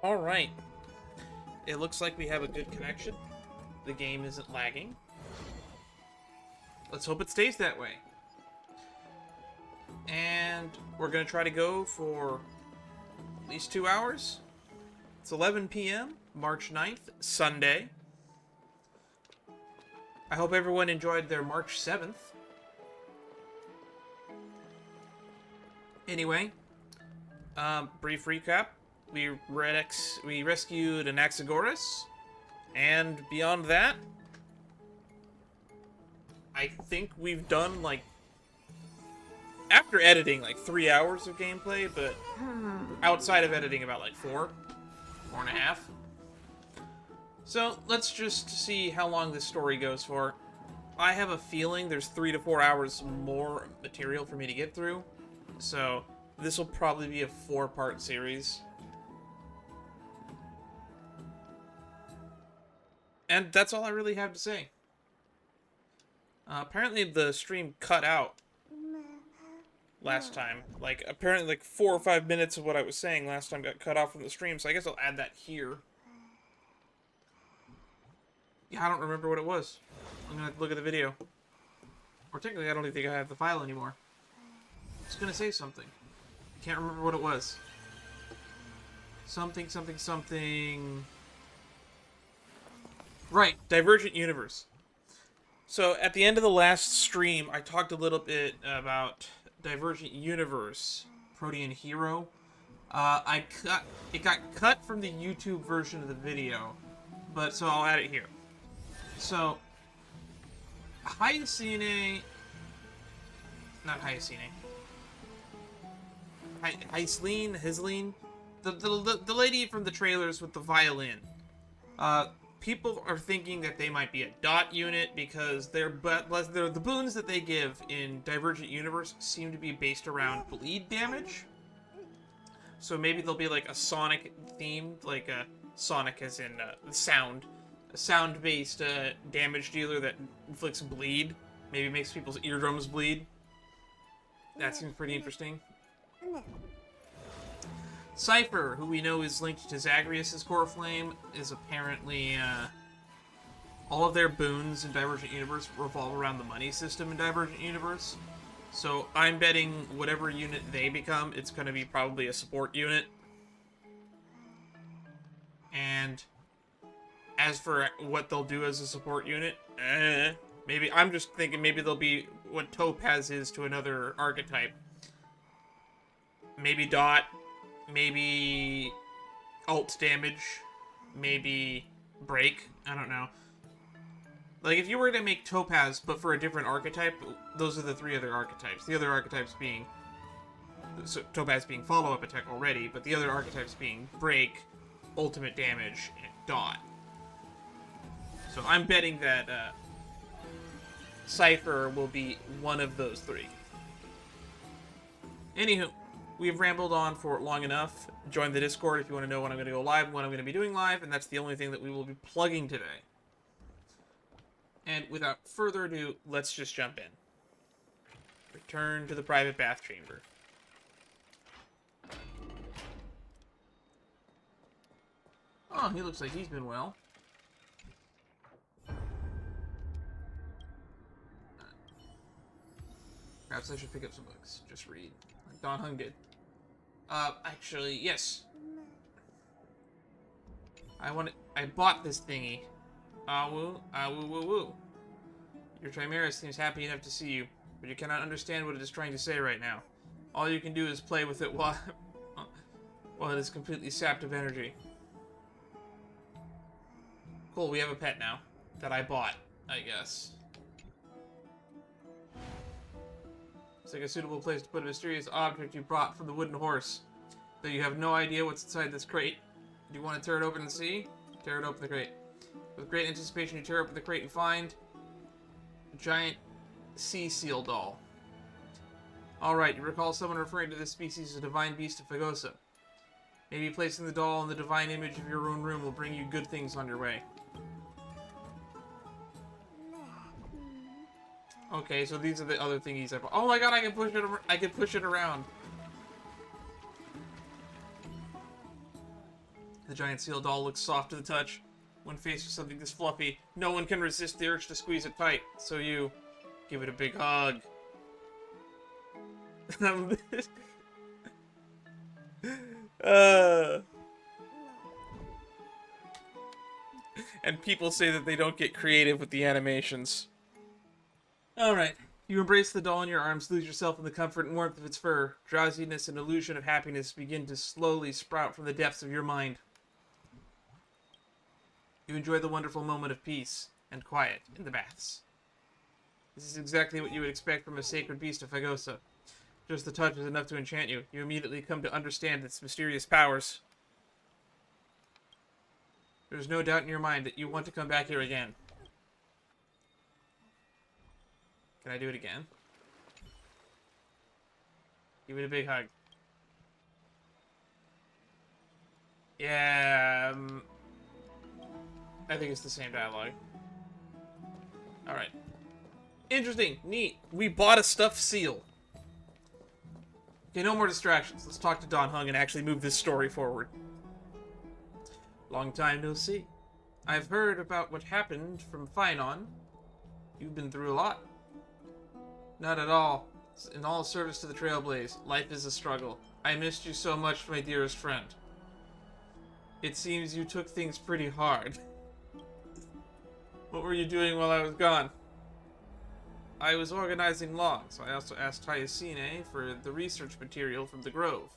Alright. It looks like we have a good connection. The game isn't lagging. Let's hope it stays that way. And we're going to try to go for at least 2 hours. It's 11 p.m., March 9th, Sunday. I hope everyone enjoyed their March 7th. Anyway, brief recap. We rescued Anaxagoras, and beyond that, I think we've done, like, after editing, like 3 hours of gameplay, but outside of editing, about like 4.5. So let's just see how long this story goes for. I have a feeling there's 3 to 4 hours more material for me to get through, so this will probably be a 4-part series. And that's all I really have to say. Apparently the stream cut out last time. Like, apparently like 4 or 5 minutes of what I was saying last time got cut off from the stream, so I guess I'll add that here. Yeah, I don't remember what it was. I'm gonna look at the video. Or technically, I don't even think I have the file anymore. It's gonna say something. Can't remember what it was. Something, something, something... Right, Divergent Universe. So, at the end of the last stream, I talked a little bit about Divergent Universe, Protean Hero. It got cut from the YouTube version of the video, but so I'll add it here. So, Hyacine... Not Hyacine. Hyacine? The lady from the trailers with the violin. People are thinking that they might be a dot unit because the boons that they give in Divergent Universe seem to be based around bleed damage. So maybe they'll be like a Sonic themed, like a Sonic as in sound. A sound-based damage dealer that inflicts bleed. Maybe makes people's eardrums bleed. That seems pretty interesting. Cypher, who we know is linked to Zagreus' core flame, is apparently, all of their boons in Divergent Universe revolve around the money system in Divergent Universe. So I'm betting whatever unit they become, it's going to be probably a support unit. And as for what they'll do as a support unit, maybe, I'm just thinking maybe they'll be what Topaz is to another archetype. Maybe Dot. Maybe alt damage, maybe break, I don't know. Like, if you were to make Topaz, but for a different archetype, those are the 3 other archetypes. The other archetypes being, so Topaz being follow-up attack already, but the other archetypes being break, ultimate damage, and dot. So I'm betting that Cypher will be one of those 3. Anywho. We've rambled on for long enough. Join the Discord if you want to know when I'm going to go live, when I'm going to be doing live, and that's the only thing that we will be plugging today. And without further ado, let's just jump in. Return to the private bath chamber. Oh, he looks like he's been well. Perhaps I should pick up some books. Just read. Like Don Hung did. Actually, yes. I bought this thingy. Woo, woo, woo. Your Chimera seems happy enough to see you, but you cannot understand what it is trying to say right now. All you can do is play with it while it is completely sapped of energy. Cool, we have a pet now. That I bought, I guess. It's like a suitable place to put a mysterious object you brought from the wooden horse. Though you have no idea what's inside this crate. Do you want to tear it open and see? Tear it open the crate. With great anticipation, you tear open the crate and find a giant sea seal doll. Alright, you recall someone referring to this species as a divine beast of Fagosa. Maybe placing the doll in the divine image of your own room will bring you good things on your way. Okay, so these are the other thingies I bought. Oh my god, I can push it. I can push it around. The giant seal doll looks soft to the touch. When faced with something this fluffy, no one can resist the urge to squeeze it tight. So you give it a big hug. And people say that they don't get creative with the animations. Alright. You embrace the doll in your arms, lose yourself in the comfort and warmth of its fur. Drowsiness and illusion of happiness begin to slowly sprout from the depths of your mind. You enjoy the wonderful moment of peace and quiet in the baths. This is exactly what you would expect from a sacred beast of Fagosa. Just the touch is enough to enchant you. You immediately come to understand its mysterious powers. There's no doubt in your mind that you want to come back here again. Can I do it again? Give it a big hug. Yeah, I think it's the same dialogue. Alright. Interesting. Neat. We bought a stuffed seal. Okay, no more distractions. Let's talk to Don Hung and actually move this story forward. Long time no see. I've heard about what happened from Finon. You've been through a lot. Not at all. In all service to the Trailblaze, life is a struggle. I missed you so much, my dearest friend. It seems you took things pretty hard. What were you doing while I was gone? I was organizing logs. I also asked Hyacine for the research material from the Grove.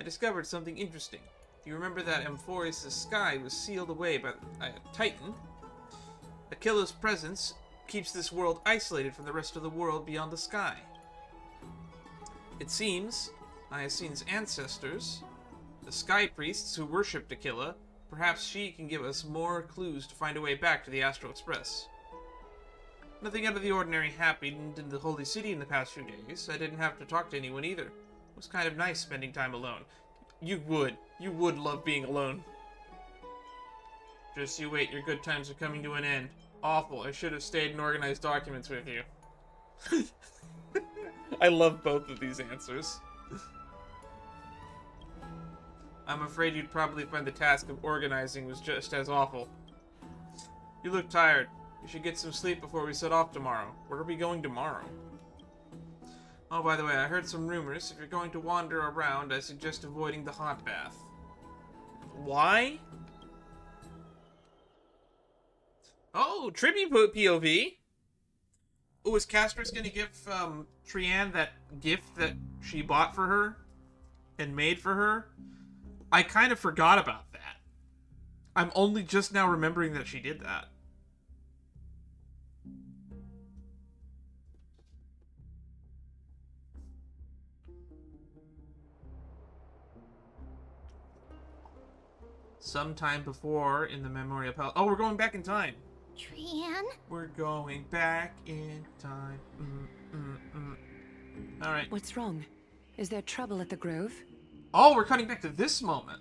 I discovered something interesting. You remember that Amphoris' sky was sealed away by a Titan? Aquila's presence keeps this world isolated from the rest of the world beyond the sky. It seems Hyacine's ancestors, the Sky Priests who worshipped Aquila, perhaps she can give us more clues to find a way back to the Astral Express. Nothing out of the ordinary happened in the Holy City in the past few days. I didn't have to talk to anyone either. It was kind of nice spending time alone. You would love being alone. Just you wait, your good times are coming to an end. Awful, I should have stayed and organized documents with you. I love both of these answers. I'm afraid you'd probably find the task of organizing was just as awful. You look tired. You should get some sleep before we set off tomorrow. Where are we going tomorrow? Oh, by the way, I heard some rumors. If you're going to wander around, I suggest avoiding the hot bath. Why? Oh, tribute POV. Oh, is Castris gonna give Trianne that gift that she bought for her and made for her? I kind of forgot about that. I'm only just now remembering that she did that. Sometime before in the Memorial Palace. Oh, we're going back in time. Trianne? We're going back in time. Alright. What's wrong? Is there trouble at the Grove? Oh, we're cutting back to this moment.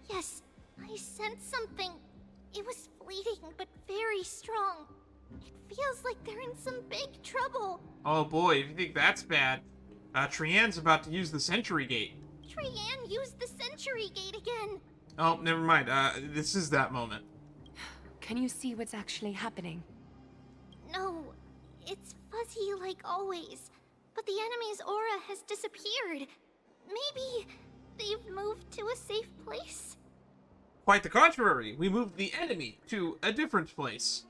Yes, I sensed something. It was fleeting, but very strong. It feels like they're in some big trouble. Oh boy, if you think that's bad, Trianne's about to use the Sentry Gate. Trianne used the Sentry Gate again. Oh, never mind. This is that moment. Can you see what's actually happening? No, it's fuzzy like always. But the enemy's aura has disappeared. Maybe they've moved to a safe place? Quite the contrary. We moved the enemy to a different place.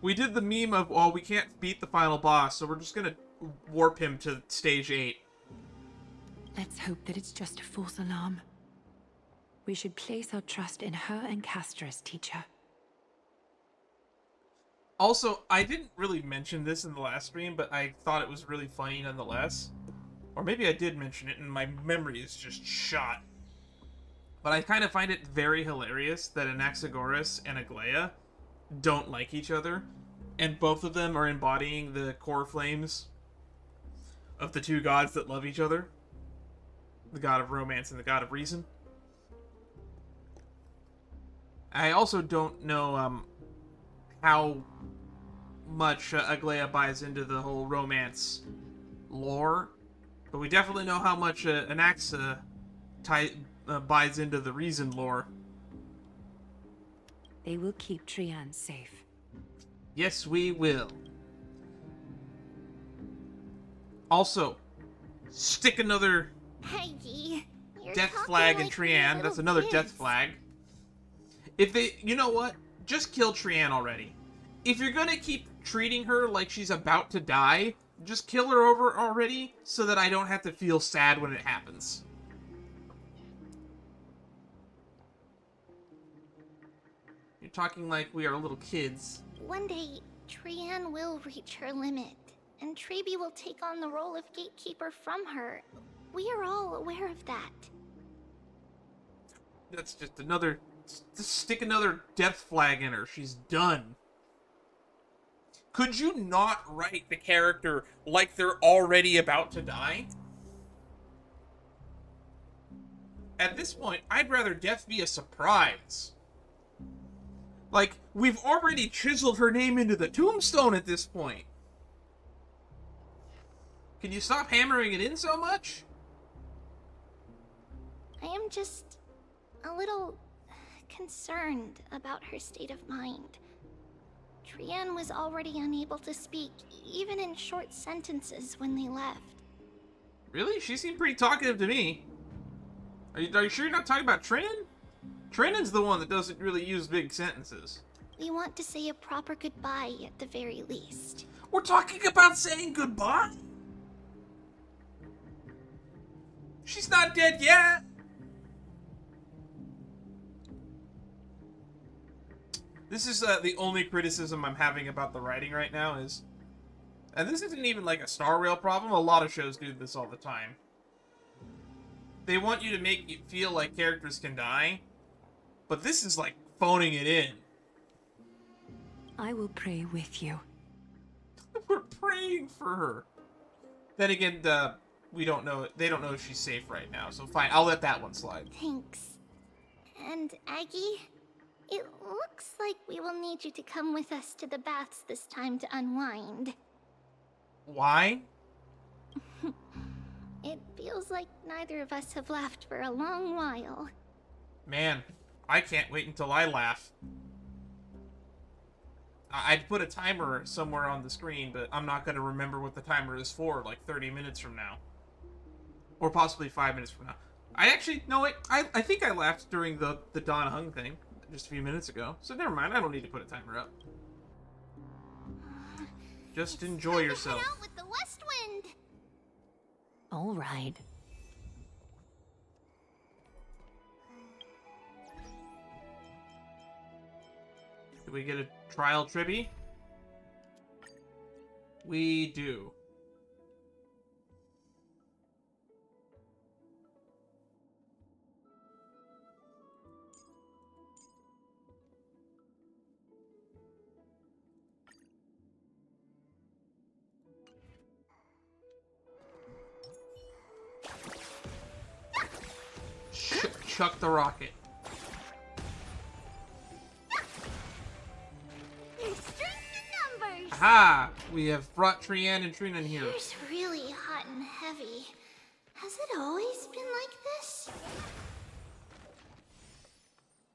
We did the meme of, well, we can't beat the final boss, so we're just gonna warp him to stage 8. Let's hope that it's just a false alarm. We should place our trust in her and Castris, teacher. Also, I didn't really mention this in the last stream, but I thought it was really funny nonetheless. Or maybe I did mention it and my memory is just shot. But I kind of find it very hilarious that Anaxagoras and Aglaia don't like each other. And both of them are embodying the core flames of the two gods that love each other. The god of romance and the god of reason. I also don't know how much Aglaia buys into the whole romance lore, but we definitely know how much Anaxa buys into the reason lore. They will keep Trian safe. Yes, we will. Also, stick another Peggy, you're death talking flag in like Trian. little That's another death kids. flag. If they, you know what? Just kill Trian already. If you're gonna keep treating her like she's about to die, just kill her over already so that I don't have to feel sad when it happens. You're talking like we are little kids. One day, Trian will reach her limit, and Trebi will take on the role of gatekeeper from her. We are all aware of that. That's just another... Just stick another death flag in her. She's done. Could you not write the character like they're already about to die? At this point, I'd rather death be a surprise. Like, we've already chiseled her name into the tombstone at this point. Can you stop hammering it in so much? I am just a little concerned about her state of mind. Trian was already unable to speak, even in short sentences when they left. Really? She seemed pretty talkative to me. Are you sure you're not talking about Trinan? Trinan's the one that doesn't really use big sentences. We want to say a proper goodbye at the very least. We're talking about saying goodbye? She's not dead yet. This is the only criticism I'm having about the writing right now is... And this isn't even like a Star Rail problem. A lot of shows do this all the time. They want you to make you feel like characters can die. But this is like phoning it in. I will pray with you. We're praying for her. Then again, we don't know. They don't know if she's safe right now. So fine, I'll let that one slide. Thanks. And Aggie, it looks like we will need you to come with us to the baths this time to unwind. Why? It feels like neither of us have laughed for a long while. Man, I can't wait until I laugh. I'd put a timer somewhere on the screen, but I'm not going to remember what the timer is for like 30 minutes from now. Or possibly 5 minutes from now. I actually, no wait, I think I laughed during the Don Hung thing just a few minutes ago. So never mind, I don't need to put a timer up. Just enjoy yourself. Head out with the west wind. All right. Do we get a trial tribby? We do. Chuck the rocket. There's strength in numbers. Aha! We have brought Trian and Trina here. It's really hot and heavy. Has it always been like this?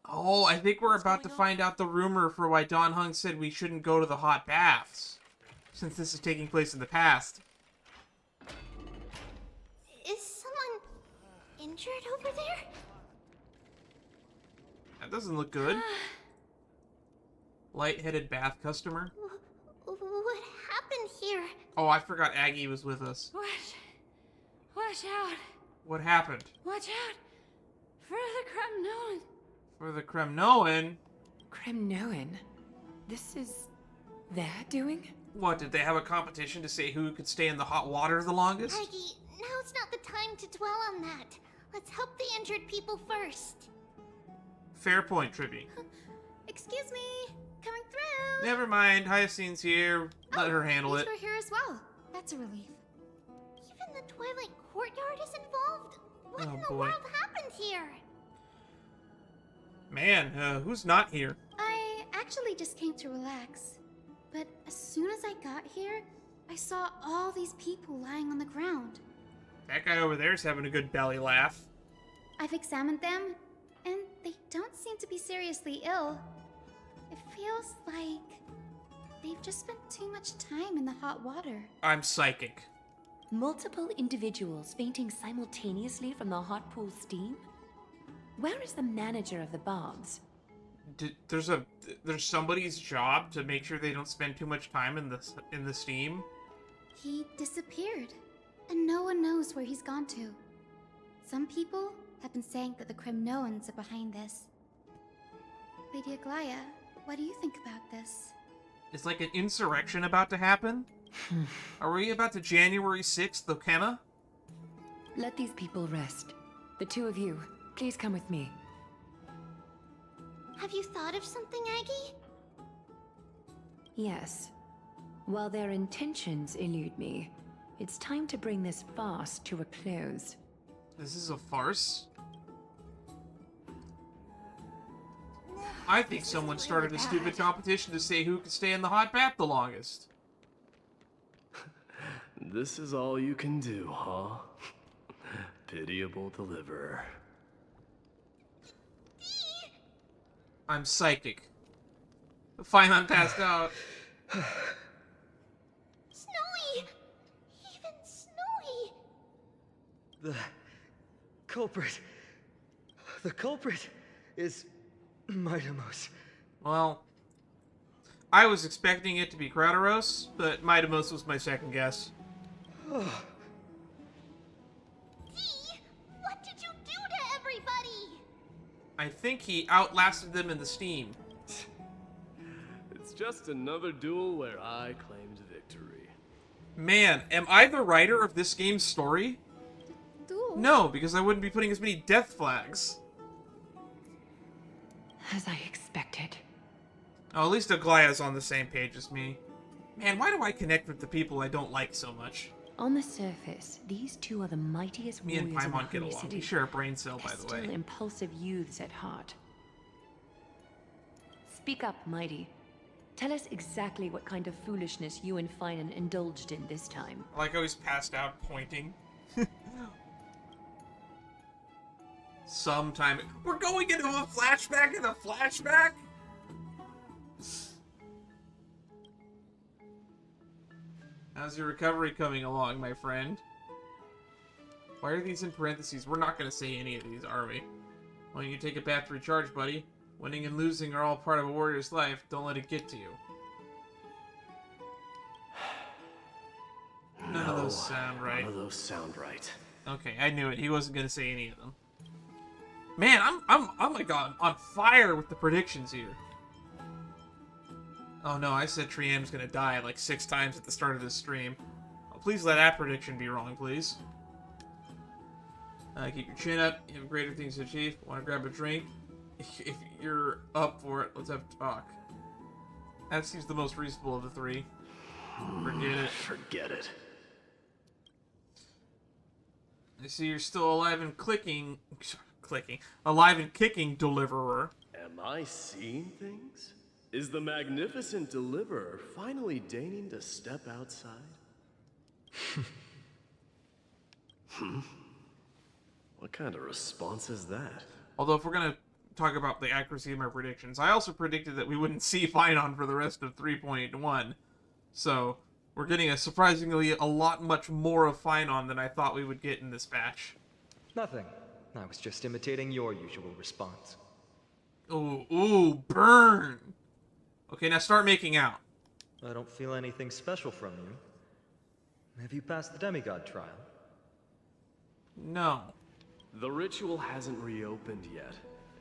Oh, I think we're about to find out the rumor for why Don Hung said we shouldn't go to the hot baths. Since this is taking place in the past. Is someone injured over there? That doesn't look good. Light-headed bath customer. What happened here? Oh, I forgot Aggie was with us. Watch out! What happened? Watch out! For the Kremnoan! For the Kremnoan? Kremnoan? This is their doing? What, did they have a competition to say who could stay in the hot water the longest? Aggie, now's not the time to dwell on that. Let's help the injured people first. Fair point, Tribby. Excuse me, coming through. Never mind, Hyacine's here. Let her handle it. You're here as well. That's a relief. Even the Twilight Courtyard is involved? What in the world happened here? Man, who's not here? I actually just came to relax. But as soon as I got here, I saw all these people lying on the ground. That guy over there's having a good belly laugh. I've examined them, and they don't seem to be seriously ill. It feels like they've just spent too much time in the hot water. I'm psychic. Multiple individuals fainting simultaneously from the hot pool steam? Where is the manager of the baths? There's somebody's job to make sure they don't spend too much time in the steam. He disappeared, and no one knows where he's gone to. Some people have been saying that the Kremnoans are behind this. Lady Aglaya, what do you think about this? Is like an insurrection about to happen? Are we about to January 6th, the Kenna? Let these people rest. The two of you, please come with me. Have you thought of something, Aggie? Yes. While their intentions elude me, it's time to bring this farce to a close. This is a farce? I think someone started a stupid competition to say who could stay in the hot bath the longest. This is all you can do, huh? Pitiable deliverer. I'm psychic. Fine, I'm passed out. Snowy! Even Snowy! The culprit is Midamos. Well, I was expecting it to be Krauteros, but Midamos was my second guess. Dee! What did you do to everybody? I think he outlasted them in the steam. It's just another duel where I claimed victory. Man, am I the writer of this game's story? Duel? No, because I wouldn't be putting as many death flags. As I expected. Oh, at least Aglaya's on the same page as me. Man, why do I connect with the people I don't like so much? On the surface, these two are the mightiest Me and warriors in the Paimon get Holy along. City. We share a brain cell, by They're the still way. impulsive youths at heart. Speak up, Mighty. Tell us exactly what kind of foolishness you and Finan indulged in this time. I like how he's passed out pointing. Sometime. We're going into a flashback in a flashback? How's your recovery coming along, my friend? Why are these in parentheses? We're not going to say any of these, are we? Why don't you take a bath to recharge, buddy? Winning and losing are all part of a warrior's life. Don't let it get to you. None of those sound right. None of those sound right. Okay, I knew it. He wasn't going to say any of them. Man, I'm like on fire with the predictions here. Oh no, I said Trian's gonna die like 6 times at the start of this stream. Oh, please let that prediction be wrong, please. Keep your chin up. You have greater things to achieve. Want to grab a drink? If you're up for it, let's have a talk. That seems the most reasonable of the 3. Forget it. Forget it. I see you're still alive and alive and kicking, deliverer. Am I seeing things? Is the magnificent deliverer finally deigning to step outside? What kind of response is that? Although if we're gonna talk about the accuracy of my predictions, I also predicted that we wouldn't see Finon for the rest of 3.1. So we're getting a surprisingly much more of Finon than I thought we would get in this batch. Nothing. I was just imitating your usual response. Ooh, burn! Okay, now start making out. I don't feel anything special from you. Have you passed the demigod trial? No. The ritual hasn't reopened yet.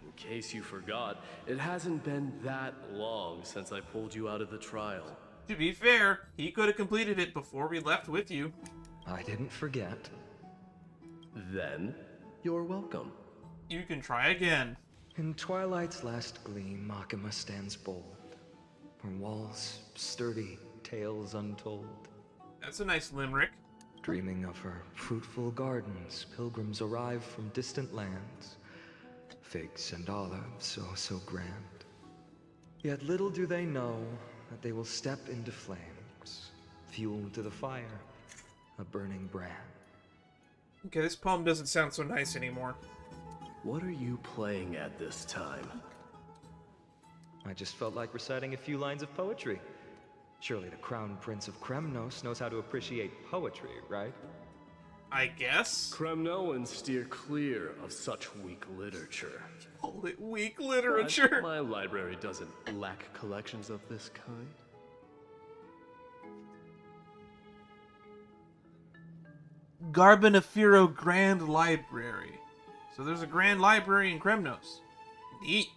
In case you forgot, it hasn't been that long since I pulled you out of the trial. To be fair, he could have completed it before we left with you. I didn't forget. Then, you're welcome. You can try again. In twilight's last gleam, Makima stands bold. Her walls sturdy, tales untold. That's a nice limerick. Dreaming of her fruitful gardens, pilgrims arrive from distant lands. Figs and olives, oh so grand. Yet little do they know that they will step into flames, fuel to the fire, a burning brand. Okay, this poem doesn't sound so nice anymore. What are you playing at this time? I just felt like reciting a few lines of poetry. Surely the Crown Prince of Kremnos knows how to appreciate poetry, right? I guess. Kremnoans steer clear of such weak literature. Call it weak literature. But my library doesn't lack collections of this kind. Garbanafiro Grand Library. So there's a Grand Library in Kremnos. Neat.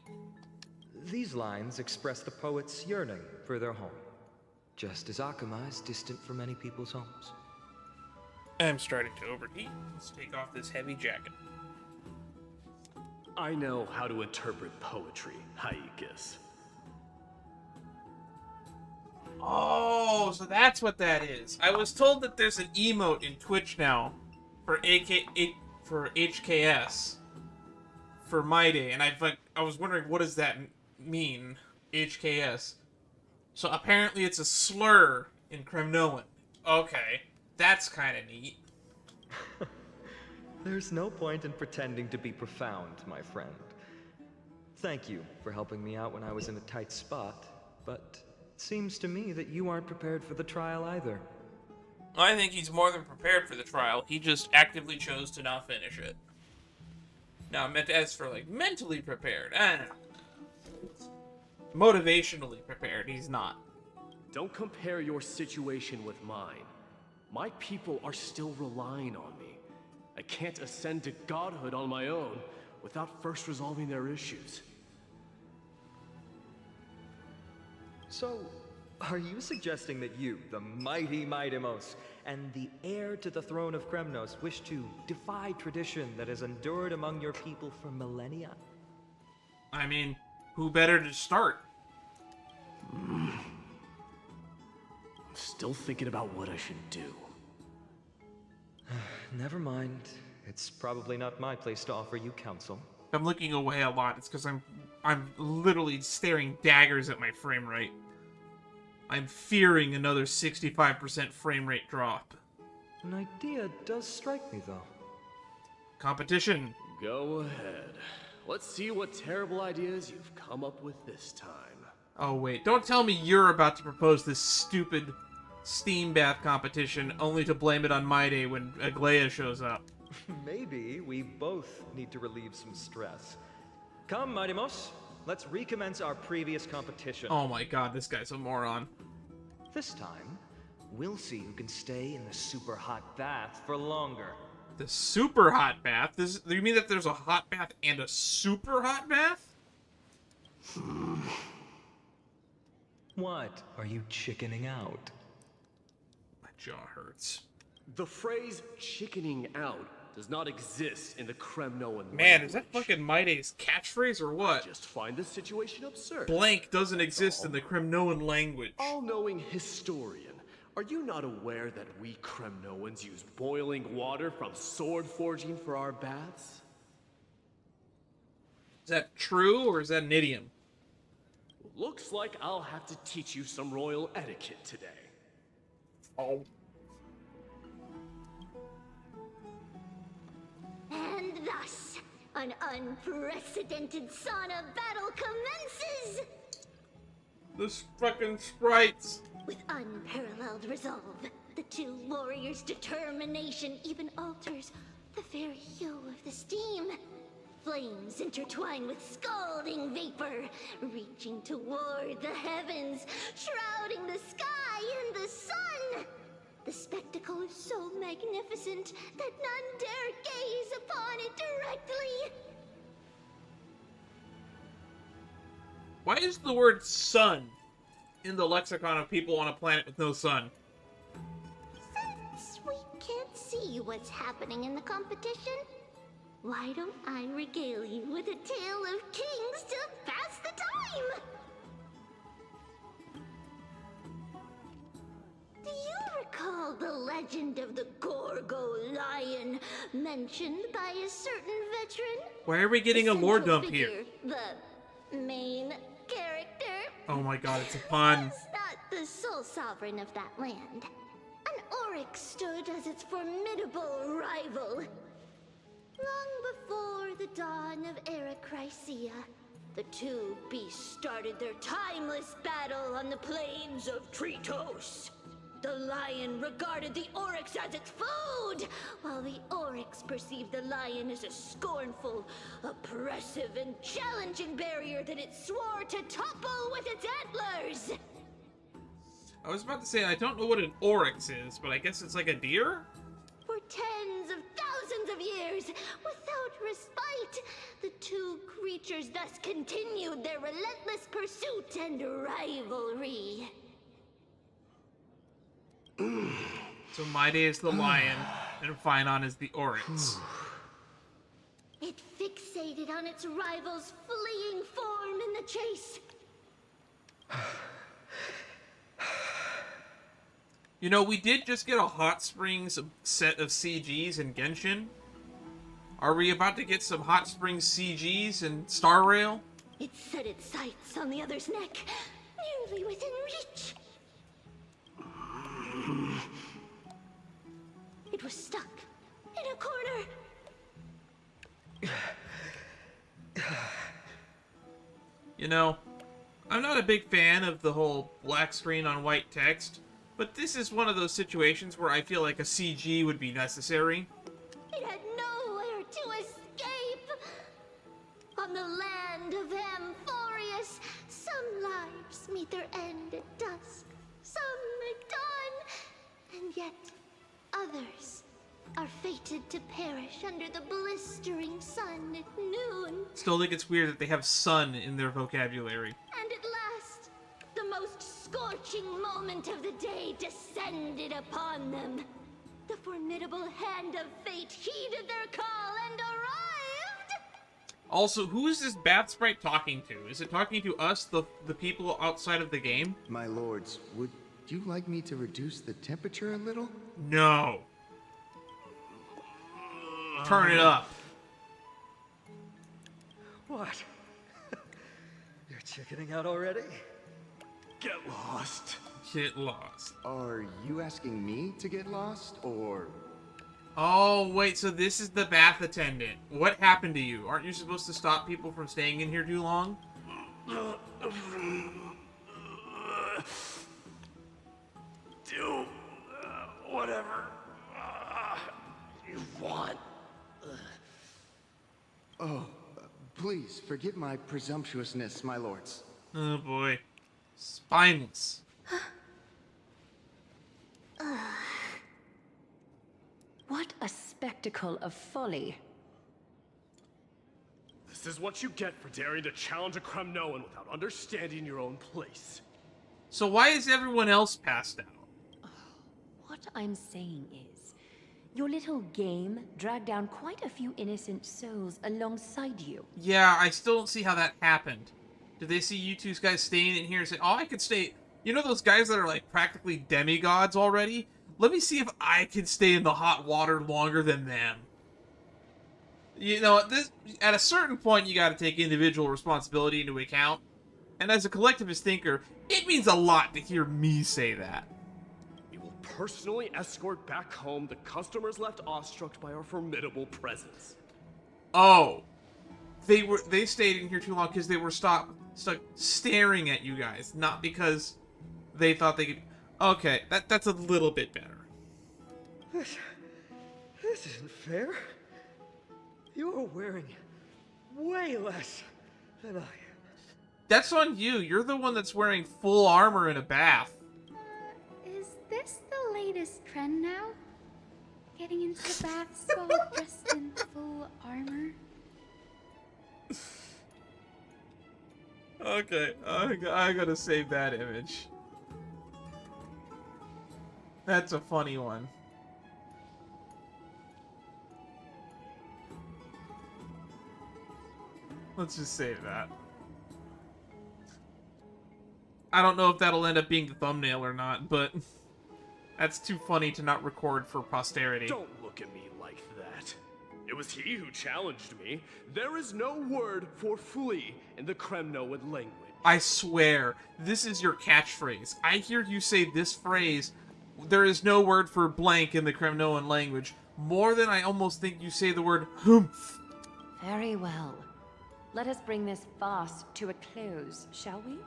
These lines express the poet's yearning for their home, just as Akama is distant from many people's homes. I'm starting to overheat. Let's take off this heavy jacket. I know how to interpret poetry, Haikis. Oh, so that's what that is. I was told that there's an emote in Twitch now for HKS for My Day, and I was wondering, what does that mean? HKS. So apparently it's a slur in Kremnoan. Okay, that's kind of neat. There's no point in pretending to be profound, my friend. Thank you for helping me out when I was in a tight spot, but it seems to me that you aren't prepared for the trial either. I think he's more than prepared for the trial. He just actively chose to not finish it. Now, as for, like, mentally prepared, I don't know. Motivationally prepared, he's not. Don't compare your situation with mine. My people are still relying on me. I can't ascend to godhood on my own without first resolving their issues. So, are you suggesting that you, the mighty Mightimos, and the heir to the throne of Kremnos, wish to defy tradition that has endured among your people for millennia? I mean, who better to start? I'm still thinking about what I should do. Never mind. It's probably not my place to offer you counsel. I'm looking away a lot. It's because I'm literally staring daggers at my frame rate. I'm fearing another 65% frame rate drop. An idea does strike me, though. Competition. Go ahead. Let's see what terrible ideas you've come up with this time. Oh wait, don't tell me you're about to propose this stupid steam bath competition only to blame it on My Day when Aglaia shows up. Maybe we both need to relieve some stress. Come, Mightimos, let's recommence our previous competition. Oh my god, this guy's a moron. This time, we'll see who can stay in the super hot bath for longer. The super hot bath? You mean that there's a hot bath and a super hot bath? What? Are you chickening out? My jaw hurts. The phrase chickening out does not exist in the Kremnoan Man, language. is that fucking My Day's catchphrase or what? Just find the situation absurd. Blank doesn't exist in the Kremnoan language. All-knowing historian, are you not aware that we Kremnoans use boiling water from sword forging for our baths? Is that true or is that an idiom? Looks like I'll have to teach you some royal etiquette today. Oh. And thus, an unprecedented sauna battle commences! This fucking sprites. With unparalleled resolve, the two warriors' determination even alters the very hue of the steam. Flames intertwine with scalding vapor, reaching toward the heavens, shrouding the sky and the sun. The spectacle is so magnificent that none dare gaze upon it directly. Why is the word sun in the lexicon of people on a planet with no sun? Since we can't see what's happening in the competition, why don't I regale you with a tale of kings to pass the time? Do you recall the legend of the Gorgo lion mentioned by a certain veteran? Why are we getting a lore Central dump here? figure, the main character? Oh my god, it's a pun. Was not the sole sovereign of that land. An Oryx stood as its formidable rival. Long before the dawn dawn of Erechrysia, the two beasts started their timeless battle on the plains of Tritos. The lion regarded the oryx as its food, while the oryx perceived the lion as a scornful, oppressive, and challenging barrier that it swore to topple with its antlers. I was about to say, I don't know what an oryx is, but I guess it's like a deer? For tens of thousands of years, without respite, the two creatures thus continued their relentless pursuit and rivalry. So Maide is the lion, and Phynon is the oryx. It fixated on its rival's fleeing form in the chase. You know, we did just get a Hot Springs set of CGs in Genshin. Are we about to get some Hot Springs CGs in Star Rail? It set its sights on the other's neck, nearly within reach. It was stuck in a corner. You know, I'm not a big fan of the whole black screen on white text, but this is one of those situations where I feel like a CG would be necessary. It had nowhere to escape. On the land of Amphorius, some lives meet their end at dusk, some at dawn, and yet others are fated to perish under the blistering sun at noon. Still think it's weird that they have sun in their vocabulary. And at last, the most scorching moment of the day descended upon them. The formidable hand of fate heeded their call and arrived! Also, who is this bath sprite talking to? Is it talking to us, the people outside of the game? My lords, would you like me to reduce the temperature a little? No. Turn it up. What? You're chickening out already? Get lost. Get lost. Are you asking me to get lost, or... Oh, wait, so this is the bath attendant. What happened to you? Aren't you supposed to stop people from staying in here too long? Do whatever you want. Oh, please, forgive my presumptuousness, my lords. Oh boy. Spineless. What a spectacle of folly. This is what you get for daring to challenge a Kremnoan without understanding your own place. So why is everyone else passed out? What I'm saying is, your little game dragged down quite a few innocent souls alongside you. Yeah, I still don't see how that happened. Did they see you two guys staying in here and say, oh, I could stay... You know those guys that are like practically demigods already? Let me see if I can stay in the hot water longer than them. You know, this at a certain point, you gotta take individual responsibility into account. And as a collectivist thinker, it means a lot to hear me say that. We will personally escort back home the customers left awestruck by our formidable presence. Oh. They stayed in here too long because they were stuck staring at you guys, not because they thought they could... Okay, that's a little bit better. This isn't fair. You're wearing way less than I am. That's on you. You're the one that's wearing full armor in a bath. Is this the latest trend now? Getting into the baths while dressed in full armor? Okay, I gotta save that image. That's a funny one. Let's just save that. I don't know if that'll end up being the thumbnail or not, but that's too funny to not record for posterity. Don't look at me like that. It was he who challenged me. There is no word for flee in the Kremnoan language. I swear, this is your catchphrase. I hear you say this phrase, there is no word for blank in the Kremnoan language, more than I almost think you say the word humph. Very well. Let us bring this farce to a close, shall we?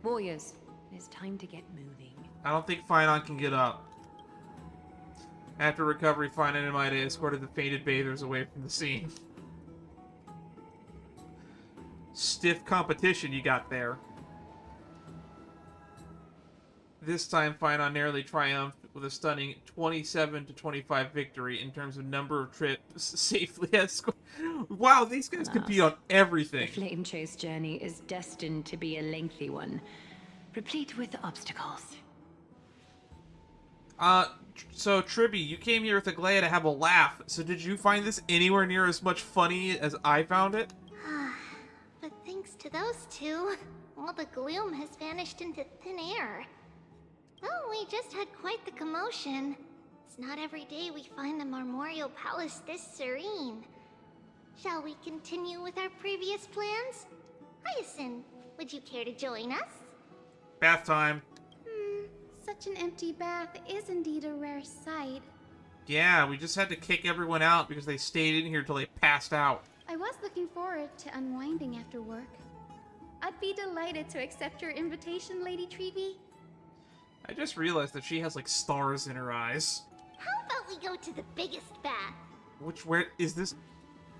Warriors, it is time to get moving. I don't think Finon can get up. After recovery, Finon and Maida escorted the fainted bathers away from the scene. Stiff competition you got there. This time, Finon narrowly triumphed with a stunning 27-25 victory in terms of number of trips safely escorted. Wow, these guys compete on everything. The Flame Chase journey is destined to be a lengthy one, replete with obstacles. So Tribby, you came here with Aglaya to have a laugh. So did you find this anywhere near as much funny as I found it? But thanks to those two, all the gloom has vanished into thin air. Well, we just had quite the commotion. It's not every day we find the Marmoreal Palace this serene. Shall we continue with our previous plans? Hyacinth, would you care to join us? Bath time. Such an empty bath is indeed a rare sight. Yeah, we just had to kick everyone out because they stayed in here till they passed out. I was looking forward to unwinding after work. I'd be delighted to accept your invitation, Lady Treeby. I just realized that she has, like, stars in her eyes. How about we go to the biggest bath? Where is this?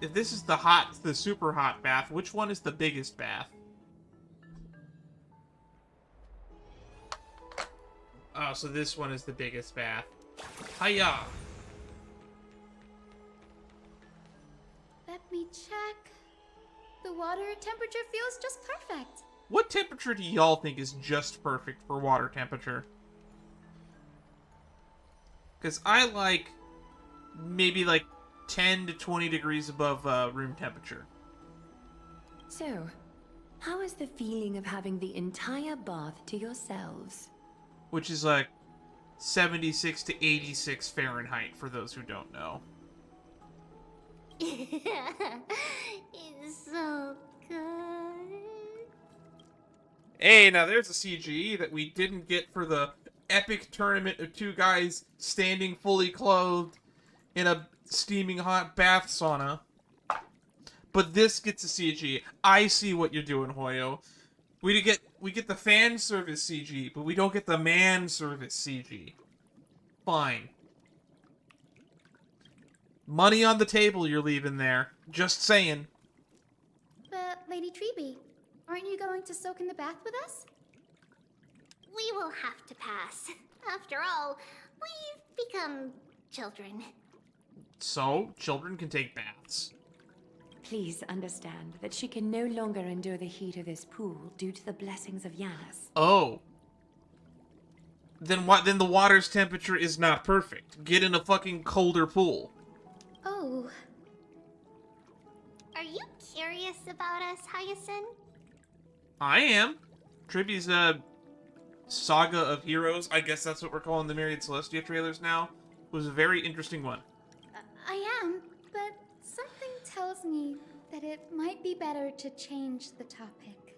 If this is the super hot bath, which one is the biggest bath? Oh, so this one is the biggest bath. Hiya! Let me check. The water temperature feels just perfect. What temperature do y'all think is just perfect for water temperature? Because I like maybe like 10 to 20 degrees above room temperature. So, how is the feeling of having the entire bath to yourselves? Which is like 76 to 86 Fahrenheit, for those who don't know. It's so good. Hey, now there's a CGE that we didn't get for the epic tournament of two guys standing fully clothed in a steaming hot bath sauna. But this gets a CG. I see what you're doing, Hoyo. We get the fan service CG, but we don't get the man service CG. Fine. Money on the table you're leaving there. Just saying. But, Lady Treeby, aren't you going to soak in the bath with us? We will have to pass. After all, we've become children. So, children can take baths. Please understand that she can no longer endure the heat of this pool due to the blessings of Yanis. Oh. Then what? Then the water's temperature is not perfect. Get in a fucking colder pool. Oh. Are you curious about us, Hyacinth? I am. Tribby's Saga of Heroes, I guess that's what we're calling the Myriad Celestia trailers now, was a very interesting one. I am, but something tells me that it might be better to change the topic.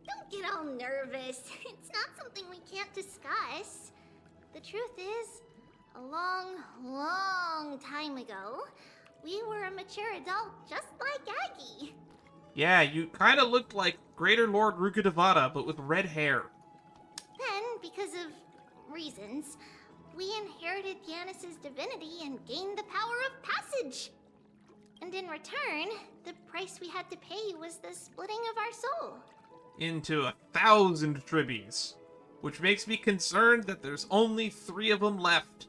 Don't get all nervous. It's not something we can't discuss. The truth is, a long, long time ago, we were a mature adult just like Aggie. Yeah, you kind of looked like Greater Lord Rukadevada, but with red hair. Then, because of reasons, we inherited Yanis's divinity and gained the power of passage. And in return, the price we had to pay was the splitting of our soul. Into 1,000 Tribbies. Which makes me concerned that there's only 3 of them left.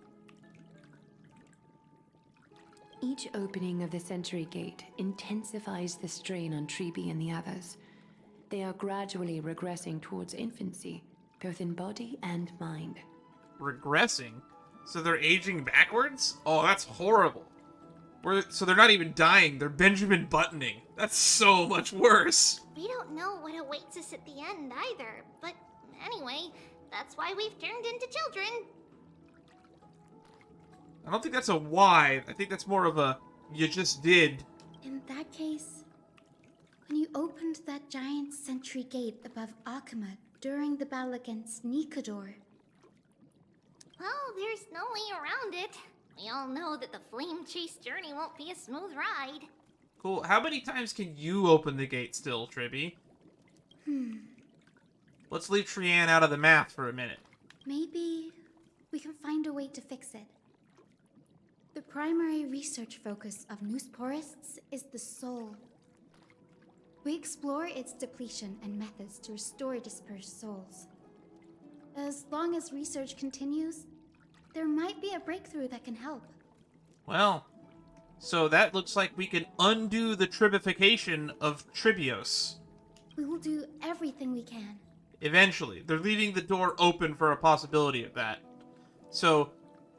Each opening of the Century Gate intensifies the strain on Treeby and the others. They are gradually regressing towards infancy, both in body and mind. Regressing? So they're aging backwards? Oh, that's horrible. So they're not even dying, they're Benjamin Buttoning. That's so much worse. We don't know what awaits us at the end either, but anyway, that's why we've turned into children. I don't think that's a why. I think that's more of a you just did. In that case, when you opened that giant sentry gate above Akama during the battle against Nikador. Well, there's no way around it. We all know that the Flame Chase journey won't be a smooth ride. Cool. How many times can you open the gate still, Tribby? Let's leave Trianne out of the math for a minute. Maybe we can find a way to fix it. The primary research focus of Noosporists is the soul. We explore its depletion and methods to restore dispersed souls. As long as research continues, there might be a breakthrough that can help. Well, so that looks like we can undo the tribification of Tribios. We will do everything we can. Eventually. They're leaving the door open for a possibility of that. So,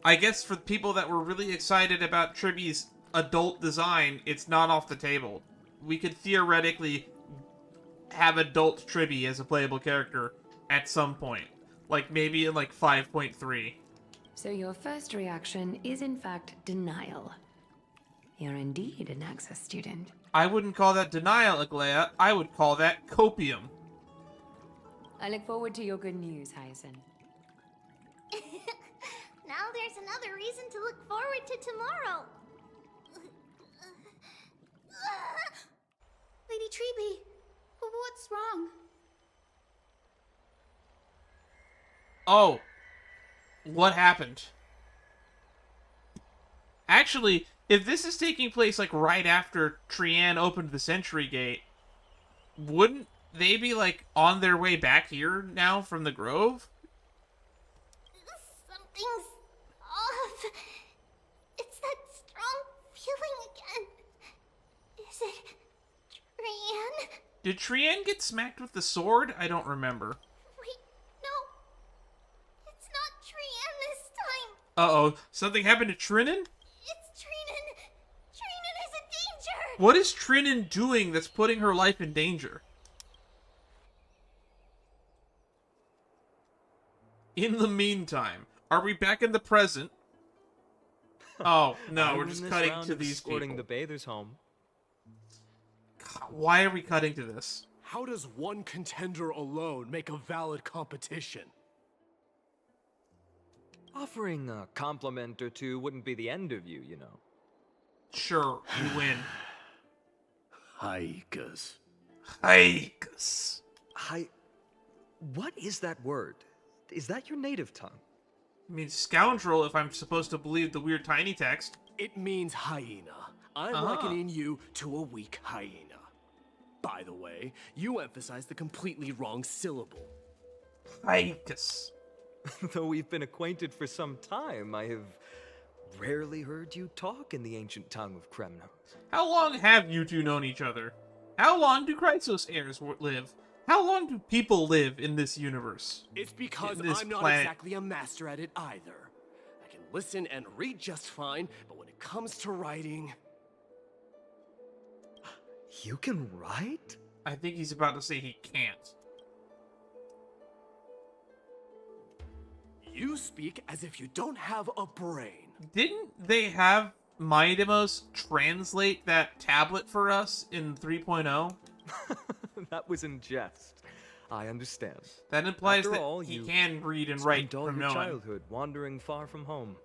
I guess for people that were really excited about Triby's adult design, it's not off the table. We could theoretically have adult Tribby as a playable character at some point. Like, maybe in, like, 5.3. So your first reaction is in fact denial. You're indeed an Access student. I wouldn't call that denial, Aglaya. I would call that copium. I look forward to your good news, Hyacinth. Now there's another reason to look forward to tomorrow. Lady Treby, what's wrong? Oh. What happened? Actually, if this is taking place, like, right after Trianne opened the Sentry Gate, wouldn't they be, like, on their way back here now from the Grove? Something's off. It's that strong feeling again. Is it Trianne? Did Trianne get smacked with the sword? I don't remember. Wait, no. It's not Trianne this time. Uh-oh. Something happened to Trinan? It's Trinan. Trinan is in danger. What is Trinan doing that's putting her life in danger? In the meantime, are we back in the present? Oh, no, we're just cutting to these escorting people. the bathers home. God, why are we cutting to this? How does one contender alone make a valid competition? Offering a compliment or two wouldn't be the end of you, you know. Sure, you win. Haikas. Hikes. What is that word? Is that your native tongue? I mean, scoundrel, if I'm supposed to believe the weird tiny text. It means hyena. I'm Ah. likening you to a weak hyena. By the way, you emphasized the completely wrong syllable. Hikes. Though we've been acquainted for some time, I have rarely heard you talk in the ancient tongue of Kremno. How long have you two known each other? How long do Chrysos heirs live? How long do people live in this universe? It's because In this I'm not planet. exactly a master at it either. I can listen and read just fine, but when it comes to writing... You can write? I think he's about to say he can't. You speak as if you don't have a brain. Didn't they have Maidemos translate that tablet for us in 3.0? That was in jest. I understand. That implies After that all, he you can read and write Spent all from your Kremnoan. childhood wandering far from home.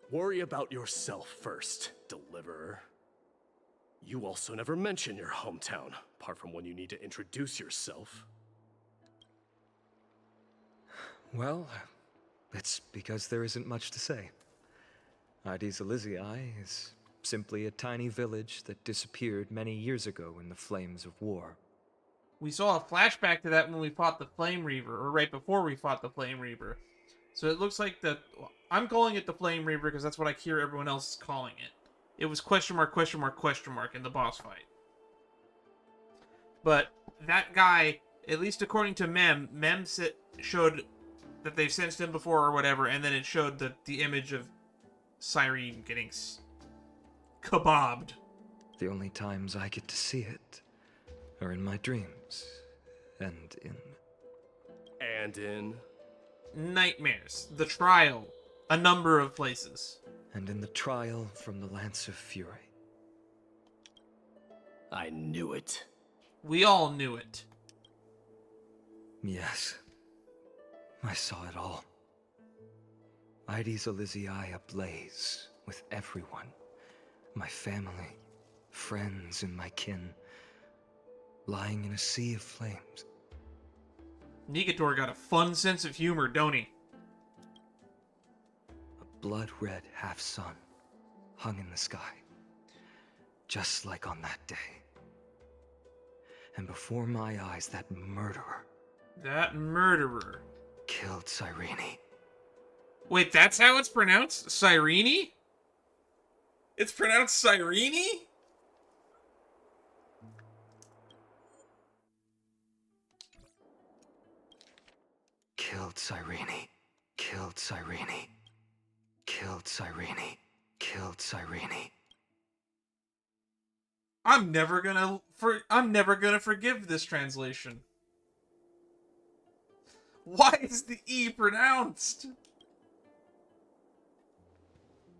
Worry about yourself first, Deliverer. You also never mention your hometown, apart from when you need to introduce yourself. Well, it's because there isn't much to say. Ides Elysiae is simply a tiny village that disappeared many years ago in the flames of war. We saw a flashback to that when we fought the Flame Reaver, or right before we fought the Flame Reaver. So it looks like I'm calling it the Flame Reaver because that's what I hear everyone else calling it. It was question mark, question mark, question mark in the boss fight. But that guy, at least according to Mem showed that they've sensed him before or whatever, and then it showed the image of Cyrene getting kebabbed. The only times I get to see it are in my dreams and in... And in... Nightmares, the trial, a number of places. and in the trial from the Lance of Fury. I knew it. We all knew it. Yes, I saw it all. Ides Elysiae ablaze with everyone. My family, friends and my kin, lying in a sea of flames. Negator got a fun sense of humor, don't he? A blood-red half-sun hung in the sky, just like on that day. And before my eyes, that murderer killed Cyrene. Wait, that's how it's pronounced? Cyrene? It's pronounced Cyrene? Killed Cyrene. Killed Cyrene. Killed Cyrene. Killed Cyrene. I'm never gonna forgive this translation. Why is the E pronounced?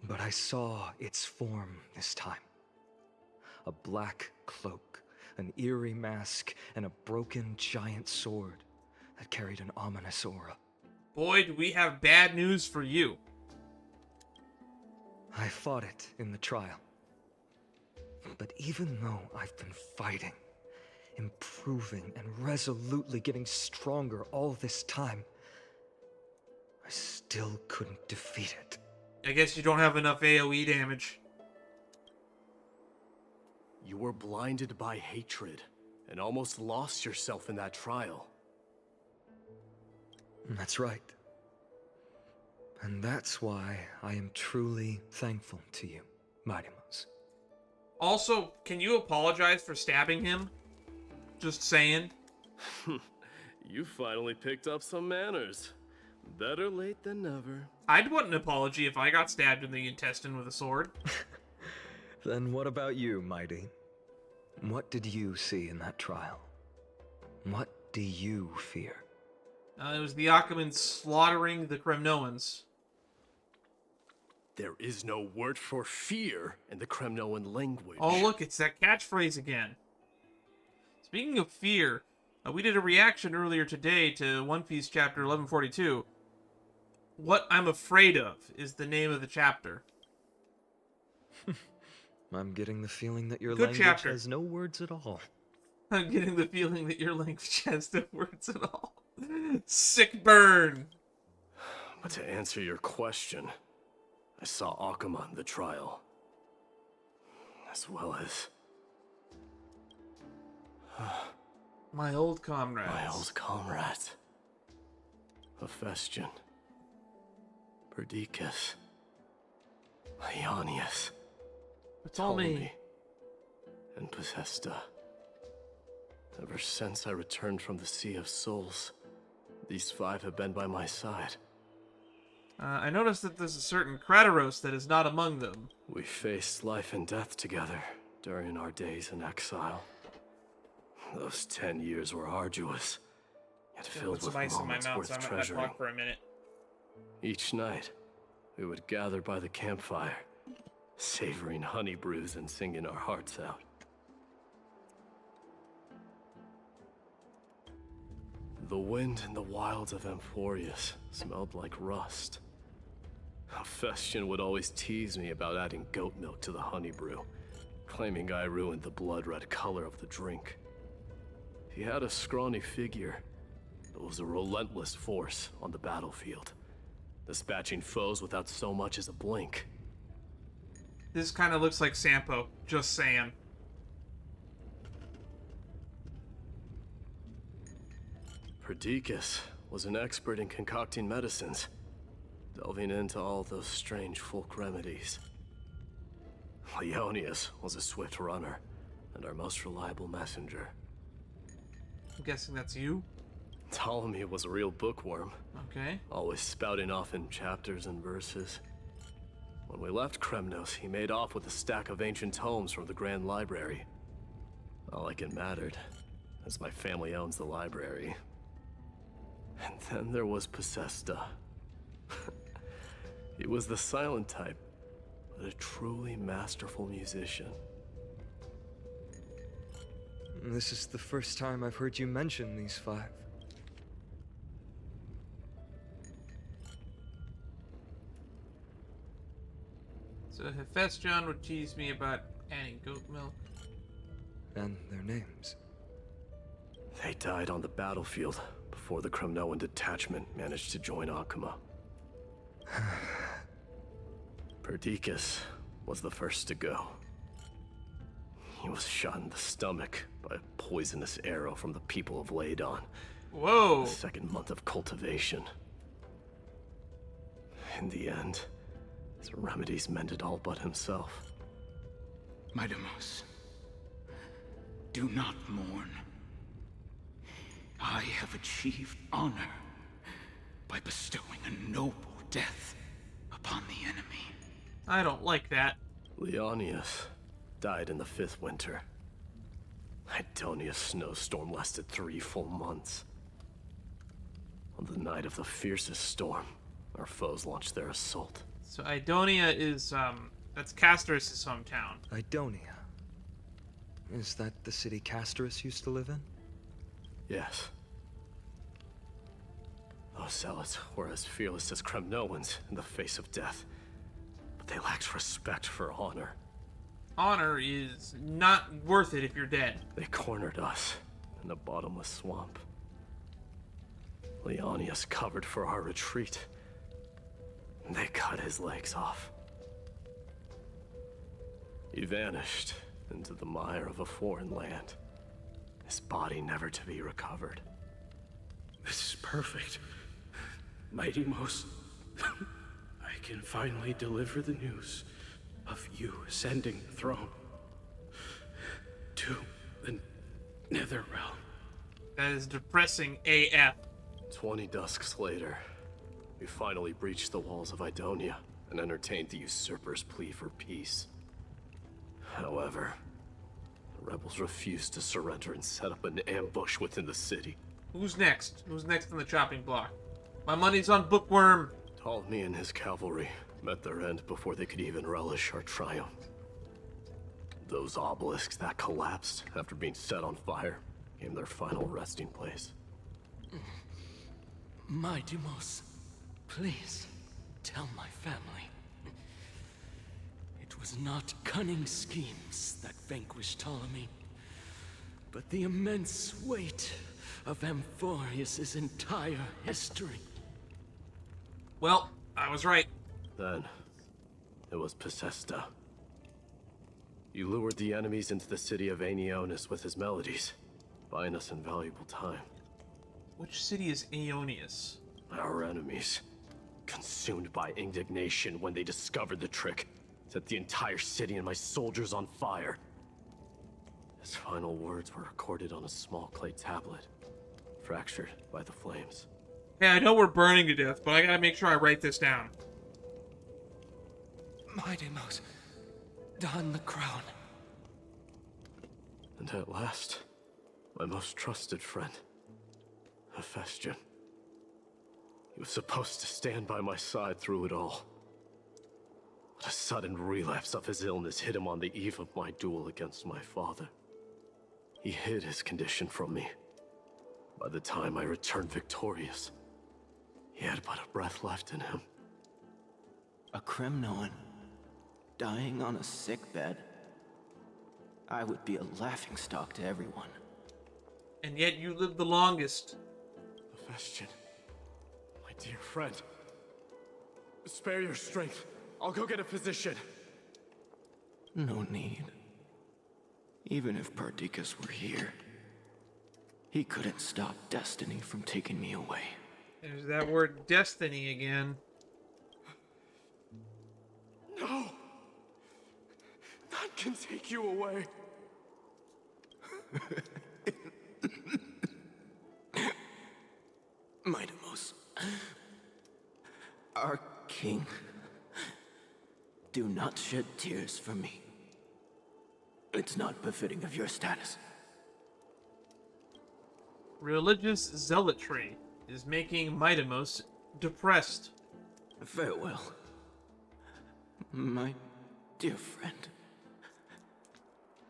But I saw its form this time. A black cloak, an eerie mask, and a broken giant sword that carried an ominous aura. Boy, do we have bad news for you. I fought it in the trial. But even though I've been fighting, improving, and resolutely getting stronger all this time, I still couldn't defeat it. I guess you don't have enough AoE damage. You were blinded by hatred and almost lost yourself in that trial. That's right. And that's why I am truly thankful to you, Mightymouse. Also, can you apologize for stabbing him? Just saying. You finally picked up some manners. Better late than never. I'd want an apology if I got stabbed in the intestine with a sword. Then what about you, Mighty? What did you see in that trial? What do you fear? It was the Achaemens slaughtering the Kremnoans. There is no word for fear in the Kremnoan language. Oh, look, it's that catchphrase again. Speaking of fear, we did a reaction earlier today to One Piece chapter 1142. What I'm Afraid Of is the name of the chapter. I'm getting the feeling that your Good language chapter. has no words at all. I'm getting the feeling that your language has no words at all. Sick burn. But to answer your question, I saw Akuma in the trial. As well as... My old comrades. my old comrades. Hephaestion. Perdiccas. Ionius. Ptolemy. And Possesta. Ever since I returned from the Sea of Souls, these five have been by my side. I noticed that there's a certain Kratos that is not among them. We faced life and death together during our days in exile. Those 10 years were arduous, yet filled with moments worth treasuring. For a minute. Each night, we would gather by the campfire, savoring honey brews and singing our hearts out. The wind in the wilds of Amphorius smelled like rust. Hephaestion would always tease me about adding goat milk to the honey brew, claiming I ruined the blood-red color of the drink. He had a scrawny figure, but was a relentless force on the battlefield, dispatching foes without so much as a blink. This kind of looks like Sampo, just saying. Perdiccas was an expert in concocting medicines, delving into all those strange folk remedies. Ionius was a swift runner, and our most reliable messenger. I'm guessing that's you? Ptolemy was a real bookworm, Okay. always spouting off in chapters and verses. When we left Kremnos, he made off with a stack of ancient tomes from the Grand Library. Not like it mattered, as my family owns the library. And then there was Possesta. He was the silent type, but a truly masterful musician. This is the first time I've heard you mention these five. So Hephaestion would tease me about Adding goat milk. And their names. They died on the battlefield before the Kremnoan detachment managed to join Akuma. Perdiccas was the first to go. He was shot in the stomach by a poisonous arrow from the people of Ladon. Whoa! The second month of cultivation. In the end, his remedies mended all but himself. Midamos, do not mourn. I have achieved honor by bestowing a noble death upon the enemy. I don't like that. Leonius died in the 5th winter. Idonia's snowstorm lasted 3 full months. On the night of the fiercest storm, our foes launched their assault. So Idonia is, that's Castorus' hometown. Idonia. Is that the city Castorus used to live in? Yes. Those zealots were as fearless as Kremnoans in the face of death, but they lacked respect for honor. Honor is not worth it if you're dead. They cornered us in a bottomless swamp. Leonius covered for our retreat. They cut his legs off. He vanished into the mire of a foreign land, his body never to be recovered. This is perfect. Mighty Most, I can finally deliver the news of you ascending the throne to the Nether Realm. That is depressing AF. 20 dusks later, we finally breached the walls of Idonia and entertained the usurper's plea for peace. However, the rebels refused to surrender and set up an ambush within the city. Who's next? Who's next on the chopping block? My money's on Bookworm. Ptolemy and his cavalry met their end before they could even relish our triumph. Those obelisks that collapsed after being set on fire became their final resting place. Midamos, please tell my family. It was not cunning schemes that vanquished Ptolemy, but the immense weight of Amphorius' entire history. Well, I was right. Then, it was Pacesta. You lured the enemies into the city of Aeneonis with his melodies, buying us invaluable time. Which city is Aeonius? Our enemies, consumed by indignation when they discovered the trick, set the entire city and my soldiers on fire. His final words were recorded on a small clay tablet, fractured by the flames. Hey, I know we're burning to death, but I gotta make sure I write this down. Midamos, don the crown. And at last, my most trusted friend, Hephaestion. He was supposed to stand by my side through it all. But a sudden relapse of his illness hit him on the eve of my duel against my father. He hid his condition from me. By the time I returned victorious, he had but a breath left in him. A Kremnoan, dying on a sickbed. I would be a laughingstock to everyone. And yet you lived the longest. Hephaestion, my dear friend. Spare your strength. I'll go get a physician. No need. Even if Perdiccas were here, he couldn't stop destiny from taking me away. There's that word destiny again. No! None can take you away. Midamos, our king, do not shed tears for me. It's not befitting of your status. Religious zealotry is making Midamos depressed. Farewell, my dear friend.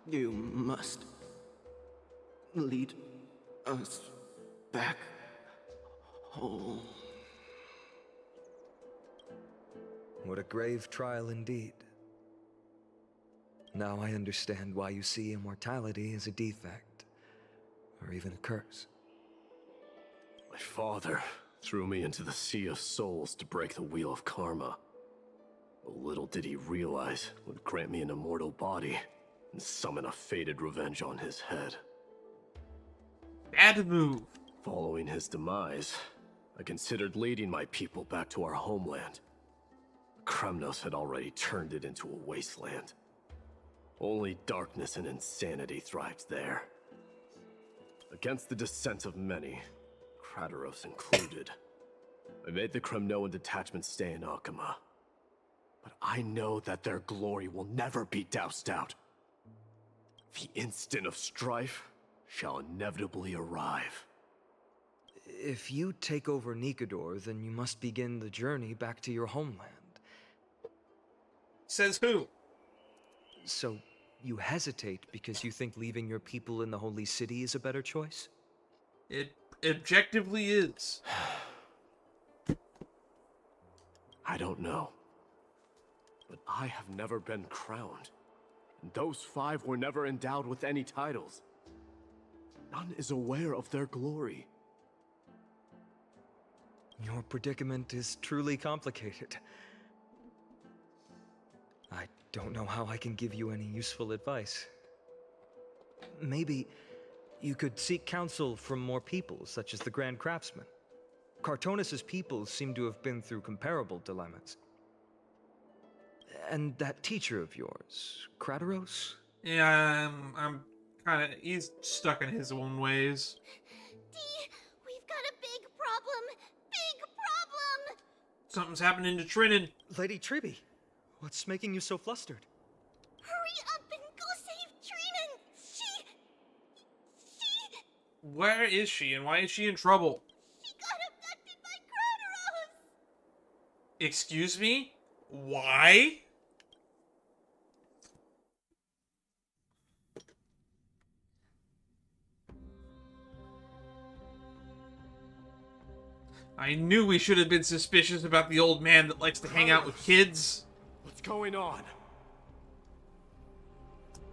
You must lead us back home. What a grave trial indeed. Now I understand why you see immortality as a defect, or even a curse. My father threw me into the Sea of Souls to break the wheel of karma. But little did he realize it would grant me an immortal body and summon a fated revenge on his head. Bad move. Following his demise, I considered leading my people back to our homeland. Kremnos had already turned it into a wasteland. Only darkness and insanity thrived there. Against the dissent of many, Krateros included, I made the Kremnoan detachment stay in Akama. But I know that their glory will never be doused out. The instant of strife shall inevitably arrive. If you take over Nikador, then you must begin the journey back to your homeland. Says who? So, you hesitate because you think leaving your people in the Holy City is a better choice? It objectively is. I don't know. But I have never been crowned. And those 5 were never endowed with any titles. None is aware of their glory. Your predicament is truly complicated. I don't know how I can give you any useful advice. Maybe you could seek counsel from more peoples, such as the Grand Craftsman. Cartonis' peoples seem to have been through comparable dilemmas. And that teacher of yours, Krateros? Yeah, I'm kind of... He's stuck in his own ways. We've got a big problem. Big problem! Something's happening to Trinan. Lady Tribby, what's making you so flustered? Hurry up and go save Trinan! She... Where is she, and why is she in trouble? She got abducted by Krateros! Excuse me? Why? I knew we should have been suspicious about the old man that likes to hang out with kids. What's going on?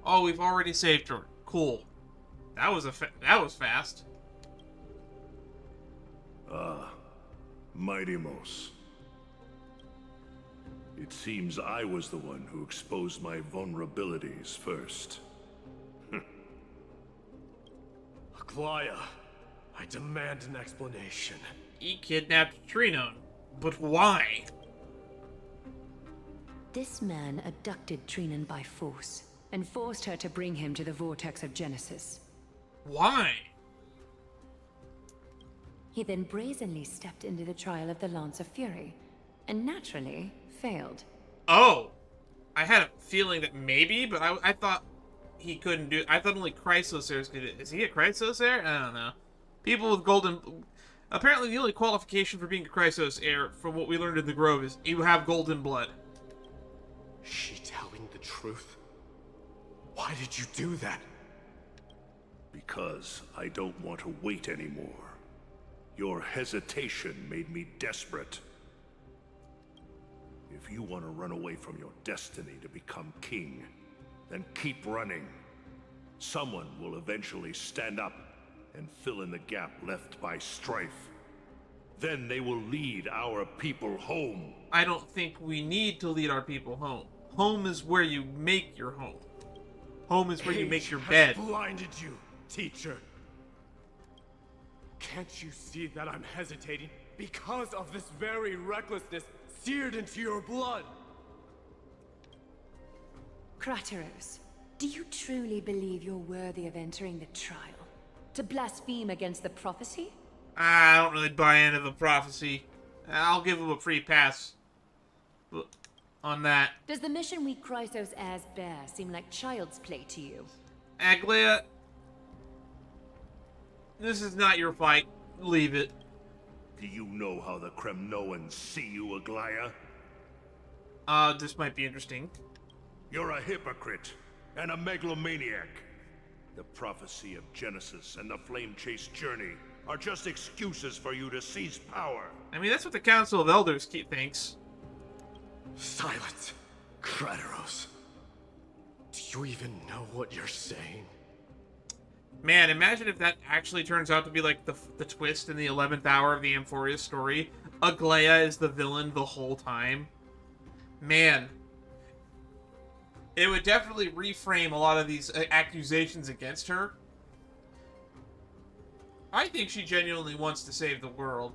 Oh, we've already saved her. Cool. That was fast. Mighty-mos. It seems I was the one who exposed my vulnerabilities first. Aglaya, I demand an explanation. He kidnapped Trinon. But why? This man abducted Trinan by force and forced her to bring him to the vortex of Genesis. Why? He then brazenly stepped into the trial of the Lance of Fury, and naturally failed. Oh! I had a feeling that maybe, but I thought he couldn't do it. I thought only Chrysosairs could do it. Is he a Chrysosair? I don't know. People with golden... Apparently the only qualification for being a Chrysosair, from what we learned in the Grove, is you have golden blood. Is she telling the truth? Why did you do that? Because I don't want to wait anymore. Your hesitation made me desperate. If you want to run away from your destiny to become king, then keep running. Someone will eventually stand up and fill in the gap left by strife. Then they will lead our people home. I don't think we need to lead our people home. Home is where you make your home. Home is where you make your bed. Has blinded you, teacher. Can't you see that I'm hesitating because of this very recklessness seared into your blood? Krateros, do you truly believe you're worthy of entering the trial? To blaspheme against the prophecy? I don't really buy into the prophecy. I'll give him a free pass on that. Does the mission we Chrysos heirs bear seem like child's play to you? Aglaya, this is not your fight. Leave it. Do you know how the Kremnoans see you, Aglaya? This might be interesting. You're a hypocrite and a megalomaniac. The prophecy of Genesis and the flame-chased journey are just excuses for you to seize power. I mean, that's what the Council of Elders thinks. Silence, Krateros. Do you even know what you're saying? Man, imagine if that actually turns out to be like the twist in the 11th hour of the Amphorius story. Aglaia is the villain the whole time. Man. It would definitely reframe a lot of these accusations against her. I think she genuinely wants to save the world.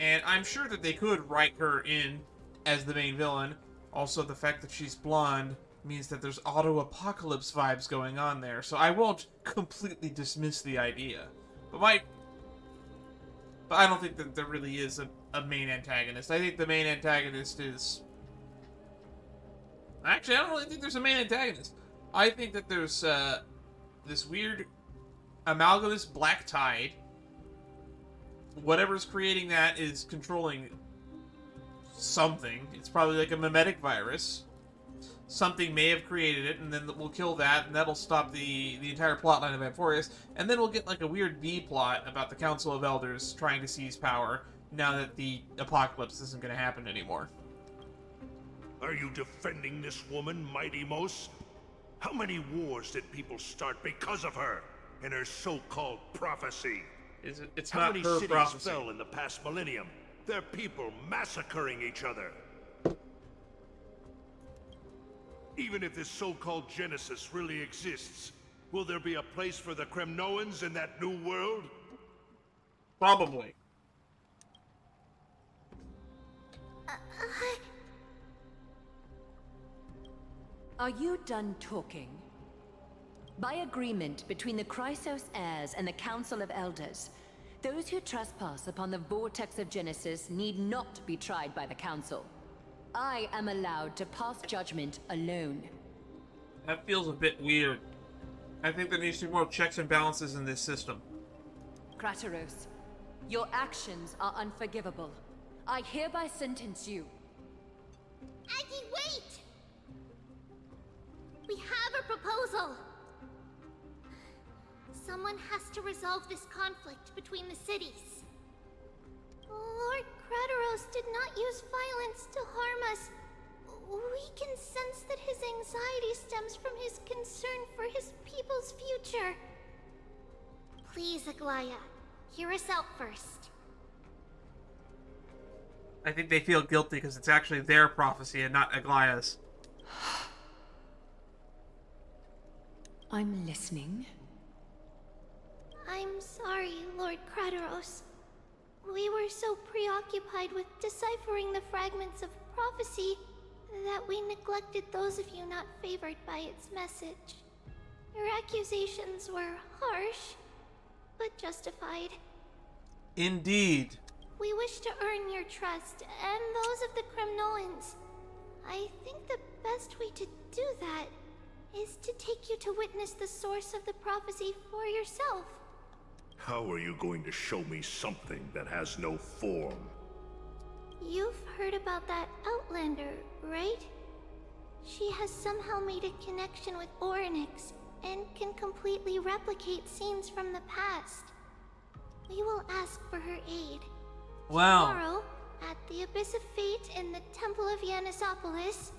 And I'm sure that they could write her in as the main villain. Also, the fact that she's blonde means that there's auto-apocalypse vibes going on there. So I won't completely dismiss the idea. But I don't think that there really is a main antagonist. I think the main antagonist is... Actually, I don't really think there's a main antagonist. I think that there's this weird amalgamous black tide. Whatever's creating that is controlling something. It's probably like a mimetic virus. Something may have created it, and then we'll kill that, and that'll stop the entire plotline of Amphorius. And then we'll get like a weird B-plot about the Council of Elders trying to seize power now that the apocalypse isn't going to happen anymore. Are you defending this woman, Mighty Mos? How many wars did people start because of her and her so-called prophecy? It's How not many her cities prophecy. fell in the past millennium? Their people massacring each other. Even if this so-called Genesis really exists, will there be a place for the Kremnoans in that new world? Probably. Are you done talking? By agreement between the Chrysos heirs and the Council of Elders, those who trespass upon the vortex of Genesis need not be tried by the Council. I am allowed to pass judgment alone. That feels a bit weird. I think there needs to be more checks and balances in this system. Krateros, your actions are unforgivable. I hereby sentence you. Aggie, wait! We have a proposal! Someone has to resolve this conflict between the cities. Lord Krateros did not use violence to harm us. We can sense that his anxiety stems from his concern for his people's future. Please, Aglaia, hear us out first. I think they feel guilty because it's actually their prophecy and not Aglaia's. I'm listening. I'm sorry, Lord Krateros. We were so preoccupied with deciphering the fragments of prophecy that we neglected those of you not favored by its message. Your accusations were harsh, but justified. Indeed. We wish to earn your trust and those of the Kremnoans. I think the best way to do that is to take you to witness the source of the prophecy for yourself. How are you going to show me something that has no form? You've heard about that Outlander, right? She has somehow made a connection with Orynyx and can completely replicate scenes from the past. We will ask for her aid. Wow. Tomorrow, at the Abyss of Fate in the Temple of Yanisopolis,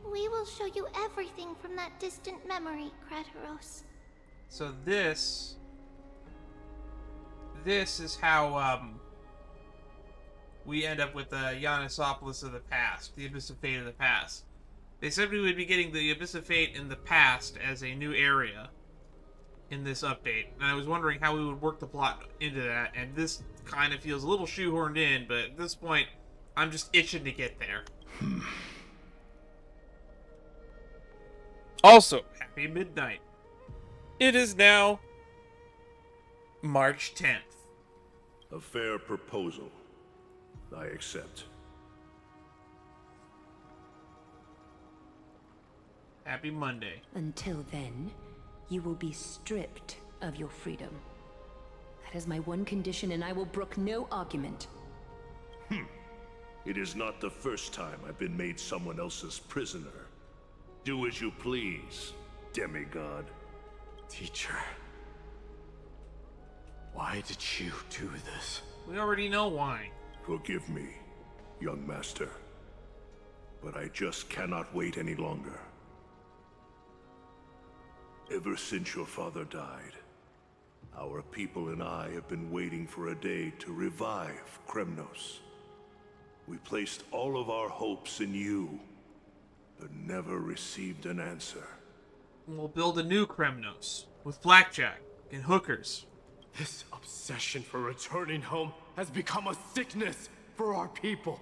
we will show you everything from that distant memory, Krateros. So this is how we end up with the Yanisopolis of the past, the Abyss of Fate of the past. They said we would be getting the Abyss of Fate in the past as a new area in this update, and I was wondering how we would work the plot into that, and this kind of feels a little shoehorned in, but at this point, I'm just itching to get there. Also, happy midnight. It is now March 10th. A fair proposal. I accept. Happy Monday. Until then, you will be stripped of your freedom. That is my one condition, and I will brook no argument. It is not the first time I've been made someone else's prisoner. Do as you please, demigod. Teacher, why did you do this? We already know why. Forgive me, young master. But I just cannot wait any longer. Ever since your father died, our people and I have been waiting for a day to revive Kremnos. We placed all of our hopes in you, but never received an answer. We'll build a new Kremnos with blackjack and hookers. This obsession for returning home has become a sickness for our people.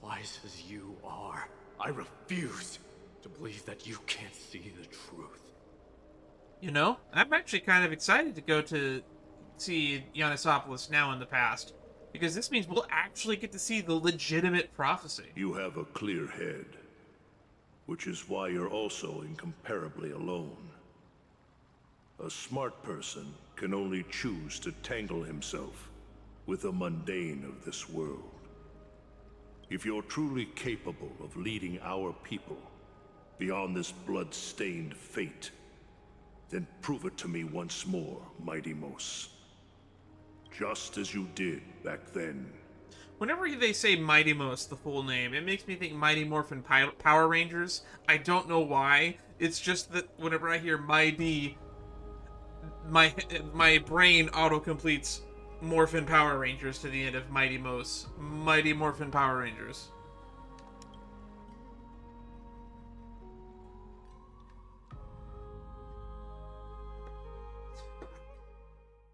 Wise as you are, I refuse to believe that you can't see the truth. You know, I'm actually kind of excited to go to see Yanisopolis now in the past, because this means we'll actually get to see the legitimate prophecy. You have a clear head, which is why you're also incomparably alone. A smart person can only choose to tangle himself with the mundane of this world. If you're truly capable of leading our people beyond this blood-stained fate, then prove it to me once more, Mighty Mos. Just as you did back then. Whenever they say Mighty Mos, the full name, it makes me think Mighty Morphin Power Rangers. I don't know why. It's just that whenever I hear Mighty, my brain auto-completes Morphin Power Rangers to the end of Mighty Mos. Mighty Morphin Power Rangers.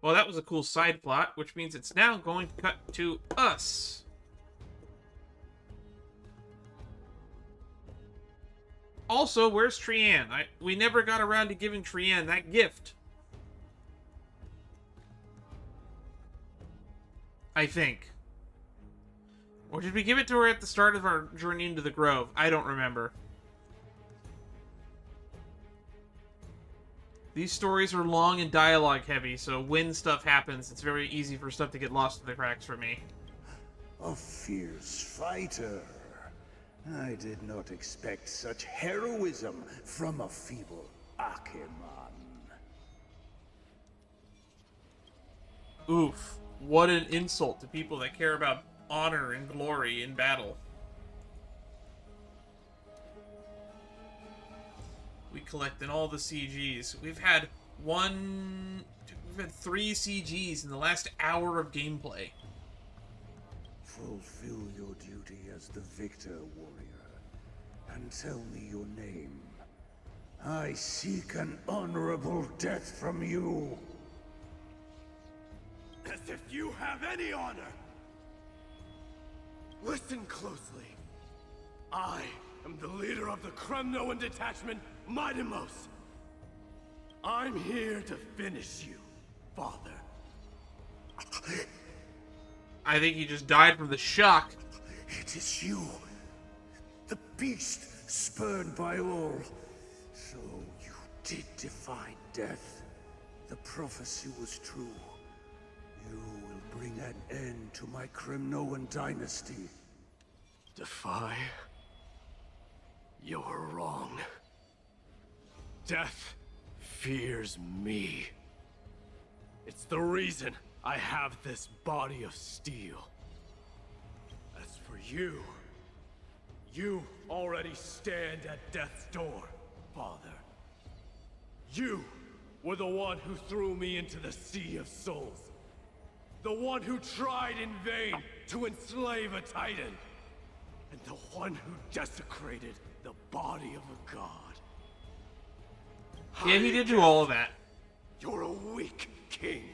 Well, that was a cool side plot, which means it's now going to cut to us. Also, where's Trian? We never got around to giving Trian that gift. I think. Or did we give it to her at the start of our journey into the Grove? I don't remember. These stories are long and dialogue heavy, so when stuff happens, it's very easy for stuff to get lost in the cracks for me. A fierce fighter. I did not expect such heroism from a feeble Akeman. Oof. What an insult to people that care about honor and glory in battle. We collected all the CGs. We've had 3 CGs in the last hour of gameplay. Fulfill your duty as the victor, warrior, and tell me your name. I seek an honorable death from you. As if you have any honor! Listen closely. I am the leader of the Kremnoan detachment, Mighty Mos. I'm here to finish you, father. I think he just died from the shock. It is you, the beast spurned by all. So you did defy death. The prophecy was true. You will bring an end to my Kremnoan dynasty. Defy? You're wrong. Death fears me. It's the reason I have this body of steel. As for you, you already stand at death's door, father. You were the one who threw me into the Sea of Souls. The one who tried in vain to enslave a Titan. And the one who desecrated the body of a god. Yeah, he did do all of that. You're a weak king.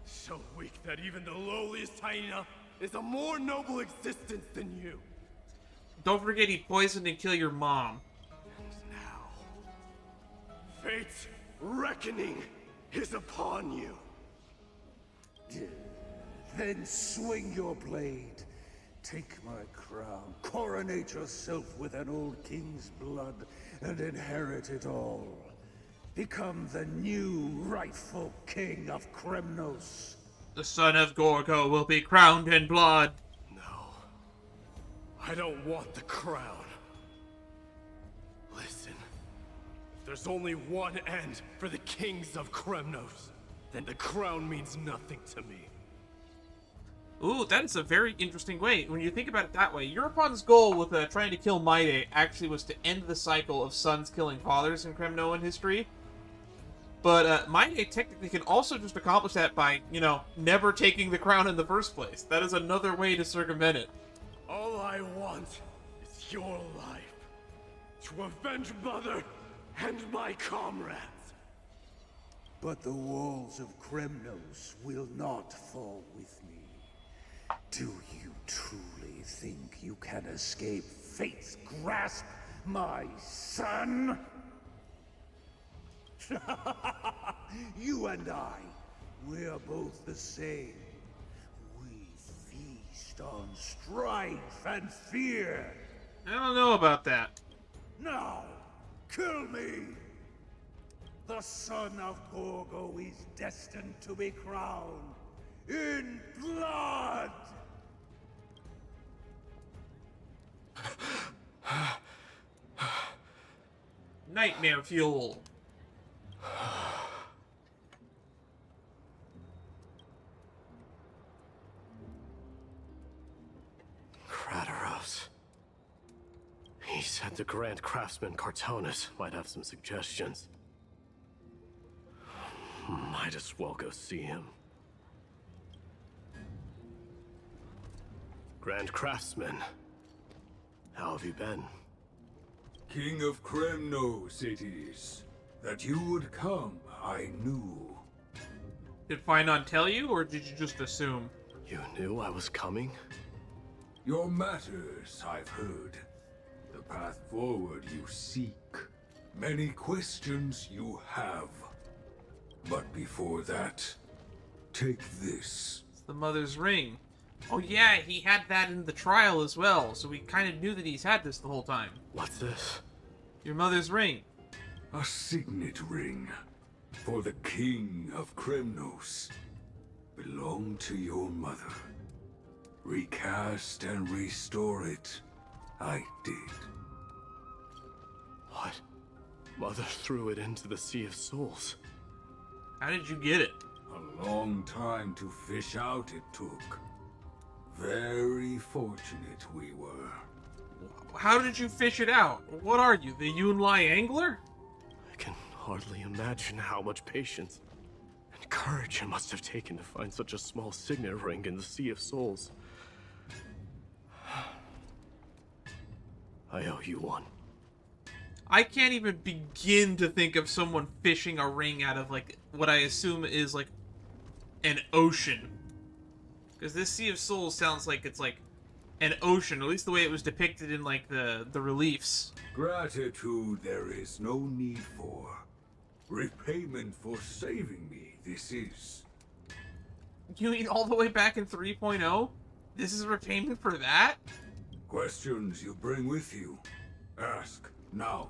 So weak that even the lowliest hyena is a more noble existence than you. Don't forget he poisoned and killed your mom. And now, fate's reckoning is upon you. Then swing your blade. Take my crown, coronate yourself with an old king's blood, and inherit it all. Become the new rightful king of Kremnos. The son of Gorgo will be crowned in blood. No. I don't want the crown. Listen. If there's only one end for the kings of Kremnos, then the crown means nothing to me. Ooh, that is a very interesting way. When you think about it that way, Europon's goal with trying to kill Maide actually was to end the cycle of sons killing fathers in Kremnoan history. But Maide technically can also just accomplish that by, you know, never taking the crown in the first place. That is another way to circumvent it. All I want is your life. To avenge Mother and my comrades. But the walls of Kremnos will not fall with me. Do you truly think you can escape fate's grasp, my son? You and I, we're both the same. We feast on strife and fear. I don't know about that. Now, kill me! The son of Gorgo is destined to be crowned in blood! Nightmare fuel. Kratos. He said the Grand Craftsman Cartonus might have some suggestions. Might as well go see him. Grand Craftsman, how have you been? King of Kremnos it is. That you would come, I knew. Did Finon tell you, or did you just assume? You knew I was coming? Your matters, I've heard. The path forward you seek. Many questions you have. But before that, take this. It's the Mother's Ring. Oh yeah, he had that in the trial as well, so we kind of knew that he's had this the whole time. What's this? Your mother's ring. A signet ring. For the King of Kremnos. Belonged to your mother. Recast and restore it. I did. What? Mother threw it into the Sea of Souls. How did you get it? A long time to fish out it took. Very fortunate we were. How did you fish it out? What are you, the Yunlai angler? I can hardly imagine how much patience and courage it must have taken to find such a small signet ring in the Sea of Souls. I owe you one. I can't even begin to think of someone fishing a ring out of, like, what I assume is, like, an ocean. Because this Sea of Souls sounds like it's, like, an ocean, at least the way it was depicted in, like, the reliefs. Gratitude there is no need for. Repayment for saving me, this is. You mean all the way back in 3.0? This is repayment for that? Questions you bring with you. Ask, now.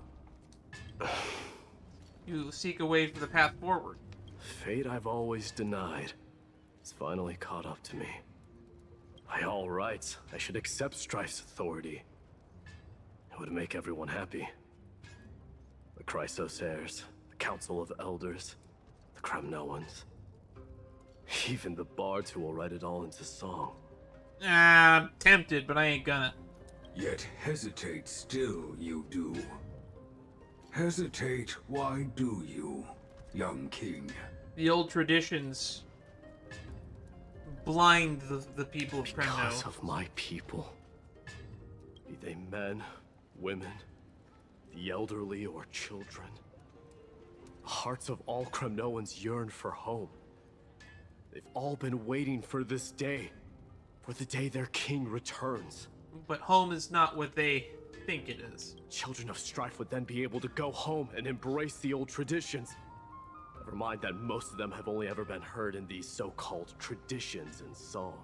You seek a way for the path forward. Fate I've always denied. It's finally caught up to me. By all rights, I should accept Strife's authority. It would make everyone happy. The Chrysos heirs, the Council of Elders, the Kremnoans. Even the bards who will write it all into song. I'm tempted, but I ain't gonna. Yet hesitate still you do. Hesitate, why do you, young king? The old traditions blind the people of Kremno. Because of my people. Be they men, women, the elderly or children. The hearts of all Kremnoans yearn for home. They've all been waiting for this day. For the day their king returns. But home is not what they think it is. Children of Strife would then be able to go home and embrace the old traditions. Never mind that most of them have only ever been heard in these so-called traditions in song.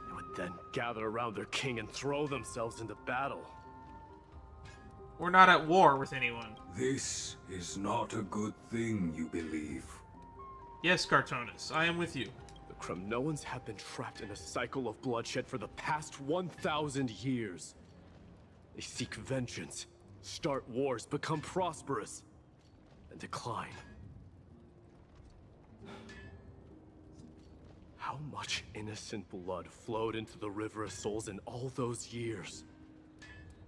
They would then gather around their king and throw themselves into battle. We're not at war with anyone. This is not a good thing, you believe. Yes, Cartonus, I am with you. The Kremnoans have been trapped in a cycle of bloodshed for the past 1,000 years. They seek vengeance, start wars, become prosperous, and decline. How much innocent blood flowed into the River of Souls in all those years?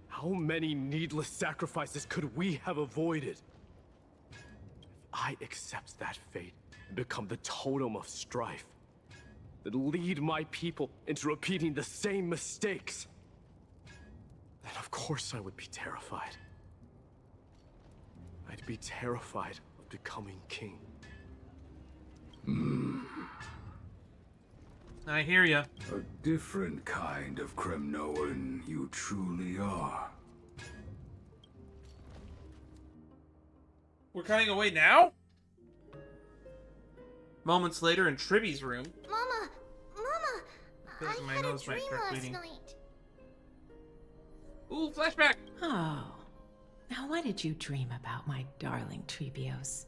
How many needless sacrifices could we have avoided? If I accept that fate and become the totem of strife, then lead my people into repeating the same mistakes, then of course I would be terrified. I'd be terrified of becoming king. I hear ya. A different kind of Kremnoan you truly are. We're cutting away now? Moments later in Tribby's room. Mama! Feels like I my had a nose might dream start last bleeding. night. Ooh, flashback! Oh. Now what did you dream about, my darling Trebios?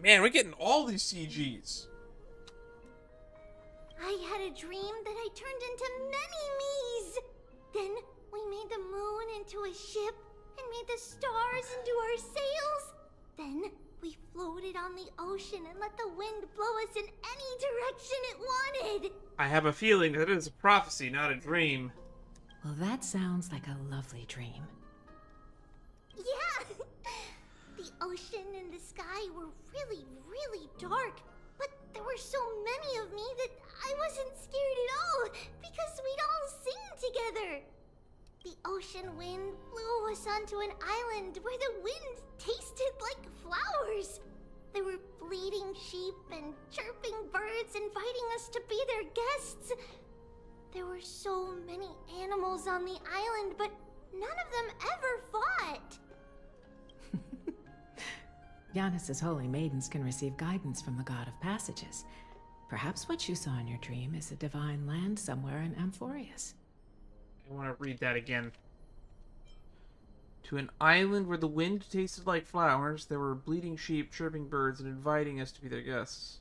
Man, we're getting all these CGs. I had a dream that I turned into many me's. Then we made the moon into a ship and made the stars into our sails. Then we floated on the ocean and let the wind blow us in any direction it wanted. I have a feeling that it is a prophecy, not a dream. Well, that sounds like a lovely dream. Yeah! The ocean and the sky were really, really dark. But there were so many of me that I wasn't scared at all because we'd all sing together. The ocean wind blew us onto an island where the wind tasted like flowers. There were bleating sheep and chirping birds inviting us to be their guests. There were so many animals on the island, but none of them ever fought. Giannis's holy maidens can receive guidance from the god of passages. Perhaps what you saw in your dream is a divine land somewhere in Amphorius. I want to read that again. To an island where the wind tasted like flowers, there were bleating sheep, chirping birds, and inviting us to be their guests.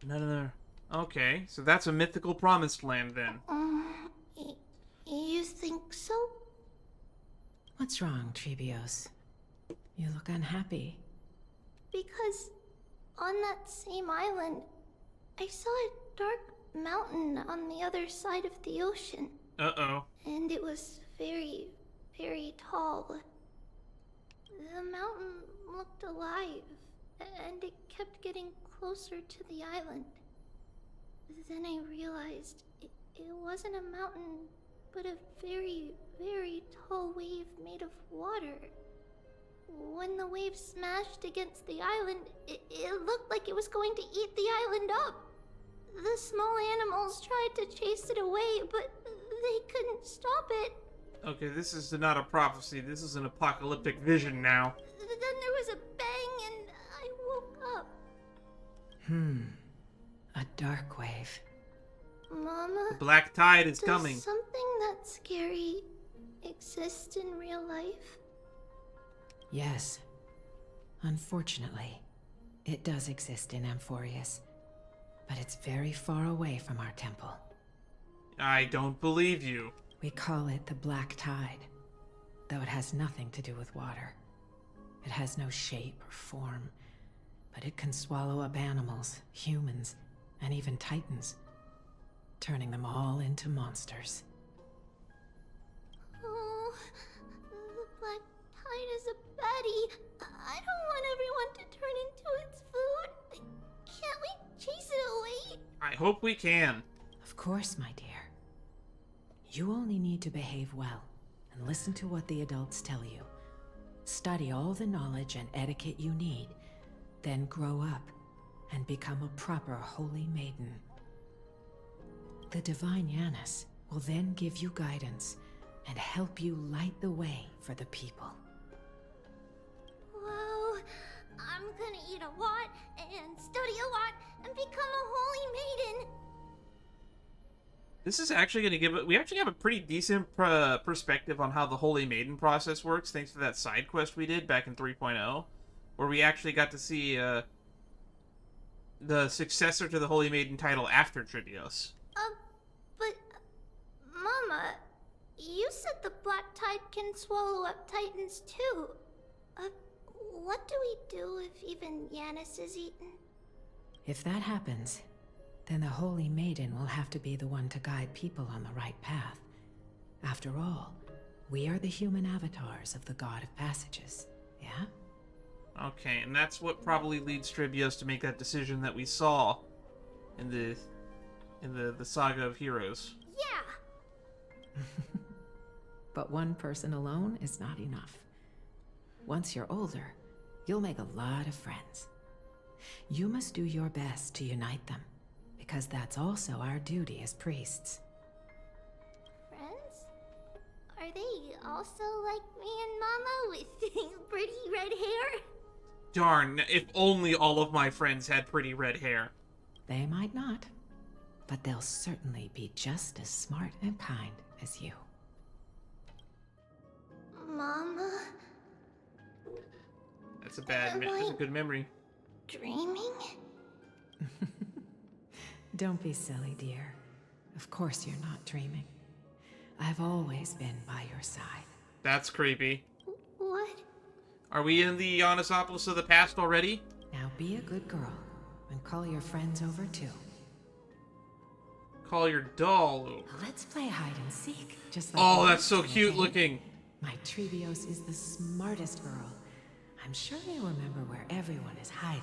None of their... Okay, so that's a mythical promised land then. You think so? What's wrong, Trebios? You look unhappy. Because on that same island, I saw a dark mountain on the other side of the ocean. Uh-oh. And it was very, very tall. The mountain looked alive, and it kept getting closer to the island. Then I realized it wasn't a mountain, but a very, very tall wave made of water. When the wave smashed against the island, it looked like it was going to eat the island up. The small animals tried to chase it away, but they couldn't stop it. Okay, this is not a prophecy. This is an apocalyptic vision now. Then there was a bang, and I woke up. A dark wave. Mama? The black tide is does coming. Something that scary exist in real life? Yes. Unfortunately, it does exist in Amphorius. But it's very far away from our temple. I don't believe you. We call it the Black Tide, though it has nothing to do with water. It has no shape or form, but it can swallow up animals, humans, and even titans, turning them all into monsters. Oh, the Black Tide is a baddie. I don't want everyone to turn into its food. Can't we chase it away? I hope we can. Of course, my dear. You only need to behave well and listen to what the adults tell you. Study all the knowledge and etiquette you need, then grow up and become a proper holy maiden. The divine Janus will then give you guidance and help you light the way for the people. Wow, I'm gonna eat a lot and study a lot and become a holy maiden. This is actually going to give it... We actually have a pretty decent perspective on how the Holy Maiden process works, thanks to that side quest we did back in 3.0, where we actually got to see the successor to the Holy Maiden title after Tribios. But, Mama, you said the Black Tide can swallow up Titans too. What do we do if even Yanis is eaten? If that happens, then the Holy Maiden will have to be the one to guide people on the right path. After all, we are the human avatars of the God of Passages, yeah? Okay, and that's what probably leads Tribios to make that decision that we saw in the Saga of Heroes. Yeah! But one person alone is not enough. Once you're older, you'll make a lot of friends. You must do your best to unite them, because that's also our duty as priests. Friends? Are they also like me and Mama with pretty red hair? Darn, if only all of my friends had pretty red hair. They might not, but they'll certainly be just as smart and kind as you. Mama? That's a good memory. Dreaming? Don't be silly, dear. Of course you're not dreaming. I've always been by your side. That's creepy. What? Are we in the Onisopolis of the past already? Now be a good girl and call your friends over too. Call your doll over. Let's play hide and seek, just like Oh, we that's so used to, cute okay? looking. My Trebios is the smartest girl. I'm sure you remember where everyone is hiding.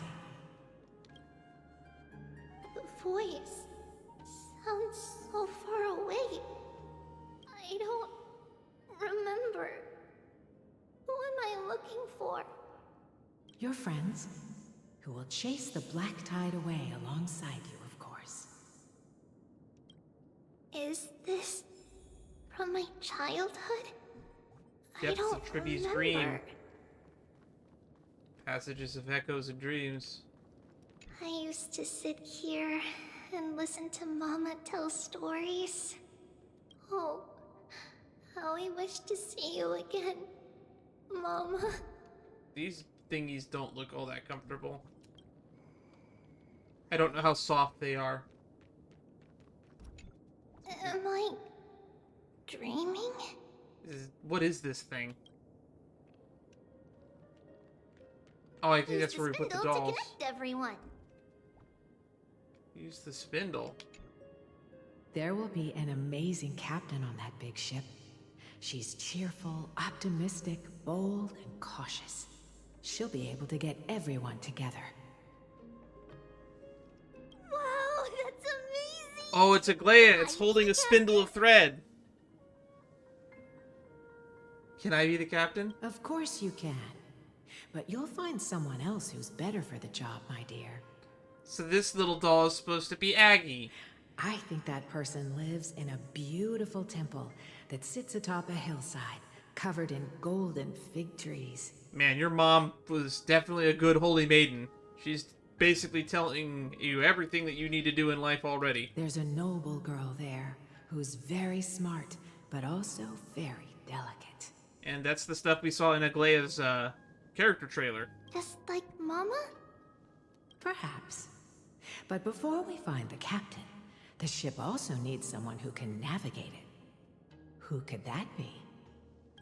The voice sounds so far away. I don't remember. Who am I looking for? Your friends, who will chase the black tide away alongside you, of course. Is this from my childhood? I Depths don't of Tribby's remember. dream. Passages of echoes and dreams. I used to sit here and listen to Mama tell stories. Oh, how I wish to see you again, Mama. These thingies don't look all that comfortable. I don't know how soft they are. Am I dreaming? What is this thing? Oh, I think that's where we put the Spindle dolls. to connect everyone. Use the spindle. There will be an amazing captain on that big ship. She's cheerful, optimistic, bold, and cautious. She'll be able to get everyone together. Wow, that's amazing! Oh, it's Aglaia. It's holding a spindle of thread. Can I be the captain? Of course you can. But you'll find someone else who's better for the job, my dear. So this little doll is supposed to be Aggie. I think that person lives in a beautiful temple that sits atop a hillside, covered in golden fig trees. Man, your mom was definitely a good holy maiden. She's basically telling you everything that you need to do in life already. There's a noble girl there who's very smart, but also very delicate. And that's the stuff we saw in Aglaia's character trailer. Just like Mama? Perhaps. But before we find the captain, the ship also needs someone who can navigate it. Who could that be?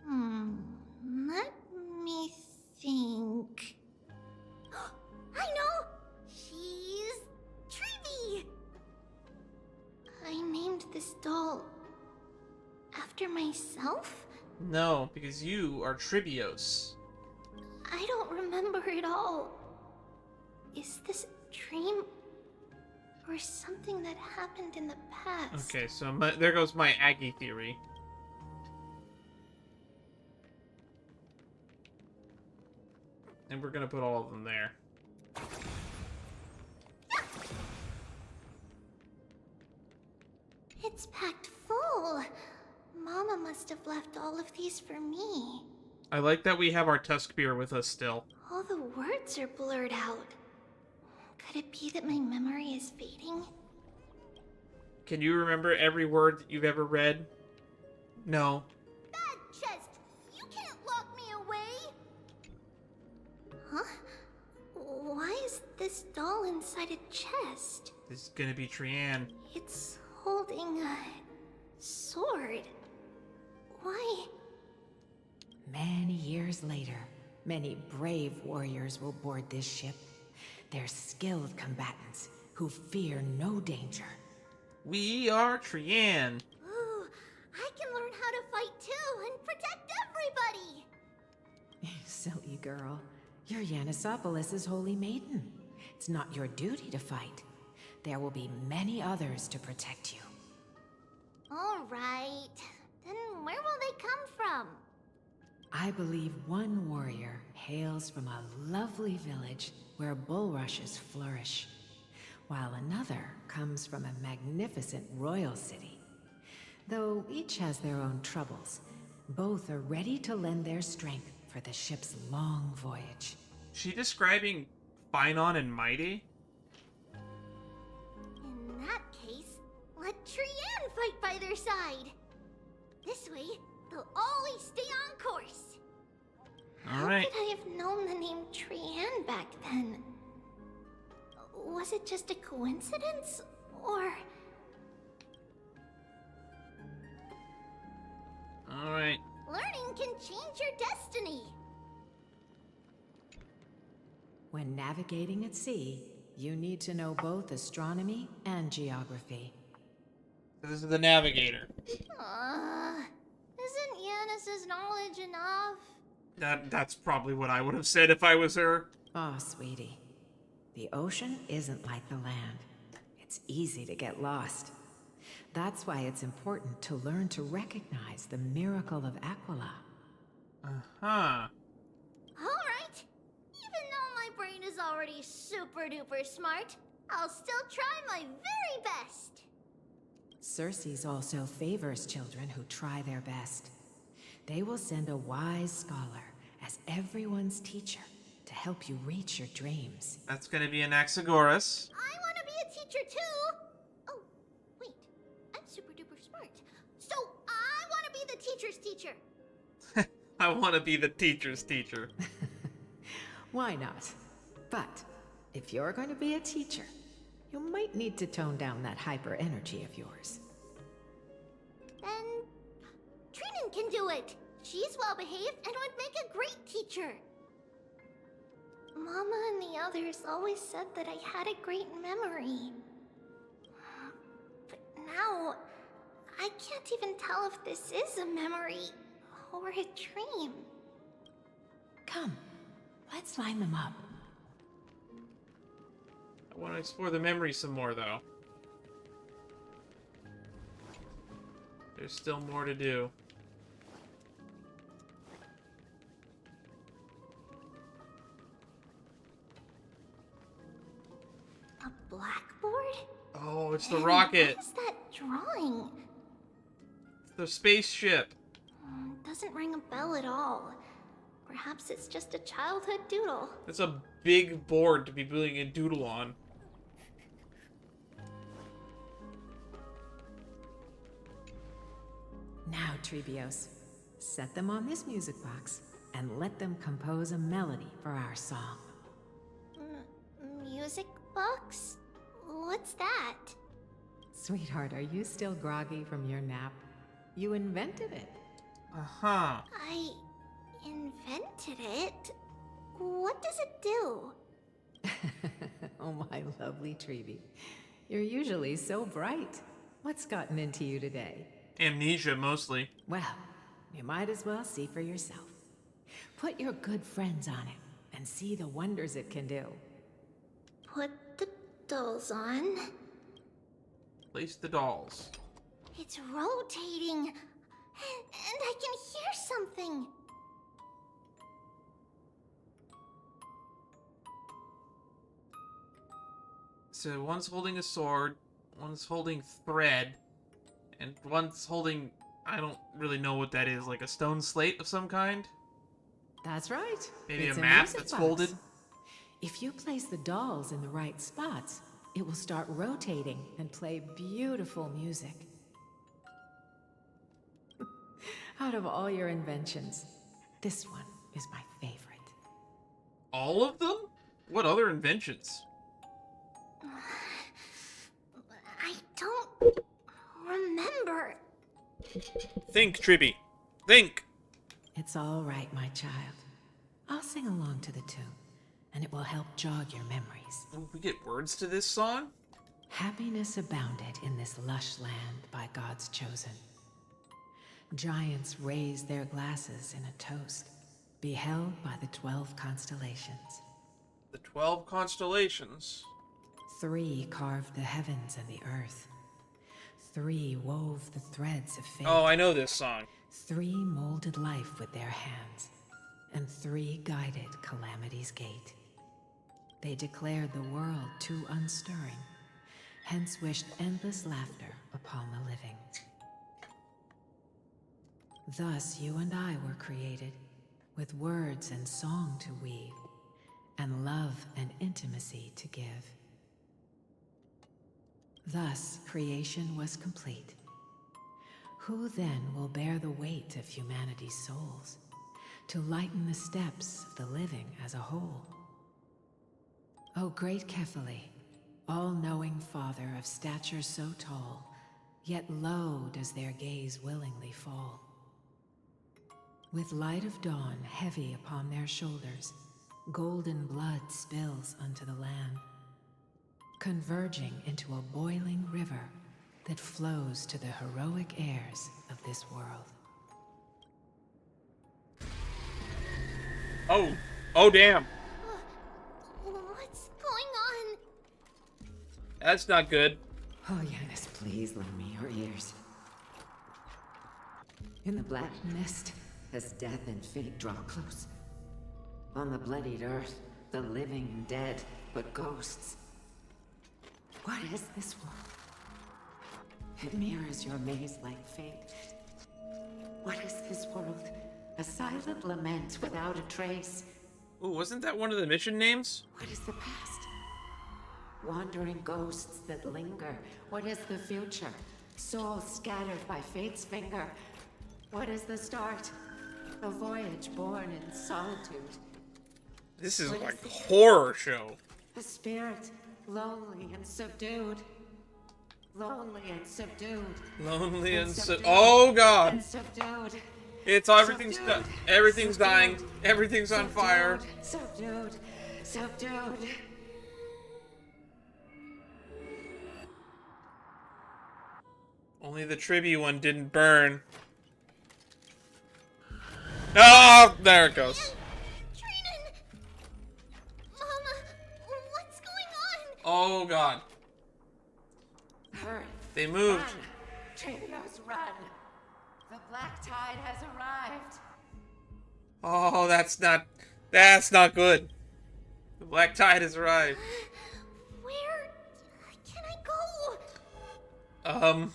Let me think. I know! She's Trivy! I named this doll after myself? No, because you are Tribios. I don't remember it all. Is this a dream? Or something that happened in the past? Okay, so there goes my Aggie theory. And we're gonna put all of them there. It's packed full. Mama must have left all of these for me. I like that we have our Tusk beer with us still. All the words are blurred out. Could it be that my memory is fading? Can you remember every word that you've ever read? No. Bad chest! You can't lock me away! Huh? Why is this doll inside a chest? This is gonna be Trian. It's holding a sword. Why? Many years later, Many brave warriors will board this ship. They're skilled combatants who fear no danger. We are Trian. Ooh, I can learn how to fight too and protect everybody! Silly girl. You're Yanisopoulos' holy maiden. It's not your duty to fight. There will be many others to protect you. Alright. Then where will they come from? I believe one warrior hails from a lovely village where bulrushes flourish, while another comes from a magnificent royal city. Though each has their own troubles, both are ready to lend their strength for the ship's long voyage. She describing Finon and Mighty? In that case, let Trian fight by their side. This way, they'll always stay on course. Alright. How could I have known the name Trian back then? Was it just a coincidence, or... Alright. Learning can change your destiny. When navigating at sea, you need to know both astronomy and geography. This is the navigator. Isn't Yanis's knowledge enough? That's probably what I would have said if I was her. Oh, sweetie. The ocean isn't like the land. It's easy to get lost. That's why it's important to learn to recognize the miracle of Aquila. Uh-huh. Alright. Even though my brain is already super duper smart, I'll still try my very best. Circe also favors children who try their best. They will send a wise scholar as everyone's teacher to help you reach your dreams. That's gonna be Anaxagoras. I want to be a teacher too. Oh, wait. I'm super duper smart. So I want to be the teacher's teacher. I want to be the teacher's teacher. Why not? But if you're going to be a teacher, you might need to tone down that hyper energy of yours. Then Trinan can do it. She's well behaved and would make a great teacher. Mama and the others always said that I had a great memory. But now, I can't even tell if this is a memory or a dream. Come, let's line them up. I want to explore the memory some more, though. There's still more to do. A blackboard? Oh, it's the And rocket. What is that drawing? It's the spaceship. Doesn't ring a bell at all. Perhaps it's just a childhood doodle. It's a big board to be building a doodle on. Now, Trebios, set them on this music box and let them compose a melody for our song. Music box? What's that? Sweetheart, are you still groggy from your nap? You invented it. Uh-huh. I invented it? What does it do? Oh, my lovely Trebi. You're usually so bright. What's gotten into you today? Amnesia, mostly. Well, you might as well see for yourself. Put your good friends on it and see the wonders it can do. Put the dolls on. Place the dolls. It's rotating. And I can hear something. So one's holding a sword, one's holding thread, and one's holding, I don't really know what that is, like a stone slate of some kind? That's right. Maybe It's a map music that's box. folded? If you place the dolls in the right spots, it will start rotating and play beautiful music. Out of all your inventions, this one is my favorite. All of them? What other inventions? I don't remember. Think, Tribby. Think! It's all right, my child. I'll sing along to the tune, and it will help jog your memories. We get words to this song? Happiness abounded in this lush land by God's chosen. Giants raised their glasses in a toast, beheld by the 12 constellations. The 12 constellations. 3 carved the heavens and the earth. 3 wove the threads of fate. Oh, I know this song. 3 molded life with their hands, and 3 guided calamity's gate. They declared the world too unstirring, hence wished endless laughter upon the living. Thus you and I were created, with words and song to weave, and love and intimacy to give. Thus creation was complete. Who then will bear the weight of humanity's souls, to lighten the steps of the living as a whole? O great Kephale, all-knowing Father of stature so tall, yet low does their gaze willingly fall. With light of dawn heavy upon their shoulders, golden blood spills unto the land, converging into a boiling river that flows to the heroic heirs of this world. Oh damn. What's going on? That's not good. Oh, Yanis, please lend me your ears. In the black mist, as death and fate draw close. On the bloodied earth, the living and dead, but ghosts. What is this world? It mirrors your maze-like fate. What is this world? A silent lament without a trace. Ooh, wasn't that one of the mission names? What is the past? Wandering ghosts that linger. What is the future? Souls scattered by fate's finger. What is the start? A voyage born in solitude. This is like a horror show. A spirit, lonely and subdued. Lonely and subdued. Lonely and oh god. And subdued. It's everything's everything's dying. Everything's on fire. Subdued. Subdued. Only the tribute one didn't burn. Oh, there it goes. Mama, what's going on? Oh god. Hurry. They moved. Run. Trivios, run. The black tide has arrived. Oh, that's not good. The black tide has arrived. Where can I go?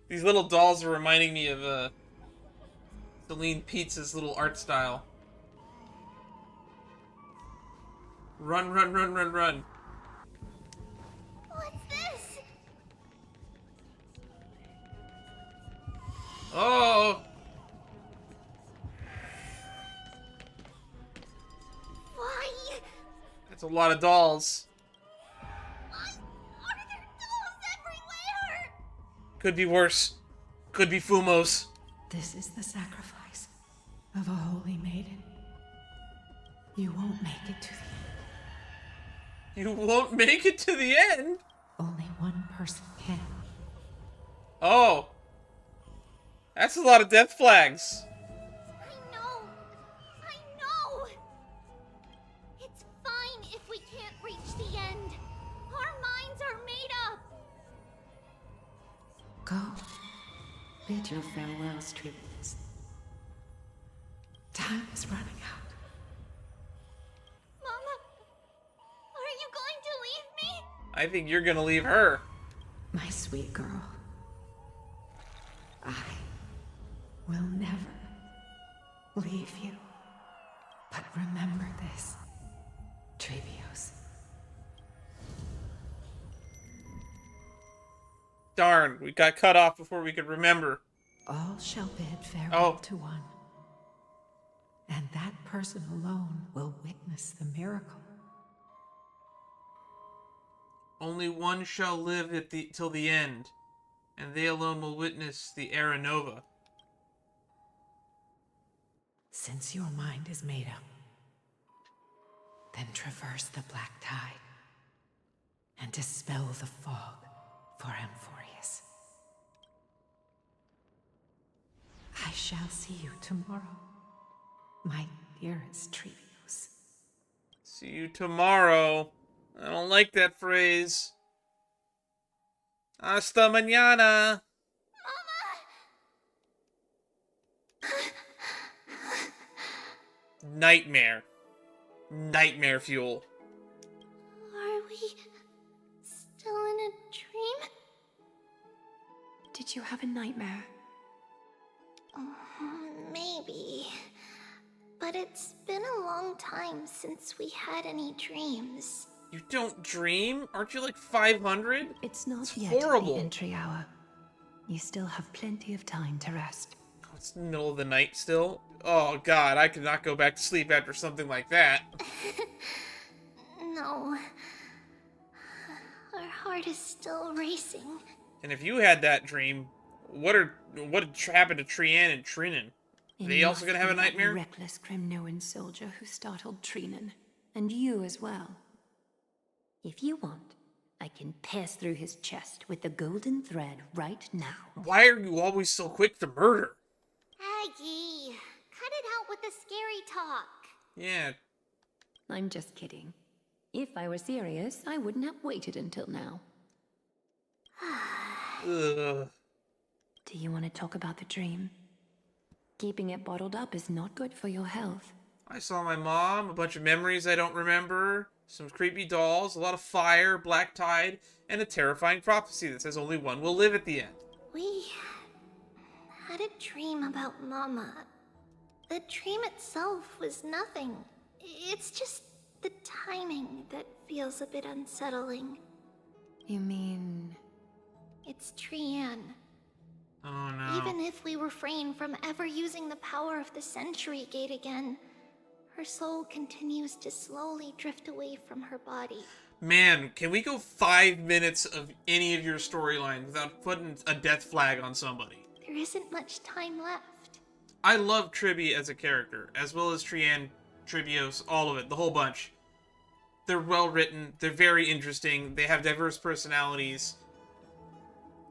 These little dolls are reminding me of Celine Pizza's little art style. Run, run, run, run, run. What's this? Oh! Why? That's a lot of dolls. Why are there dolls everywhere? Could be worse. Could be Fumos. This is the sacrifice of a holy maiden. You won't make it to the end. You won't make it to the end? Only one person can. Oh. That's a lot of death flags. I know. It's fine if we can't reach the end. Our minds are made up. Go. Bid your farewells, Trivians. Time is running out. Mama, are you going to leave me? I think you're gonna leave her. My sweet girl. I will never leave you. But remember this, Trevios. Darn, we got cut off before we could remember. All shall bid farewell to one. And that person alone will witness the miracle. Only one shall live till the end, and they alone will witness the Era Nova. Since your mind is made up, then traverse the black tide and dispel the fog for Amphorius. I shall see you tomorrow, my dearest Trevius. See you tomorrow. I don't like that phrase. Hasta mañana. Nightmare. Nightmare fuel. Are we still in a dream? Did you have a nightmare? Maybe. But it's been a long time since we had any dreams. You don't dream? Aren't you like 500? It's not It's yet horrible. the entry hour. You still have plenty of time to rest. Oh, it's the middle of the night still? Oh god, I could not go back to sleep after something like that. No. Our heart is still racing. And if you had that dream, what happened to Trian and Trinan? Are they also gonna have a nightmare? Reckless Kremnoan soldier who startled Trinan. And you as well. If you want, I can pass through his chest with the golden thread right now. Why are you always so quick to murder? Aggie, cut it out with the scary talk. Yeah. I'm just kidding. If I were serious, I wouldn't have waited until now. Ugh. Do you want to talk about the dream? Keeping it bottled up is not good for your health. I saw my mom, a bunch of memories I don't remember, some creepy dolls, a lot of fire, black tide, and a terrifying prophecy that says only one will live at the end. We had a dream about Mama. The dream itself was nothing. It's just the timing that feels a bit unsettling. You mean... It's Trian. Oh no. Even if we refrain from ever using the power of the Century Gate again, her soul continues to slowly drift away from her body. Man, can we go 5 minutes of any of your storyline without putting a death flag on somebody? There isn't much time left. I love Tribi as a character, as well as Trian, Tribios, all of it, the whole bunch. They're well written, they're very interesting, they have diverse personalities,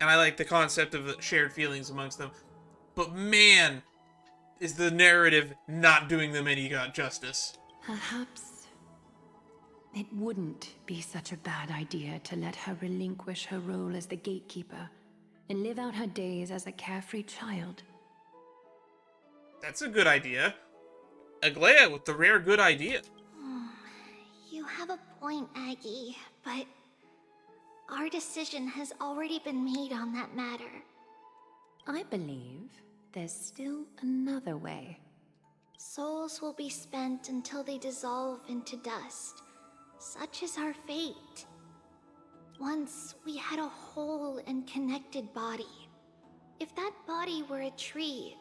and I like the concept of shared feelings amongst them. But man, is the narrative not doing them any justice. Perhaps it wouldn't be such a bad idea to let her relinquish her role as the gatekeeper and live out her days as a carefree child. That's a good idea. Aglaya with the rare good idea. You have a point, Aggie, but our decision has already been made on that matter. I believe there's still another way. Souls will be spent until they dissolve into dust. Such is our fate. Once we had a whole and connected body. If that body were a tree,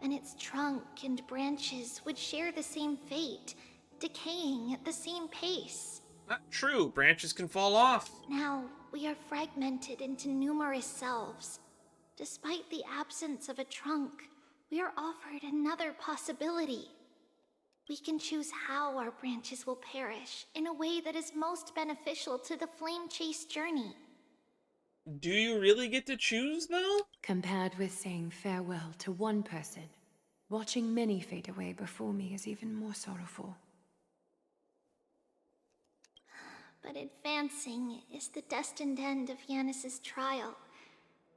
then its trunk and branches would share the same fate, decaying at the same pace. Not true. Branches can fall off. Now, we are fragmented into numerous selves. Despite the absence of a trunk, we are offered another possibility. We can choose how our branches will perish in a way that is most beneficial to the flame chase journey. Do you really get to choose, though? Compared with saying farewell to one person, watching many fade away before me is even more sorrowful. But advancing is the destined end of Yanis's trial.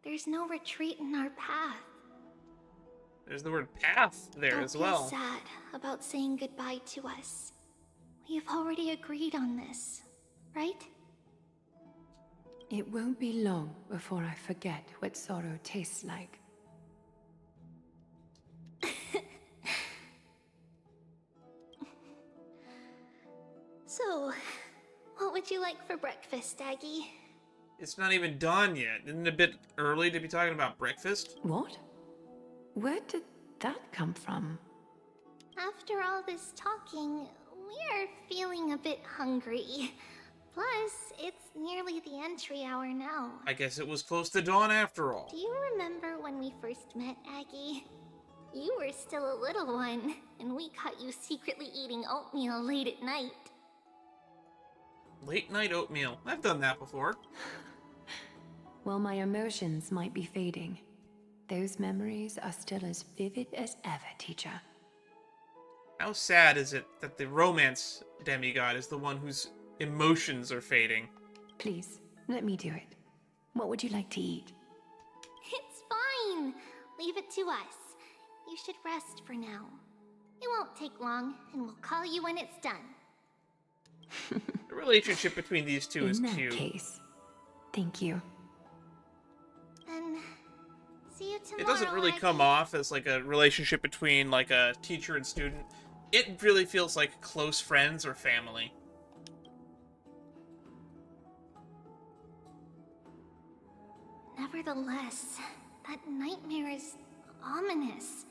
There's no retreat in our path. There's the word path there as well. Don't feel sad about saying goodbye to us. We have already agreed on this, right? It won't be long before I forget what sorrow tastes like. So, what would you like for breakfast, Aggie? It's not even dawn yet. Isn't it a bit early to be talking about breakfast? What? Where did that come from? After all this talking, we are feeling a bit hungry. Plus, it's nearly the entry hour now. I guess it was close to dawn after all. Do you remember when we first met, Aggie? You were still a little one, and we caught you secretly eating oatmeal late at night. Late night oatmeal. I've done that before. While my emotions might be fading, those memories are still as vivid as ever, teacher. How sad is it that the romance demigod is the one whose emotions are fading? Please, let me do it. What would you like to eat? It's fine. Leave it to us. You should rest for now. It won't take long, and we'll call you when it's done. The relationship between these two is cute. In that case, thank you. And see you tomorrow. It doesn't really come off as like a relationship between like a teacher and student. It really feels like close friends or family. Nevertheless, that nightmare is ominous.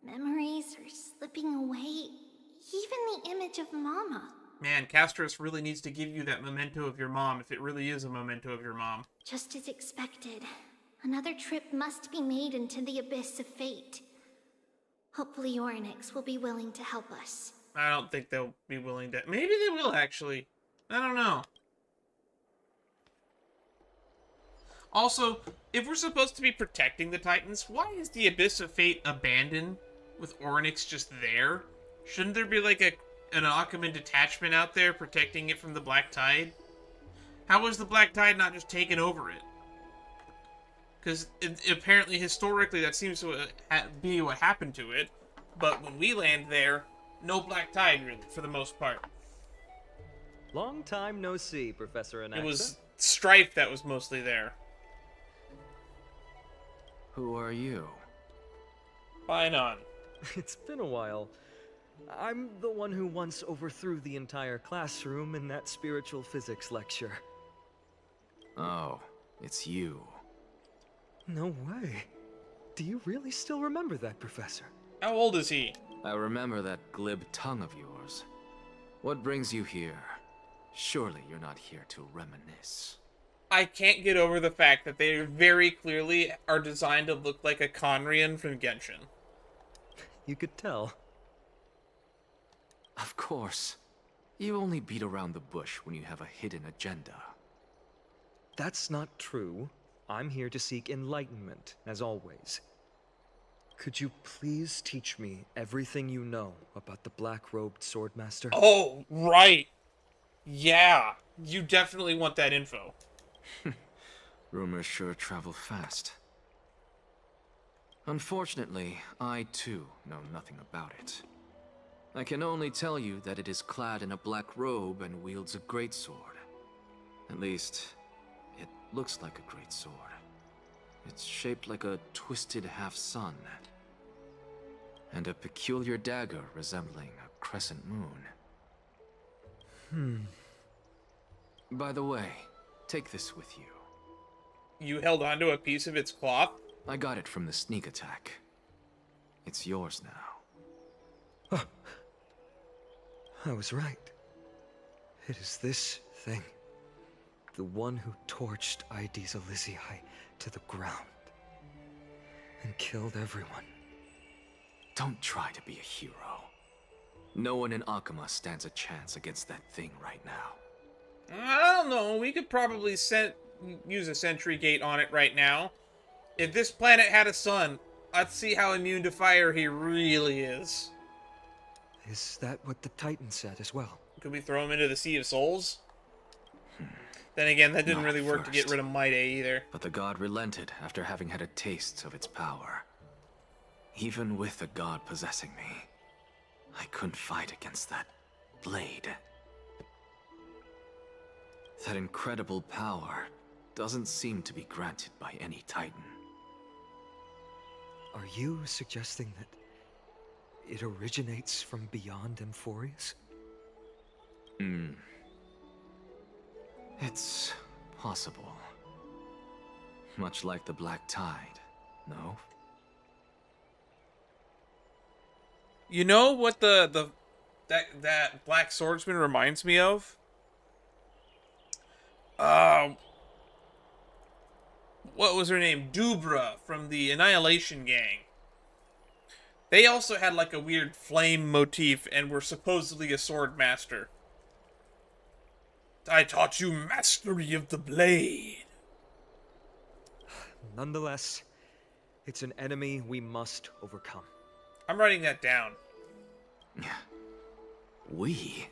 Memories are slipping away. Even the image of Mama. Man, Castros really needs to give you that memento of your mom, if it really is a memento of your mom. Just as expected. Another trip must be made into the abyss of fate. Hopefully Orynyx will be willing to help us. I don't think they'll be willing to... Maybe they will, actually. I don't know. Also, if we're supposed to be protecting the Titans, why is the Abyss of Fate abandoned with Orynyx just there? Shouldn't there be like an Achaemenid detachment out there protecting it from the Black Tide? How was the Black Tide not just taken over it? Because apparently, historically, that seems to be what happened to it. But when we land there, no Black Tide, really, for the most part. Long time no see, Professor Anaxa. It was strife that was mostly there. Who are you? Fine on. It's been a while. I'm the one who once overthrew the entire classroom in that spiritual physics lecture. Oh, it's you. No way. Do you really still remember that, Professor? How old is he? I remember that glib tongue of yours. What brings you here? Surely you're not here to reminisce. I can't get over the fact that they very clearly are designed to look like a Conrian from Genshin. You could tell. Of course. You only beat around the bush when you have a hidden agenda. That's not true. I'm here to seek enlightenment, as always. Could you please teach me everything you know about the black-robed swordmaster? Oh, right. Yeah, you definitely want that info. Rumors sure travel fast. Unfortunately, I too know nothing about it. I can only tell you that it is clad in a black robe and wields a greatsword. At least, it looks like a greatsword. It's shaped like a twisted half-sun, and a peculiar dagger resembling a crescent moon. By the way, take this with you. You held onto a piece of its cloth? I got it from the sneak attack. It's yours now. Oh. I was right. It is this thing. The one who torched Aedes Elysiae to the ground. And killed everyone. Don't try to be a hero. No one in Akama stands a chance against that thing right now. I don't know. We could probably use a sentry gate on it right now. If this planet had a sun, let's see how immune to fire he really is. Is that what the Titan said as well? Could we throw him into the Sea of Souls? Then again, that didn't really work to get rid of Might either. But the god relented after having had a taste of its power. Even with the god possessing me, I couldn't fight against that blade. That incredible power doesn't seem to be granted by any Titan. Are you suggesting that it originates from beyond Amphorius? It's possible. Much like the Black Tide, no? You know what that Black Swordsman reminds me of? What was her name? Dubra from the Annihilation Gang. They also had like a weird flame motif and were supposedly a sword master. I taught you mastery of the blade. Nonetheless, it's an enemy we must overcome. I'm writing that down. We?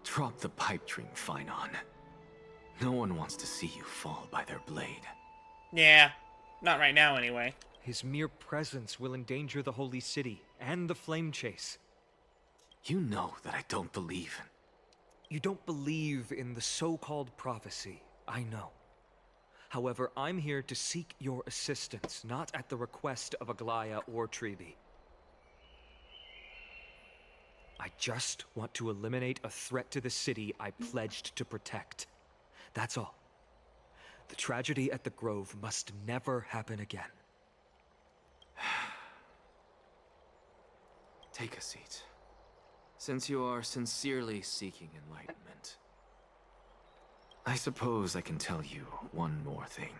Drop the pipe dream, Finon. No one wants to see you fall by their blade. Yeah, not right now anyway. His mere presence will endanger the Holy City and the Flame Chase. You know that I don't believe. You don't believe in the so-called prophecy, I know. However, I'm here to seek your assistance, not at the request of Aglaya or Treeby. I just want to eliminate a threat to the city I pledged to protect. That's all. The tragedy at the Grove must never happen again. Take a seat. Since you are sincerely seeking enlightenment, I suppose I can tell you one more thing.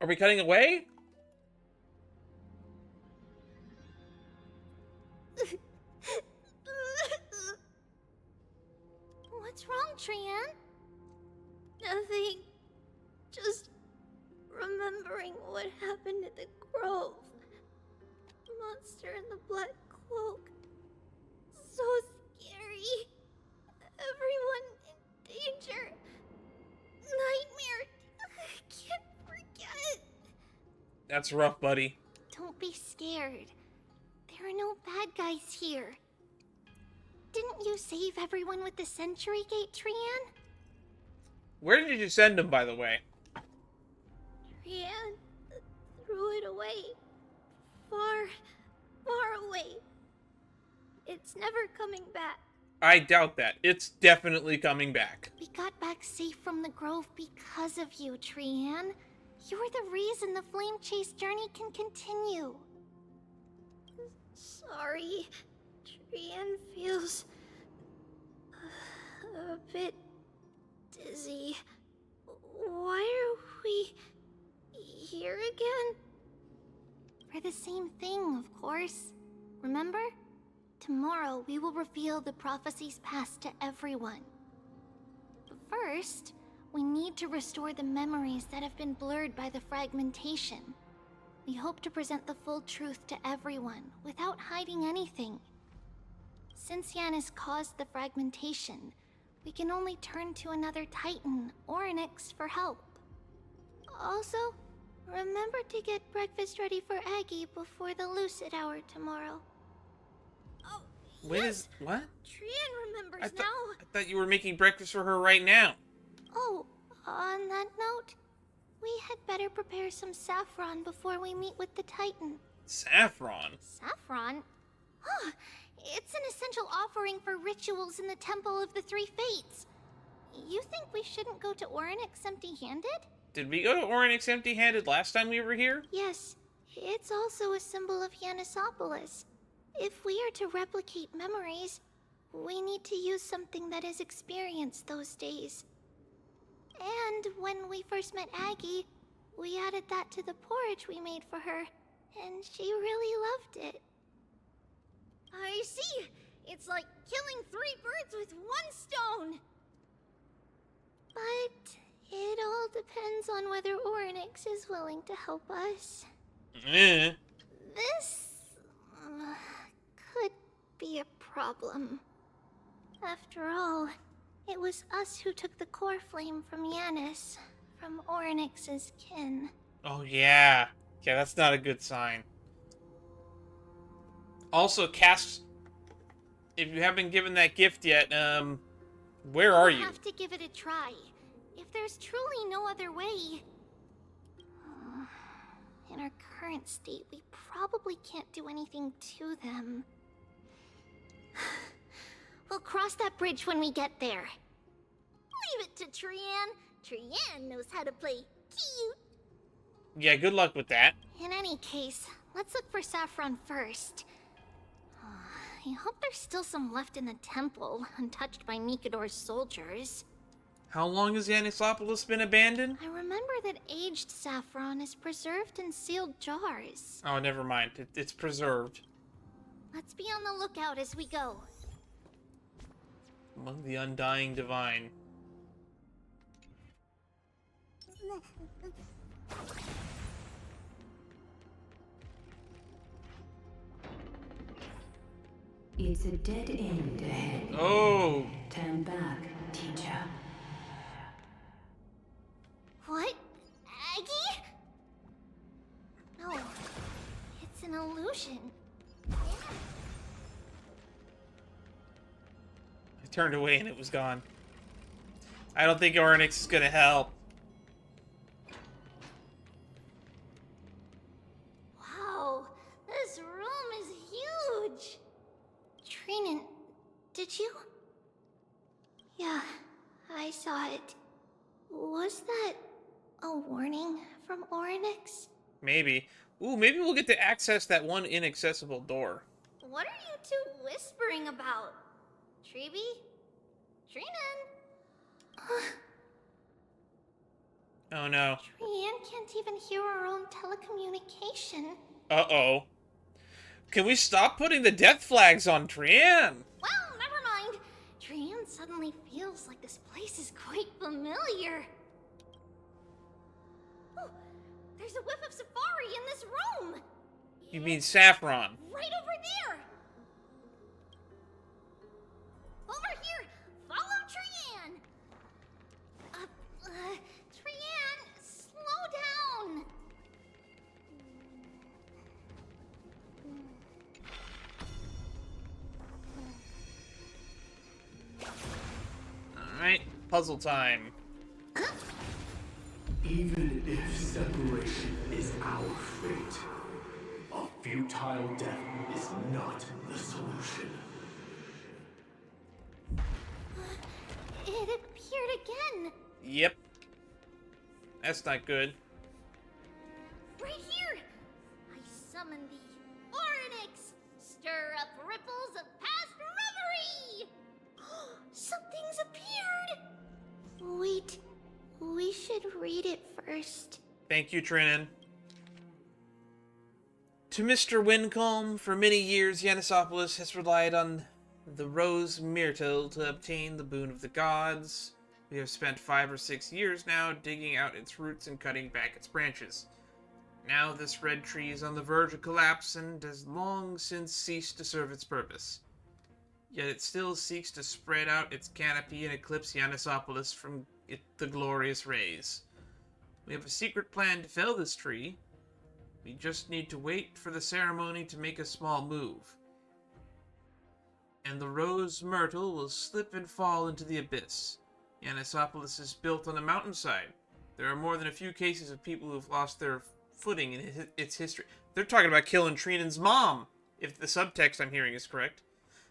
Are we cutting away? What's wrong, Trian? Nothing. Just remembering what happened at the Grove. The monster in the black cloak. So scary. Everyone in danger. Nightmare. I can't forget. That's rough, buddy. Don't be scared. There are no bad guys here. Didn't you save everyone with the Century Gate, Trian? Where did you send him, by the way? Trian threw it away. Far, far away. It's never coming back. I doubt that. It's definitely coming back. We got back safe from the Grove because of you, Trian. You're the reason the Flame Chase journey can continue. Sorry. Trian feels a bit dizzy. Why are we here again? For the same thing, of course. Remember? Tomorrow we will reveal the prophecies past to everyone. But first, we need to restore the memories that have been blurred by the fragmentation. We hope to present the full truth to everyone without hiding anything. Since Yanis caused the fragmentation, we can only turn to another Titan or an X for help. Also, remember to get breakfast ready for Aggie before the Lucid Hour tomorrow. Oh, When yes! is what? Trian remembers I now. thought you were making breakfast for her right now. Oh, on that note, we had better prepare some saffron before we meet with the Titan. Saffron? Saffron? Huh. It's an essential offering for rituals in the Temple of the Three Fates. You think we shouldn't go to Orynyx empty-handed? Did we go to Orynyx empty-handed last time we were here? Yes. It's also a symbol of Yanisopolis. If we are to replicate memories, we need to use something that has experienced those days. And when we first met Aggie, we added that to the porridge we made for her, and she really loved it. I see! It's like killing 3 birds with 1 stone! But it all depends on whether Orynyx is willing to help us. This could be a problem. After all, it was us who took the core flame from Yanis, from Orynyx's kin. Oh, yeah. Yeah, that's not a good sign. Also, Cass, if you haven't given that gift yet, where are you? We'll have to give it a try. If there's truly no other way... In our current state, we probably can't do anything to them. We'll cross that bridge when we get there. Leave it to Trian. Trian knows how to play cute. Yeah, good luck with that. In any case, let's look for saffron first. I hope there's still some left in the temple, untouched by Nikador's soldiers. How long has Yanisopolis been abandoned? I remember that aged saffron is preserved in sealed jars. Oh, never mind. It's preserved. Let's be on the lookout as we go. Among the undying divine. It's a dead end ahead. Oh! Turn back, teacher. What? Aggie? No. It's an illusion. I turned away and it was gone. I don't think Ornix is gonna help. Wow, this room is huge. Trinan, did you? Yeah, I saw it. Was that a warning from Ornix? Maybe. Ooh, maybe we'll get to access that one inaccessible door. What are you two whispering about? Treeby? Trinan? Oh no. Trian can't even hear our own telecommunication. Uh-oh. Can we stop putting the death flags on Trian? Well, never mind. Trian suddenly feels like this place is quite familiar. Oh, there's a whiff of safari in this room. You mean Saffron? Right over there. Over here. Follow Trian. Trian, slow down. Alright, puzzle time. Even if separation is our fate, a futile death is not the solution. It appeared again. Yep. That's not good. Right here. I summon thee, Ornix. Stir up ripples of past reverie. Something's appeared. Wait, we should read it first. Thank you, Trinan. To Mr. Wincombe, for many years Yanisopolis has relied on the rose myrtle to obtain the boon of the gods. We have spent 5 or 6 years now digging out its roots and cutting back its branches. Now this red tree is on the verge of collapse and has long since ceased to serve its purpose. Yet it still seeks to spread out its canopy and eclipse Yanisopolis from the glorious rays. We have a secret plan to fell this tree. We just need to wait for the ceremony to make a small move. And the rose myrtle will slip and fall into the abyss. Yanisopolis is built on a mountainside. There are more than a few cases of people who have lost their footing in its history. They're talking about killing Trinan's mom, if the subtext I'm hearing is correct.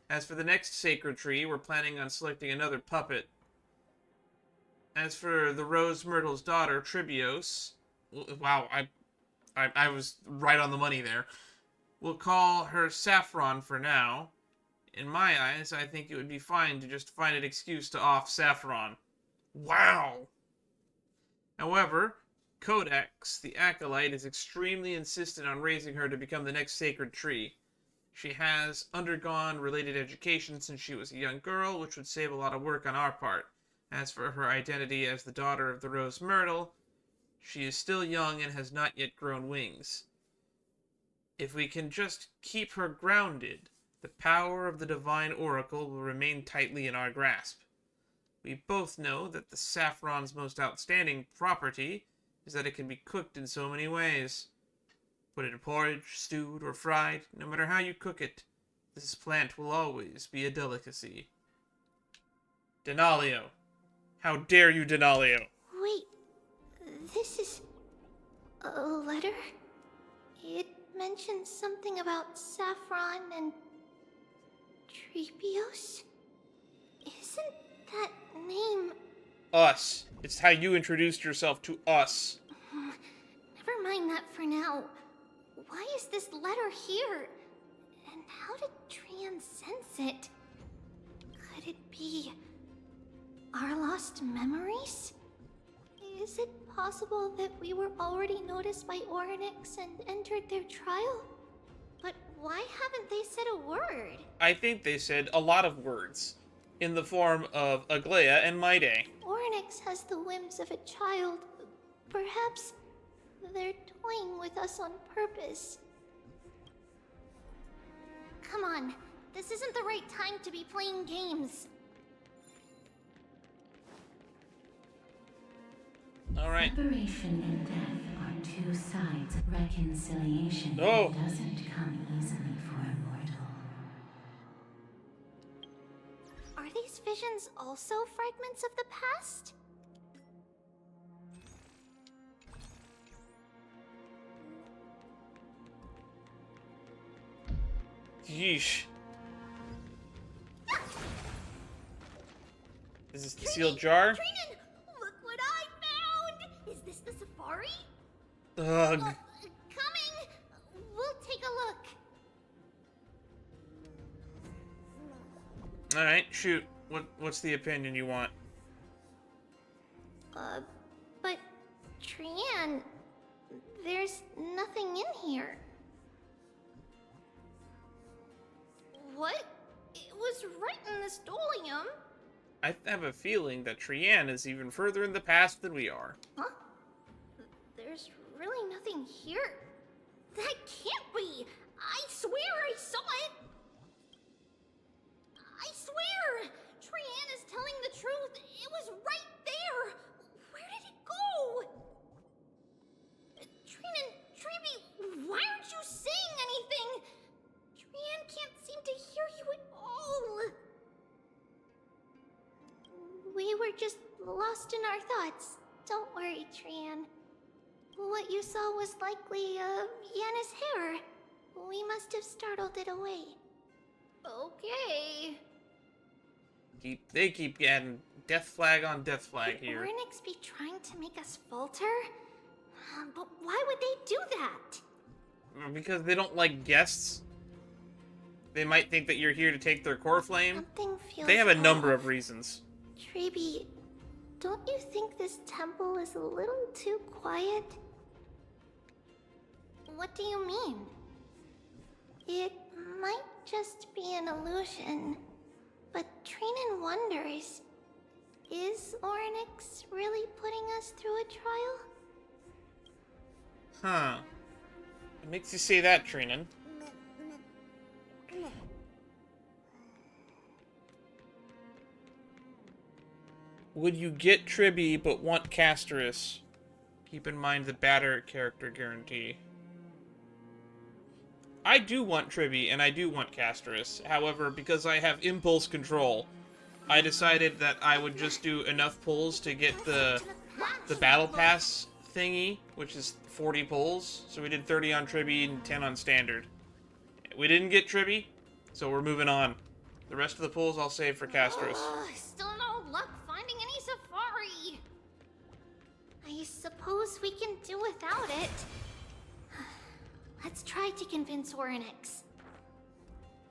As for the next sacred tree, we're planning on selecting another puppet. As for the rose myrtle's daughter, Tribios, wow, I was right on the money there. We'll call her Saffron for now. In my eyes, I think it would be fine to just find an excuse to off Saffron. Wow! However, Codex, the Acolyte, is extremely insistent on raising her to become the next sacred tree. She has undergone related education since she was a young girl, which would save a lot of work on our part. As for her identity as the daughter of the Rose Myrtle, she is still young and has not yet grown wings. If we can just keep her grounded, the power of the Divine Oracle will remain tightly in our grasp. We both know that the saffron's most outstanding property is that it can be cooked in so many ways. Put it in porridge, stewed, or fried, no matter how you cook it, this plant will always be a delicacy. Denalio. How dare you, Denalio? Wait, this is a letter? It mentions something about Saffron and Trebios? Isn't that name... Us. It's how you introduced yourself to us. Never mind that for now. Why is this letter here? And how did Trian sense it? Could it be... Our lost memories? Is it possible that we were already noticed by Orynyx and entered their trial? But why haven't they said a word? I think they said a lot of words, in the form of Aglaia and Maide. Orynyx has the whims of a child. Perhaps they're toying with us on purpose. Come on, this isn't the right time to be playing games. All right. Separation and death are two sides of reconciliation Oh. that doesn't come easily for a mortal. Are these visions also fragments of the past? Yeesh. Is this the sealed jar? Trinan, look what I found! Is this the safari? Ugh. Coming! We'll take a look. Alright, shoot. What's the opinion you want? But Trian, there's nothing in here. What? It was right in the stolium. I have a feeling that Trian is even further in the past than we are. Huh? There's really nothing here. That can't be! I swear I saw it! I swear! Trian is telling the truth. It was right there! Where did it go? Trinan, Treeby, why aren't you saying anything? Trian can't seem to hear you at all. We were just lost in our thoughts. Don't worry, Trian. What you saw was likely, Yana's hair. We must have startled it away. Okay. They keep getting death flag on death flag Could here. Orynyx be trying to make us falter? But why would they do that? Because they don't like guests. They might think that you're here to take their core flame. Something feels They have a number off. of reasons. Treeby, don't you think this temple is a little too quiet? What do you mean? It might just be an illusion, but Trinan wonders, is Orynyx really putting us through a trial? Huh. It makes you say that, Trinan. Would you get Tribby but want Casterus? Keep in mind the batter character guarantee. I do want Tribby and I do want Casterus. However, because I have impulse control, I decided that I would just do enough pulls to get the battle pass thingy, which is 40 pulls. So we did 30 on Tribby and 10 on standard. We didn't get Tribby, so we're moving on. The rest of the pulls I'll save for Casterus. Still no luck finding any safari. I suppose we can do without it. Let's try to convince Orynyx.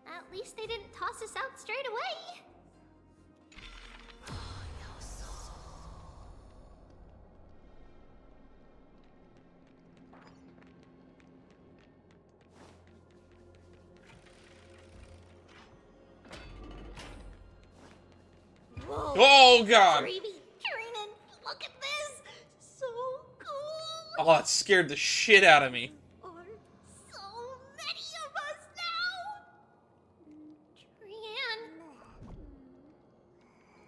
At least they didn't toss us out straight away. Whoa. Oh, God! Trinan, look at this! So cool! Oh, it scared the shit out of me. Are so many of us now! Trian.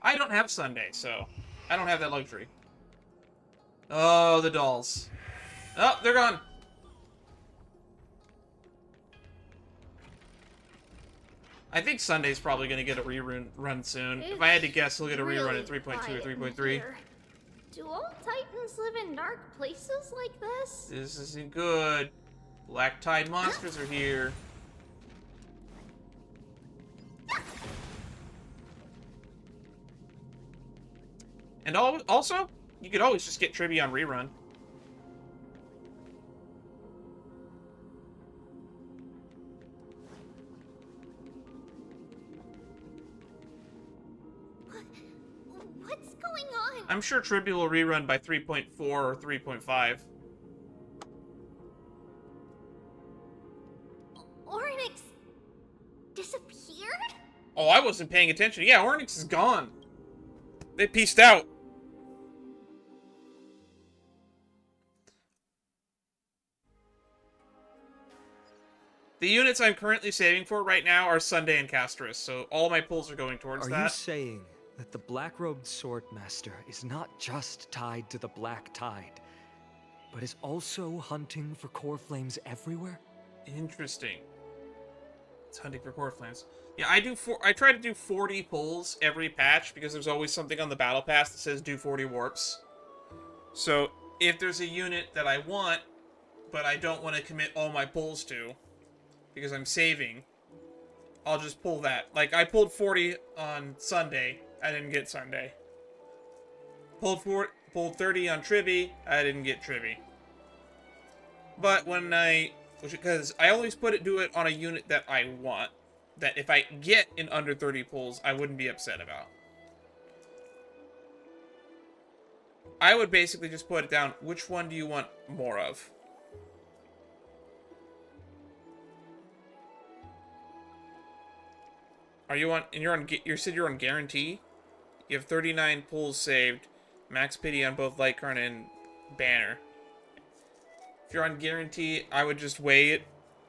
I don't have Sunday, so I don't have that luxury. Oh, the dolls. Oh, they're gone. I think Sunday's probably going to get a rerun soon. If I had to guess, he'll get a rerun at 3.2 or 3.3. Do all Titans live in dark places like this? This isn't good. Black Tide monsters are here. And also, you could always just get Tribby on rerun. What What's going on? I'm sure Tribute will rerun by 3.4 or 3.5. Ornix disappeared? Oh, I wasn't paying attention. Yeah, Ornix is gone. They peaced out. The units I'm currently saving for right now are Sunday and Castris, so all my pulls are going towards that. Are you saying that the black-robed swordmaster is not just tied to the Black Tide, but is also hunting for core flames everywhere? Interesting. It's hunting for core flames. Yeah, I try to do 40 pulls every patch because there's always something on the battle pass that says do 40 warps. So if there's a unit that I want, but I don't want to commit all my pulls to, because I'm saving, I'll just pull that. Like, I pulled 40 on Sunday, I didn't get Sunday. Pulled 30 on Tribby, I didn't get Tribby. But when because I always do it on a unit that I want, that if I get in under 30 pulls, I wouldn't be upset about. I would basically just put it down, which one do you want more of? Are you on, and you said you're on guarantee? You have 39 pulls saved, max pity on both Lightcurrent and Banner. If you're on guarantee, I would just weigh it,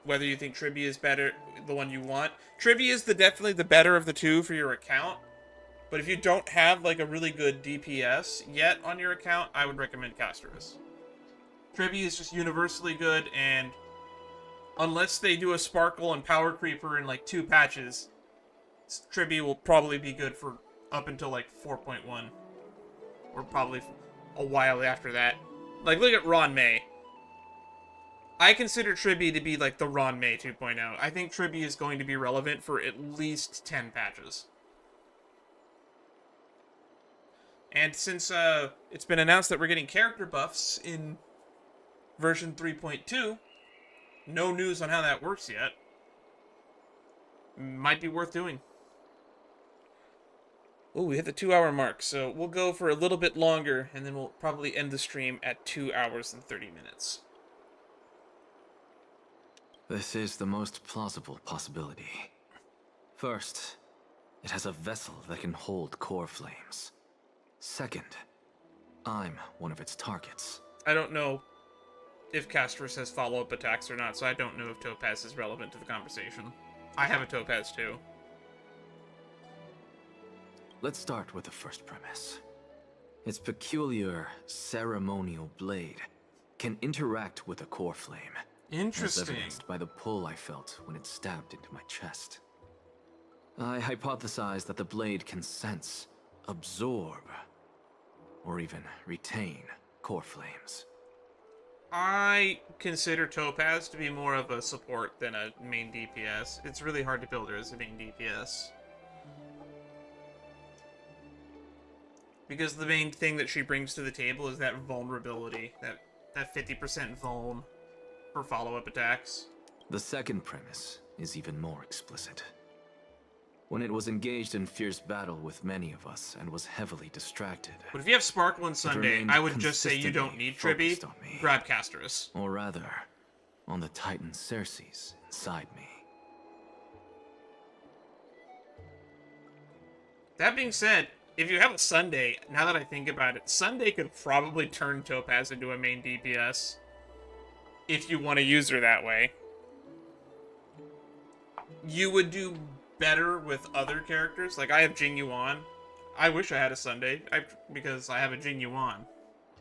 whether you think Tribby is better, the one you want. Tribby is definitely the better of the two for your account, but if you don't have like a really good DPS yet on your account, I would recommend Casterus. Tribby is just universally good, and unless they do a Sparkle and Power Creeper in like 2 patches, Tribby will probably be good for up until like 4.1. Or probably a while after that. Like, look at Ron May. I consider Tribby to be like the Ron May 2.0. I think Tribby is going to be relevant for at least 10 patches. And since it's been announced that we're getting character buffs in version 3.2, no news on how that works yet. Might be worth doing. Oh, we hit the 2-hour mark, so we'll go for a little bit longer, and then we'll probably end the stream at 2 hours and 30 minutes. This is the most plausible possibility. First, it has a vessel that can hold core flames. Second, I'm one of its targets. I don't know if Casterus has follow-up attacks or not, so I don't know if Topaz is relevant to the conversation. I have a Topaz too. Let's start with the first premise. Its peculiar ceremonial blade can interact with a core flame. Interesting. As evidenced by the pull I felt when it stabbed into my chest. I hypothesized that the blade can sense, absorb, or even retain core flames. I consider Topaz to be more of a support than a main DPS. It's really hard to build her as a main DPS. Because the main thing that she brings to the table is that vulnerability, that 50% vuln for follow-up attacks. The second premise is even more explicit. When it was engaged in fierce battle with many of us and was heavily distracted. But if you have Sparkle and Sunday, I would just say you don't need Tribby. Grab Casterus. Or rather, on the Titan Cersei's inside me. That being said, if you have a Sunday, now that I think about it, Sunday could probably turn Topaz into a main DPS. If you want to use her that way. You would do better with other characters. Like, I have Jing Yuan. I wish I had a Sunday, because I have a Jing Yuan.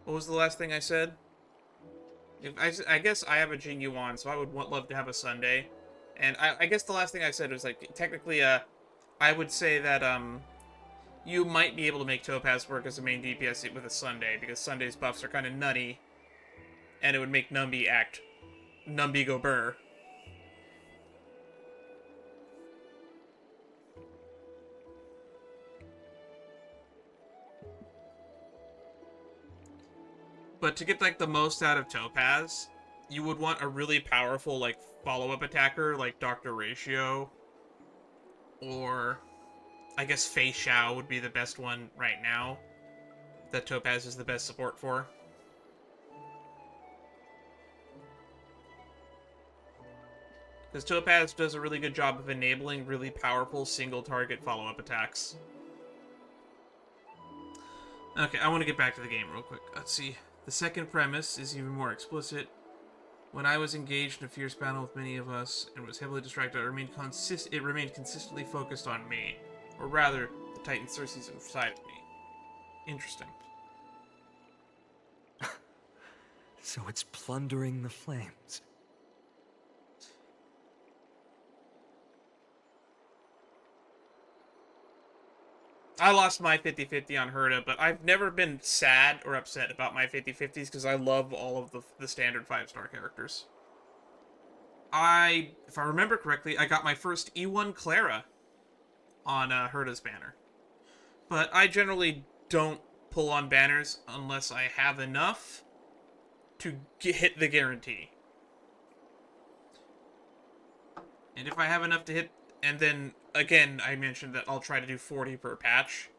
What was the last thing I said? I guess I have a Jing Yuan, so I would love to have a Sunday. And I guess the last thing I said was, like, technically, I would say that, you might be able to make Topaz work as a main DPS with a Sunday, because Sunday's buffs are kind of nutty, and it would make Numby go burr. But to get, like, the most out of Topaz, you would want a really powerful, like, follow-up attacker, like Dr. Ratio, or I guess Fei Xiao would be the best one right now. that Topaz is the best support for. Because Topaz does a really good job of enabling really powerful single-target follow-up attacks. Okay, I want to get back to the game real quick. Let's see. The second premise is even more explicit. When I was engaged in a fierce battle with many of us and was heavily distracted, it remained consistently focused on me. Or rather, the Titan Circe's inside of me. Interesting. So it's plundering the flames. I lost my 50-50 on Herta, but I've never been sad or upset about my 50-50s because I love all of the standard 5-star characters. If I remember correctly, I got my first E1 Clara on Herta's banner. But I generally don't pull on banners unless I have enough to hit the guarantee. And if I have enough to hit, and then again, I mentioned that I'll try to do 40 per patch,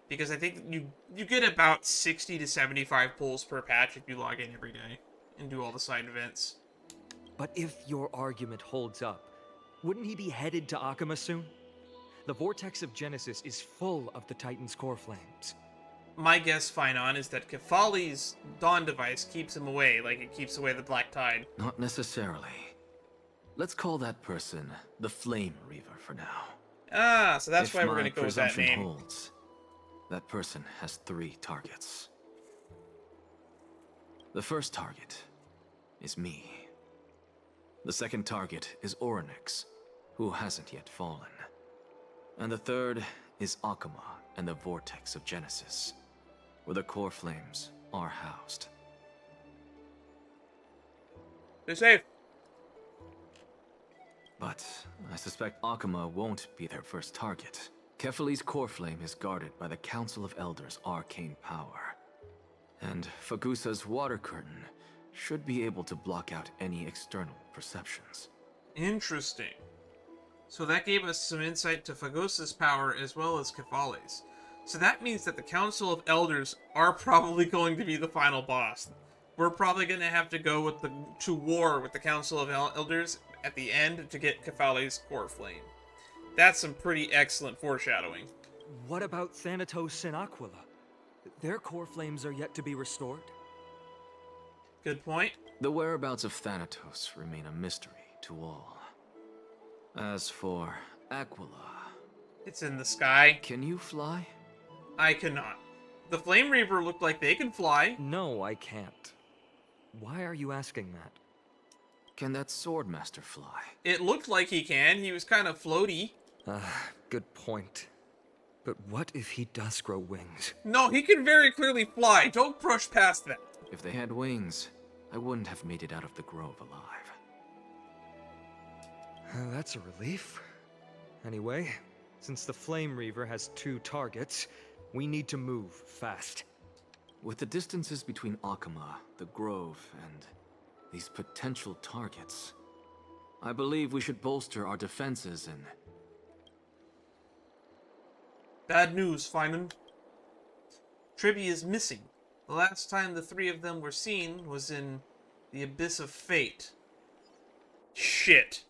because I think you get about 60 to 75 pulls per patch if you log in every day and do all the side events. But if your argument holds up, wouldn't he be headed to Akama soon? The vortex of Genesis is full of the Titan's core flames. My guess, Finon, is that Kefali's Dawn device keeps him away, like it keeps away the Black Tide. Not necessarily. Let's call that person the Flame Reaver for now. Ah, so that's If why we're my going to go with that presumption name. holds, that person has 3 targets. The first target is me. The second target is Orynyx, who hasn't yet fallen. And the third is Akama and the Vortex of Genesis, where the core flames are housed. They're safe. But I suspect Akama won't be their first target. Kefali's core flame is guarded by the Council of Elders' arcane power. And Fagusa's water curtain should be able to block out any external perceptions. Interesting. So that gave us some insight to Fagusa's power as well as Kefali's. So that means that the Council of Elders are probably going to be the final boss. We're probably going to have to go to war with the Council of Elders at the end to get Kefali's core flame. That's some pretty excellent foreshadowing. What about Thanatos and Aquila? Their core flames are yet to be restored. Good point. The whereabouts of Thanatos remain a mystery to all. As for Aquila... It's in the sky. Can you fly? I cannot. The Flame Reaver looked like they could fly. No, I can't. Why are you asking that? Can that Swordmaster fly? It looked like he can. He was kind of floaty. Good point. But what if he does grow wings? No, he can very clearly fly. Don't brush past that. If they had wings, I wouldn't have made it out of the grove alive. That's a relief. Anyway, since the Flame Reaver has 2 targets, we need to move fast. With the distances between Akama, the grove, and these potential targets, I believe we should bolster our defenses and... Bad news, Finan. Tribby is missing. The last time the 3 of them were seen was in the Abyss of Fate. Shit.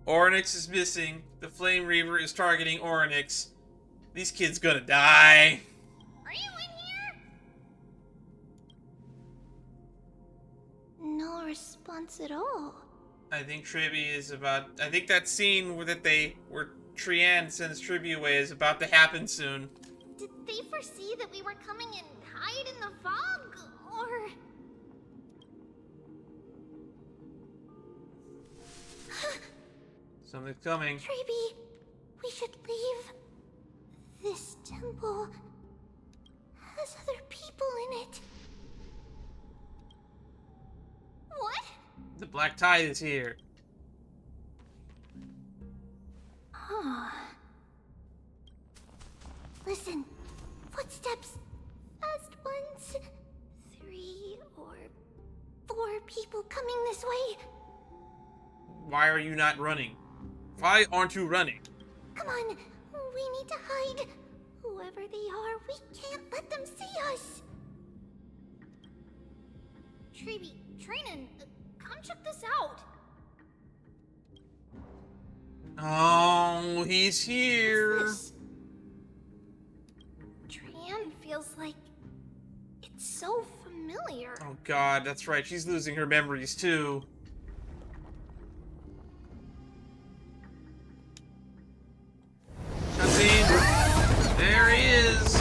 Orynyx is missing. The Flame Reaver is targeting Orynyx. These kids gonna die. Are you in here? No response at all. I think Tribby is about... I think that scene where Trian sends Tribby away is about to happen soon. Did they foresee that we were coming and hide in the fog? Or... Something's coming. Tribby, we should leave. This temple has other people in it. What? The Black Tide is here. Listen, footsteps. Fast ones. 3 or 4 people coming this way. Why are you not running? Why aren't you running? Come on, we need to hide. Whoever they are, we can't let them see us. Treeby, Trinan, come check this out. Oh, he's here. What's this? Trian feels like it's so familiar. Oh god, that's right. She's losing her memories too. Cutscene. There he is.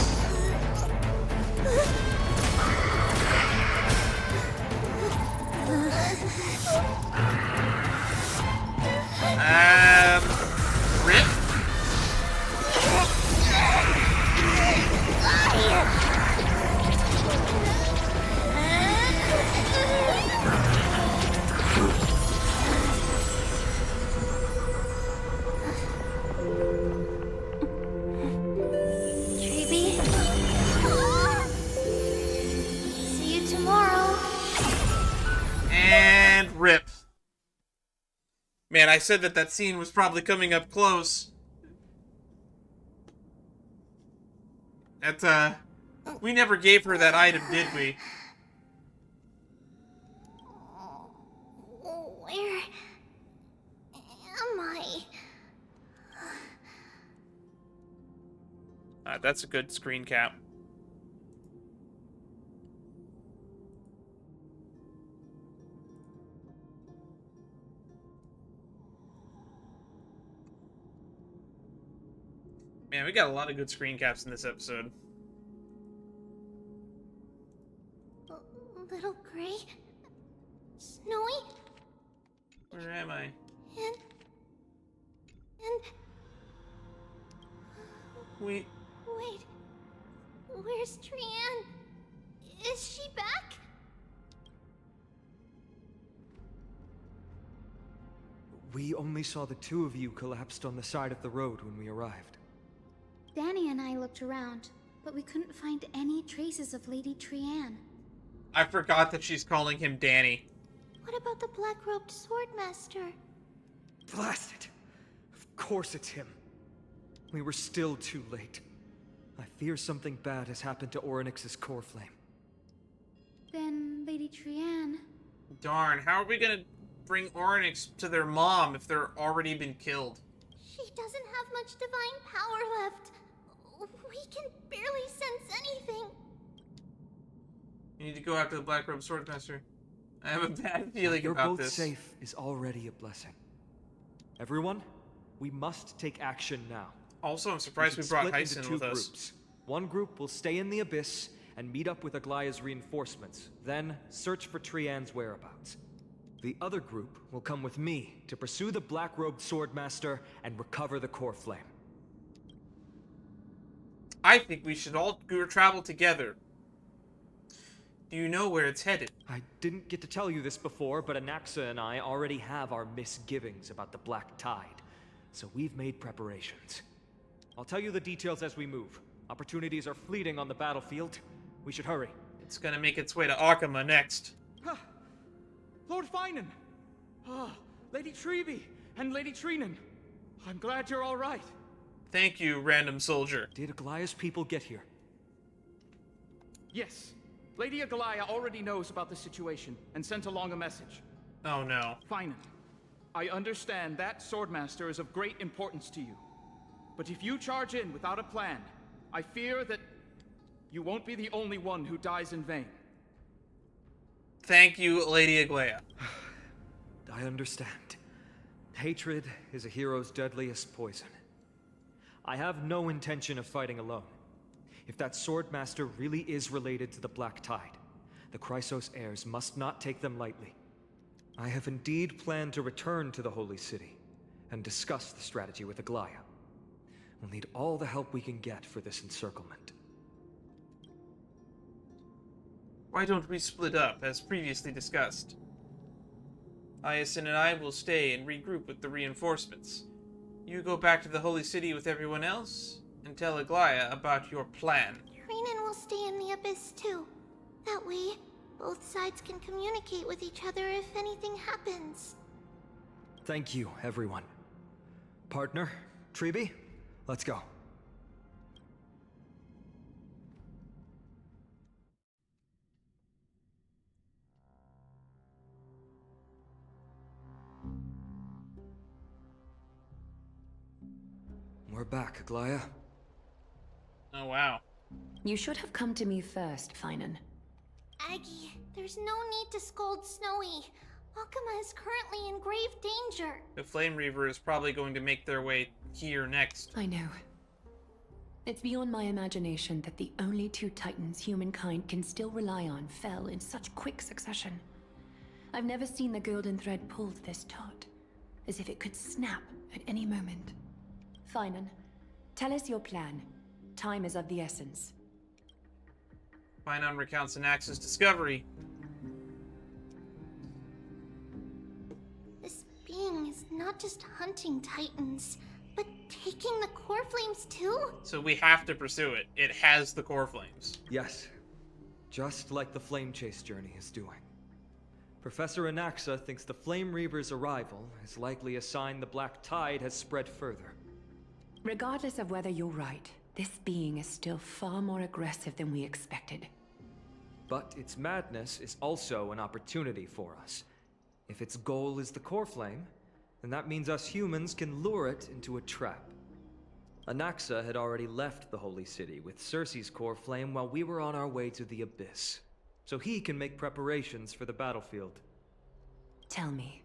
Rip. Treeby. See you tomorrow. And rip. Man, I said that scene was probably coming up close. That, we never gave her that item, did we? Where am I? That's a good screen cap. Man, we got a lot of good screen caps in this episode. Little Gray? Snowy? Where am I? And... Wait. Wait. Where's Trian? Is she back? We only saw the two of you collapsed on the side of the road when we arrived. Danny and I looked around, but we couldn't find any traces of Lady Trian. I forgot that she's calling him Danny. What about the black-robed swordmaster? Blast it! Of course it's him. We were still too late. I fear something bad has happened to Orynyx's core flame. Then Lady Trian... Darn, how are we gonna bring Orynyx to their mom if they're already been killed? She doesn't have much divine power left. We can barely sense anything. You need to go after the black-robed swordmaster. I have a bad feeling You're about both this. safe is already a blessing. Everyone, we must take action now. Also, I'm surprised we should brought split Hyson into two with us. groups. One group will stay in the Abyss and meet up with Aglaya's reinforcements, then search for Trian's whereabouts. The other group will come with me to pursue the black-robed swordmaster and recover the core flame. I think we should all go travel together. Do you know where it's headed? I didn't get to tell you this before, but Anaxa and I already have our misgivings about the Black Tide, so we've made preparations. I'll tell you the details as we move. Opportunities are fleeting on the battlefield. We should hurry. It's gonna make its way to Akama next. Lord Finan! Lady Treeby and Lady Trinan. I'm glad you're all right. Thank you, random soldier. Did Aglaya's people get here? Yes. Lady Aglaya already knows about the situation and sent along a message. Oh no. Finan, I understand that Swordmaster is of great importance to you. But if you charge in without a plan, I fear that you won't be the only one who dies in vain. Thank you, Lady Aglaya. I understand. Hatred is a hero's deadliest poison. I have no intention of fighting alone. If that Swordmaster really is related to the Black Tide, the Chrysos heirs must not take them lightly. I have indeed planned to return to the Holy City and discuss the strategy with Aglaya. We'll need all the help we can get for this encirclement. Why don't we split up, as previously discussed? Hyacin and I will stay and regroup with the reinforcements. You go back to the Holy City with everyone else, and tell Aglaya about your plan. Trinan will stay in the Abyss too. That way, both sides can communicate with each other if anything happens. Thank you, everyone. Partner, Treeby, Let's go. We're back, Aglaya. Oh, wow. You should have come to me first, Finan. Aggie, there's no need to scold Snowy. Akuma is currently in grave danger. The Flame Reaver is probably going to make their way here next. I know. It's beyond my imagination that the only two titans humankind can still rely on fell in such quick succession. I've never seen the golden thread pulled this taut, as if it could snap at any moment. Finan, tell us your plan. Time is of the essence. Finan recounts Anax's discovery. This being is not just hunting titans, but taking the core flames too? So we have to pursue it. It has the core flames. Yes. Just like the Flame Chase journey is doing. Professor Anaxa thinks the Flame Reaver's arrival is likely a sign the Black Tide has spread further. Regardless of whether you're right, this being is still far more aggressive than we expected. But its madness is also an opportunity for us. If its goal is the core flame, then that means us humans can lure it into a trap. Anaxa had already left the Holy City with Cersei's core flame while we were on our way to the Abyss, so he can make preparations for the battlefield. Tell me,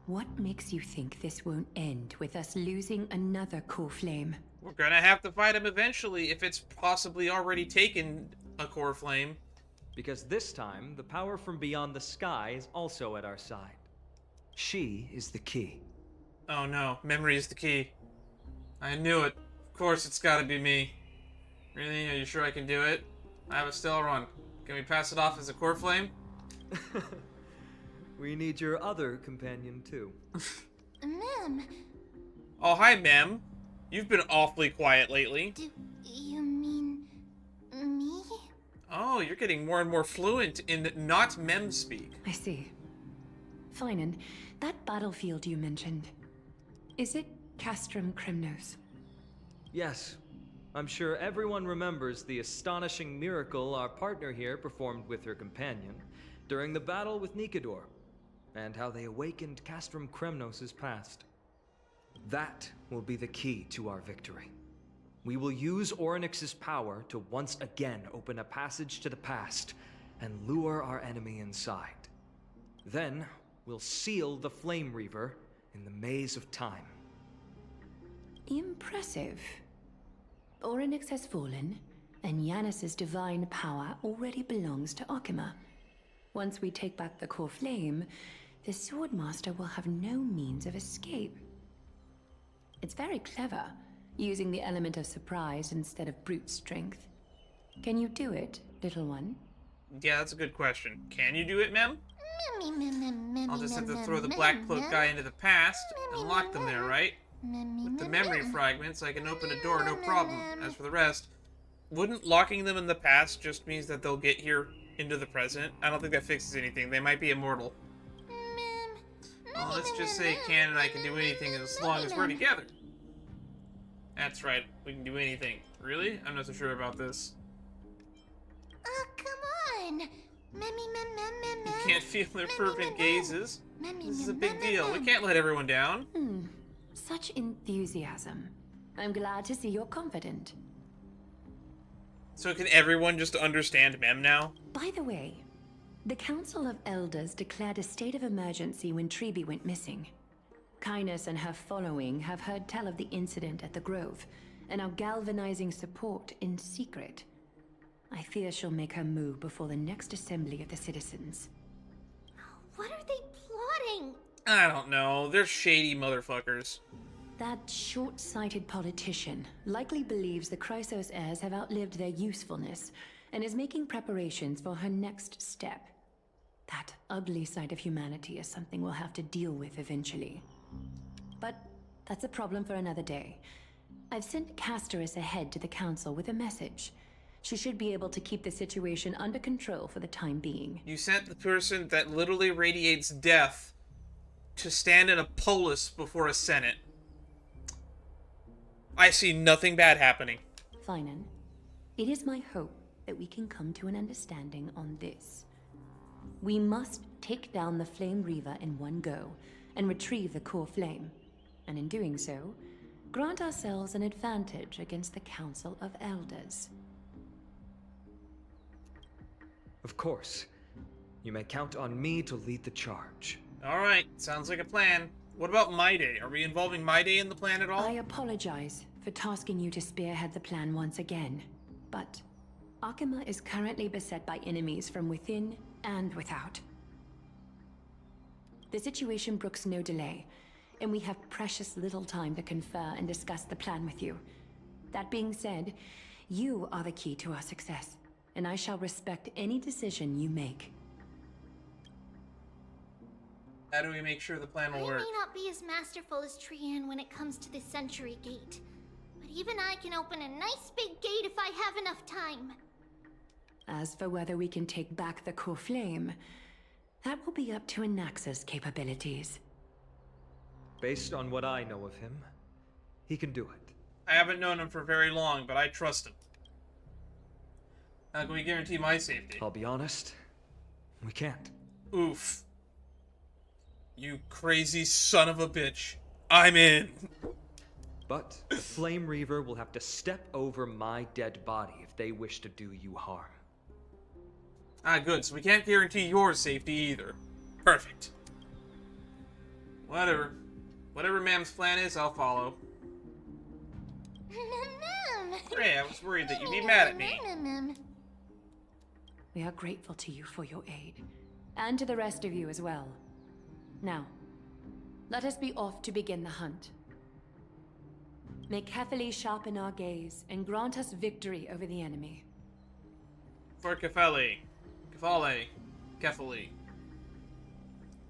what makes you think this won't end with us losing another core flame? We're gonna have to fight him eventually if it's possibly already taken a core flame. Because this time, the power from beyond the sky is also at our side. She is the key. Oh no, memory is the key. I knew it. Of course it's gotta be me. Really? Are you sure I can do it? I have a stellar run. Can we pass it off as a core flame? We need your other companion too. Mem. Oh, hi, Mem. You've been awfully quiet lately. Do you mean me? Oh, you're getting more and more fluent in not Mem speak. I see. Finan, that battlefield you mentioned, is it Castrum Kremnos? Yes. I'm sure everyone remembers the astonishing miracle our partner here performed with her companion during the battle with Nikador, and how they awakened Castrum Kremnos' past. That will be the key to our victory. We will use Orynyx's power to once again open a passage to the past and lure our enemy inside. Then, we'll seal the Flame Reaver in the maze of time. Impressive. Orynyx has fallen, and Yanis's divine power already belongs to Akuma. Once we take back the core flame, the Swordmaster will have no means of escape. It's very clever, using the element of surprise instead of brute strength. Can you do it, little one? Yeah, that's a good question. Can you do it, Mem? I'll just have to throw the Black Cloak guy into the past and lock them there, right? With the memory fragments, I can open a door, no problem. As for the rest, wouldn't locking them in the past just means that they'll get here into the present? I don't think that fixes anything. They might be immortal. Well, let's just say Can and I can do anything as long as we're together. That's right, we can do anything. Really? I'm not so sure about this. Come on! You can't feel their fervent gazes. This is a big deal. We can't let everyone down. Such enthusiasm. I'm glad to see you're confident. So can everyone just understand Mem now? By the way, the Council of Elders declared a state of emergency when Treeby went missing. Kynus and her following have heard tell of the incident at the Grove, and are galvanizing support in secret. I fear she'll make her move before the next assembly of the citizens. What are they plotting? I don't know. They're shady motherfuckers. That short-sighted politician likely believes the Chrysos heirs have outlived their usefulness, and is making preparations for her next step. That ugly side of humanity is something we'll have to deal with eventually. But that's a problem for another day. I've sent Casterus ahead to the council with a message. She should be able to keep the situation under control for the time being. You sent the person that literally radiates death to stand in a polis before a senate. I see nothing bad happening. Finan, it is my hope that we can come to an understanding on this. We must take down the Flame Reaver in one go and retrieve the core flame, and in doing so, grant ourselves an advantage against the Council of Elders. Of course. You may count on me to lead the charge. Alright, sounds like a plan. What about My Day? Are we involving My Day in the plan at all? I apologize for tasking you to spearhead the plan once again, but Akima is currently beset by enemies from within and without. The situation brooks no delay, and we have precious little time to confer and discuss the plan with you. That being said, you are the key to our success, and I shall respect any decision you make. How do we make sure the plan will I work? may not be as masterful as Trian when it comes to the Century Gate, but even I can open a nice big gate if I have enough time. As for whether we can take back the core flame, that will be up to Anaxa's capabilities. Based on what I know of him, he can do it. I haven't known him for very long, but I trust him. How can we guarantee my safety? I'll be honest, we can't. Oof. You crazy son of a bitch. I'm in. But the Flame Reaver will have to step over my dead body if they wish to do you harm. Ah, good. So we can't guarantee your safety either. Perfect. Whatever. Whatever Mam's plan is, I'll follow. Hey, I was worried that you'd be mad at me. We are grateful to you for your aid, and to the rest of you as well. Now, let us be off to begin the hunt. May carefully sharpen our gaze and grant us victory over the enemy. For Kefali. Kefali.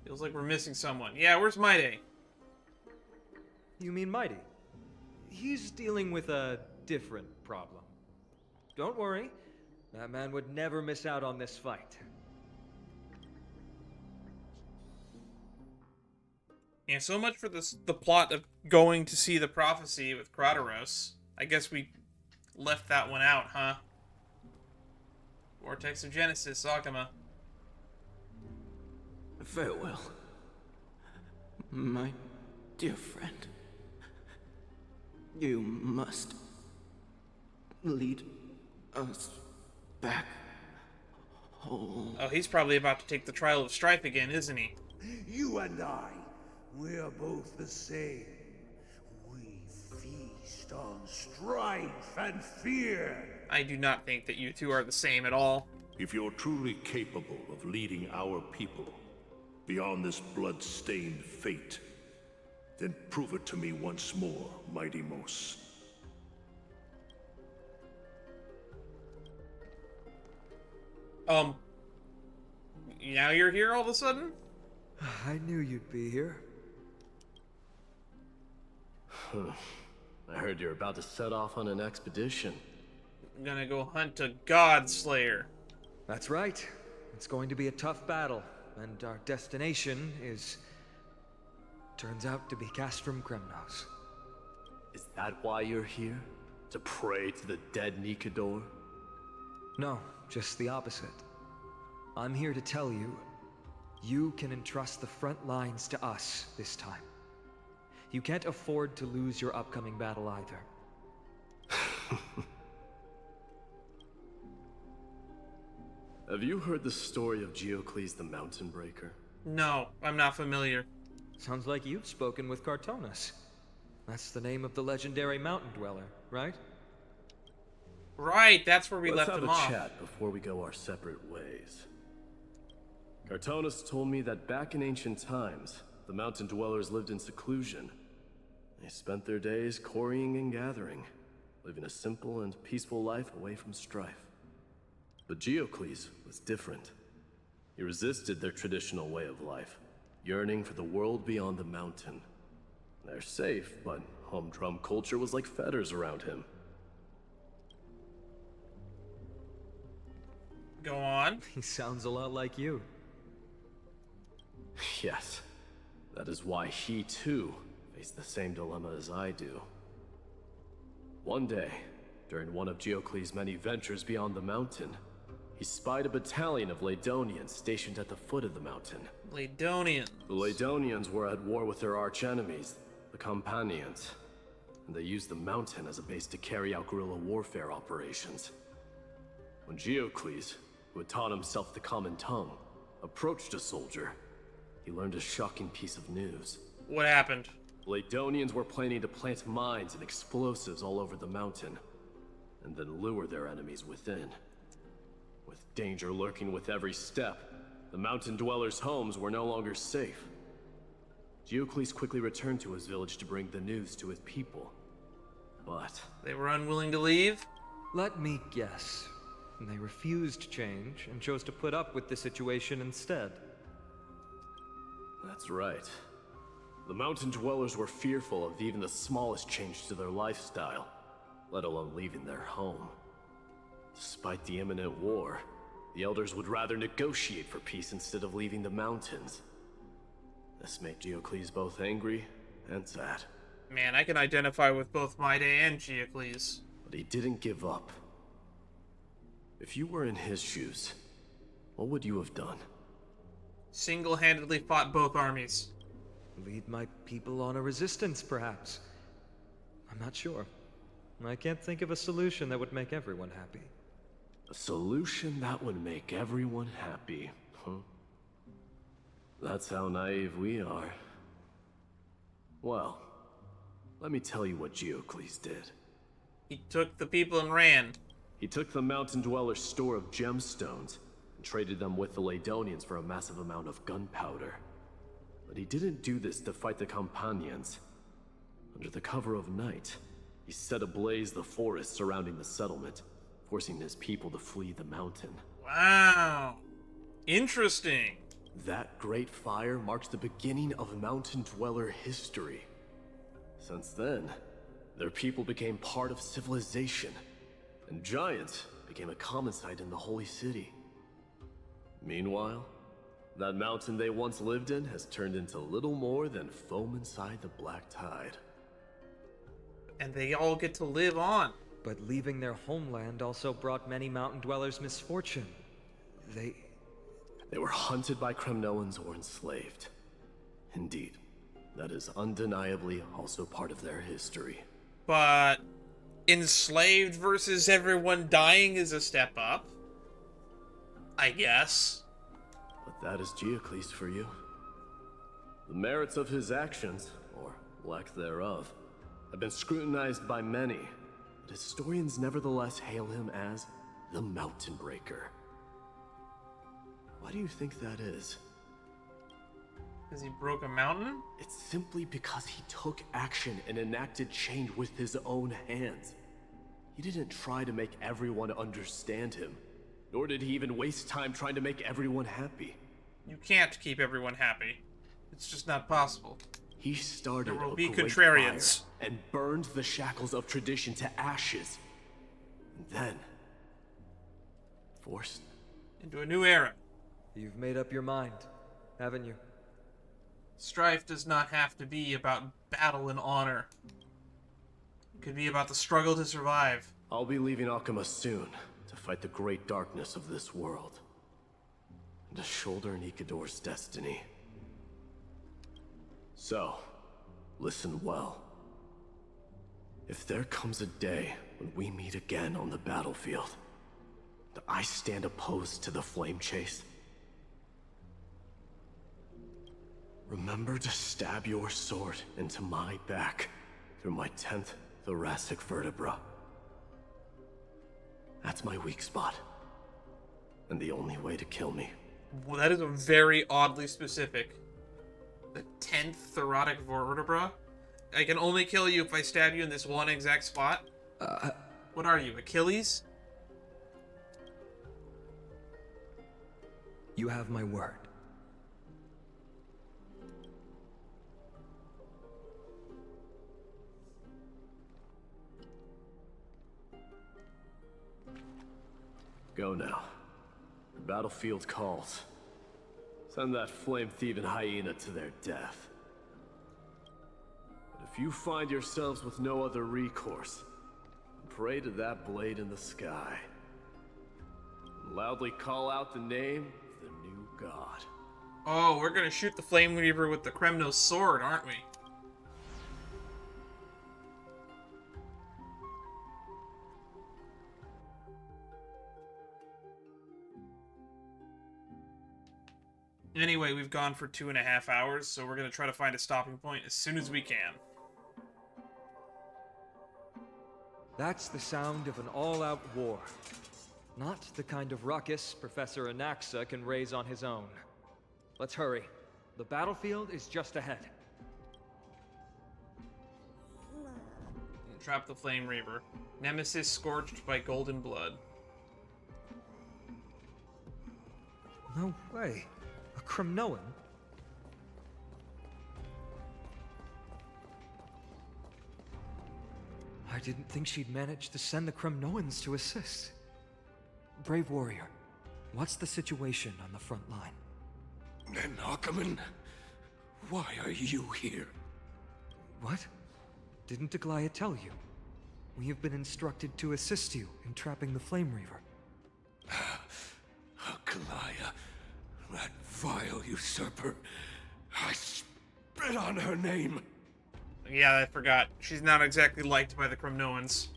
Feels like we're missing someone. Yeah, where's My Day? You mean Mighty? He's dealing with a different problem. Don't worry, that man would never miss out on this fight. And so much for the plot of going to see the prophecy with Kratos. I guess we left that one out, huh? Vortex of Genesis, Akima. Farewell, my dear friend. You must lead us back home. Oh, he's probably about to take the trial of strife again, isn't he? You and I, we are both the same. We feast on strife and fear. I do not think that you two are the same at all. If you're truly capable of leading our people beyond this blood-stained fate, then prove it to me once more, Mighty Mos. Now you're here all of a sudden? I knew you'd be here. I heard you're about to set off on an expedition. I'm gonna go hunt a God Slayer. That's right. It's going to be a tough battle, and our destination is... turns out to be Castrum Kremnos. Is that why you're here? To pray to the dead Nikador? No, just the opposite. I'm here to tell you, you can entrust the front lines to us this time. You can't afford to lose your upcoming battle either. Have you heard the story of Geocles the Mountain Breaker? No, I'm not familiar. Sounds like you've spoken with Cartonas. That's the name of the legendary mountain dweller, right? Right, that's where we Let's left have them a off. chat before we go our separate ways. Cartonas told me that back in ancient times, the mountain dwellers lived in seclusion. They spent their days quarrying and gathering, living a simple and peaceful life away from strife. But Geocles was different. He resisted their traditional way of life, yearning for the world beyond the mountain. They're safe, but humdrum culture was like fetters around him. Go on. He sounds a lot like you. Yes. That is why he, too, faced the same dilemma as I do. One day, during one of Geocles' many ventures beyond the mountain, he spied a battalion of Ladonians stationed at the foot of the mountain. Ladonians. The Ladonians were at war with their arch-enemies, the Companions, and they used the mountain as a base to carry out guerrilla warfare operations. When Geocles, who had taught himself the common tongue, approached a soldier, he learned a shocking piece of news. What happened? Ladonians were planning to plant mines and explosives all over the mountain, and then lure their enemies within. With danger lurking with every step, the mountain dwellers' homes were no longer safe. Geocles quickly returned to his village to bring the news to his people. But they were unwilling to leave? Let me guess. They refused change and chose to put up with the situation instead. That's right. The mountain dwellers were fearful of even the smallest change to their lifestyle, let alone leaving their home. Despite the imminent war, the elders would rather negotiate for peace instead of leaving the mountains. This made Geocles both angry and sad. Man, I can identify with both Maide and Geocles. But he didn't give up. If you were in his shoes, what would you have done? Single-handedly fought both armies. Lead my people on a resistance, perhaps. I'm not sure. I can't think of a solution that would make everyone happy. A solution that would make everyone happy, huh? That's how naive we are. Well, let me tell you what Geocles did. He took the people and ran. He took the mountain dwellers' store of gemstones and traded them with the Ladonians for a massive amount of gunpowder. But he didn't do this to fight the Companions. Under the cover of night, he set ablaze the forest surrounding the settlement, forcing his people to flee the mountain. Wow. Interesting. That great fire marks the beginning of mountain dweller history. Since then, their people became part of civilization, and giants became a common sight in the holy city. Meanwhile, that mountain they once lived in has turned into little more than foam inside the black tide. And they all get to live on. But leaving their homeland also brought many mountain dwellers misfortune. They were hunted by Kremnoans or enslaved. Indeed, that is undeniably also part of their history. But enslaved versus everyone dying is a step up, I guess. But that is Geocles for you. The merits of his actions, or lack thereof, have been scrutinized by many, but historians nevertheless hail him as the Mountain Breaker. Why do you think that is? Because he broke a mountain? It's simply because he took action and enacted change with his own hands. He didn't try to make everyone understand him, nor did he even waste time trying to make everyone happy. You can't keep everyone happy. It's just not possible. He started there will a be great contrarians fire and burned the shackles of tradition to ashes. And then forced into a new era. You've made up your mind, haven't you? Strife does not have to be about battle and honor. It could be about the struggle to survive. I'll be leaving Akama soon to fight the great darkness of this world, and to shoulder Nikador's destiny. So, listen well. If there comes a day when we meet again on the battlefield, that I stand opposed to the flame chase, remember to stab your sword into my back through my 10th thoracic vertebra. That's my weak spot, and the only way to kill me. Well, that is a very oddly specific. The 10th thoracic vertebra? I can only kill you if I stab you in this one exact spot? What are you, Achilles? You have my word. Go now. The battlefield calls. Send that flame-thieving hyena to their death. But if you find yourselves with no other recourse, pray to that blade in the sky. Loudly call out the name of the new god. Oh, we're gonna shoot the Flame Reaver with the Kremno sword, aren't we? Anyway, we've gone for 2.5 hours, so we're gonna try to find a stopping point as soon as we can. That's the sound of an all-out war. Not the kind of ruckus Professor Anaxa can raise on his own. Let's hurry. The battlefield is just ahead. Trap the Flame Reaver. Nemesis scorched by golden blood. No way. A Kremnoan? I didn't think she'd manage to send the Kremnoans to assist. Brave warrior, what's the situation on the front line? Nakaman, why are you here? What? Didn't Aglaya tell you? We have been instructed to assist you in trapping the Flame Reaver. Aglaya, that vile usurper. I spit on her name. Yeah, I forgot. She's not exactly liked by the Kremnoans.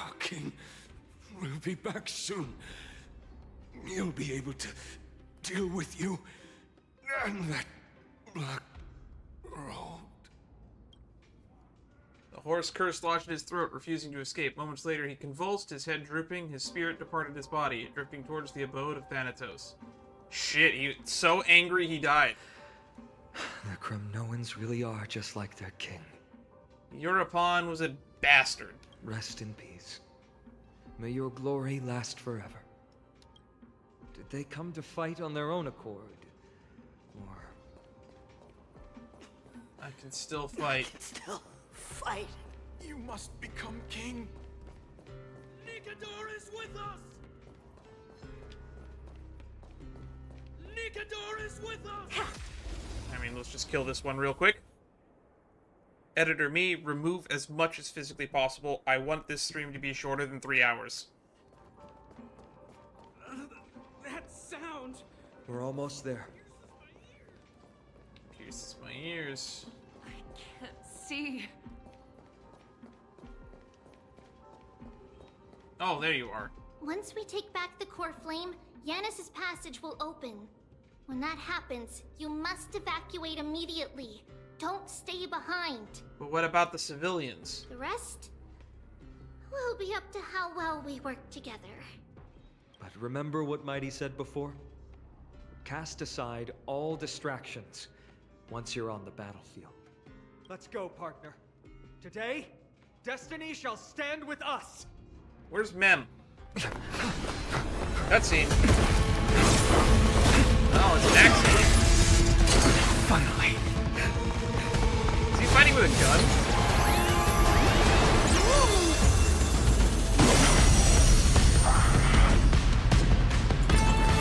Our king will be back soon. He'll be able to deal with you and that black robe. The horse curse lodged in his throat, refusing to escape. Moments later, he convulsed, his head drooping, his spirit departed his body, drifting towards the abode of Thanatos. Shit, he was so angry he died. The Kremnoans really are just like their king. Europon was a bastard. Rest in peace. May your glory last forever. Did they come to fight on their own accord? Or... I can still fight. I can still fight. You must become king. Nikador is with us! Nikador is with us! I mean, let's just kill this one real quick. Editor me, remove as much as physically possible. I want this stream to be shorter than 3 hours. That sound! We're almost there. Pierces my ears. I can't see. Oh, there you are. Once we take back the core flame, Yanis's passage will open. When that happens, you must evacuate immediately. Don't stay behind. But what about the civilians? The rest will be up to how well we work together. But remember what Mighty said before? Cast aside all distractions once you're on the battlefield. Let's go, partner. Today, destiny shall stand with us. Where's Mem? Cutscene. Oh, it's an accident. Finally. Is he fighting with a gun?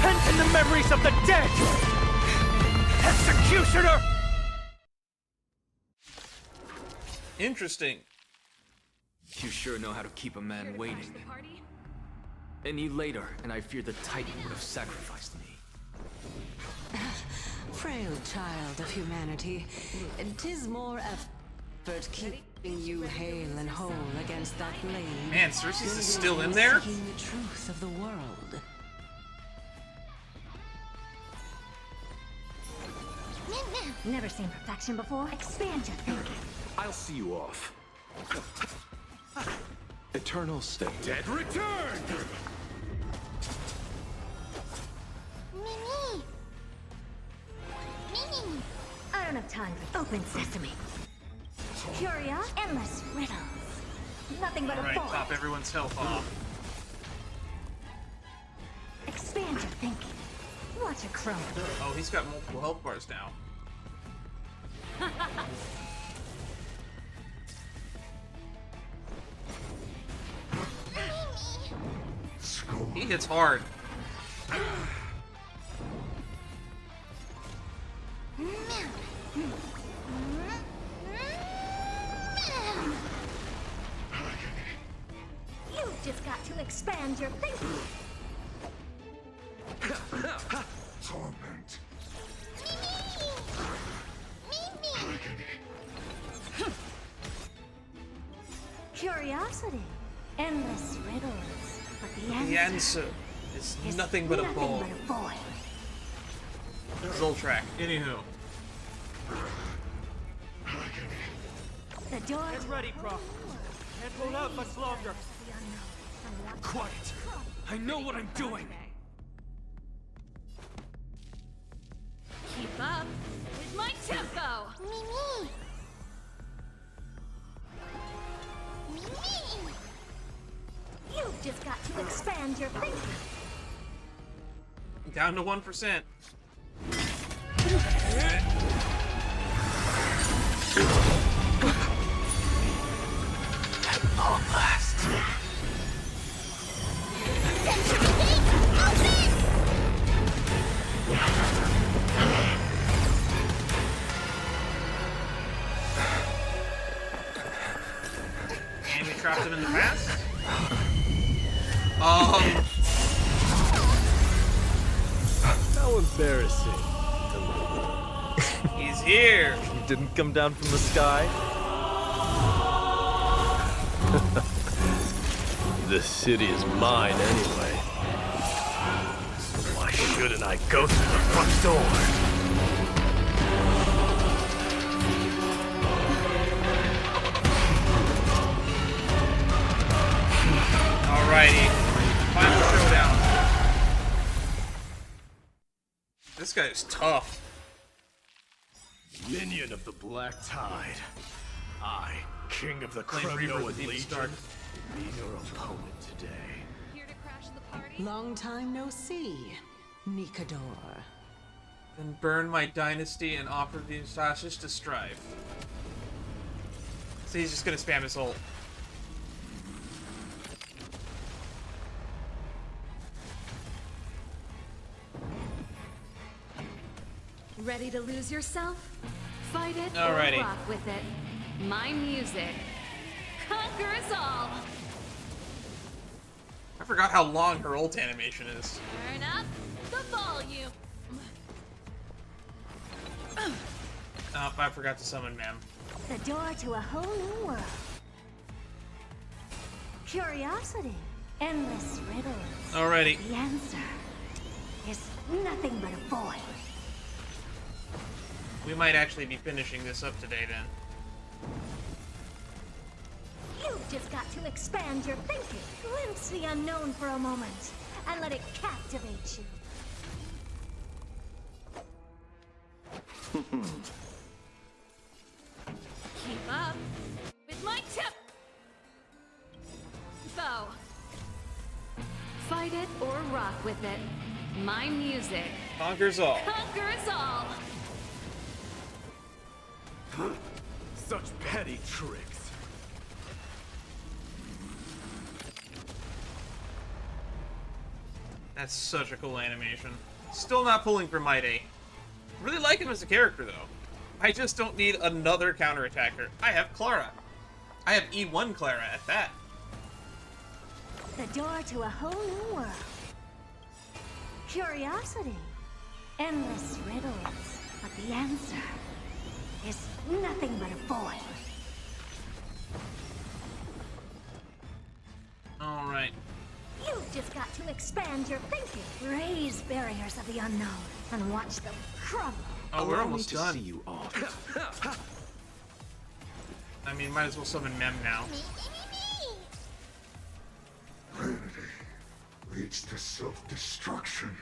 Pent in the memories of the dead! Executioner! Interesting. You sure know how to keep a man waiting. Any later, and I fear the Titan would have sacrificed me. Frail child of humanity, 'tis more effort keeping you hale and whole against that blade. Man, Cersei's is still in there? Seeking the truth of the world. Never seen perfection before. Expand your thinking. I'll see you off. Eternal State. Dead return! Mimi! Mimi! I don't have time for open sesame. Curia, endless riddles. Nothing but Alright, a ball. top everyone's health off. Expand your thinking. Watch a crumble. Oh, he's got multiple health bars now. He hits hard. You expand your thinking. Torment. Curiosity. Endless riddles. But the The answer is nothing but a ball. Zoltrak. Anywho. The door. Get ready, Prof. Can't hold out much longer. Quiet. I know what I'm doing. Keep up with my tempo. Mimi! You've just got to expand your thinking. Down to 1%. At long last. And we trapped him in the past? How embarrassing. He's here. He didn't come down from the sky. This city is mine anyway. So why shouldn't I go through the front door? Alrighty. Final showdown. This guy is tough. Minion of the Black Tide. I, King of the Reaver Kremnoan with the Legion, start. be your opponent today. Long time no see, Nikador. Then burn my dynasty and offer these ashes to strive. So he's just gonna spam his ult. Ready to lose yourself? Fight it Alrighty. or rock with it. My music conquers all. I forgot how long her ult animation is. Turn up the volume. Oh, I forgot to summon Mem. The door to a whole new world. Curiosity. Endless riddles. Alrighty. The answer is nothing but a void. We might actually be finishing this up today then. You've just got to expand your thinking. Glimpse the unknown for a moment and let it captivate you. Keep up with my tip. Bow. Fight it or rock with it. My music Conquers all. conquers all. Such petty tricks. That's such a cool animation. Still not pulling for Might A. Really like him as a character though. I just don't need another counterattacker. I have Clara. I have E1 Clara at that. The door to a whole new world. Curiosity. Endless riddles. But the answer is nothing but a void. Alright. You've just got to expand your thinking. Raise barriers of the unknown and watch them crumble. Oh, we're almost done. See you off. I mean, might as well summon Mem now. Vanity leads to self-destruction.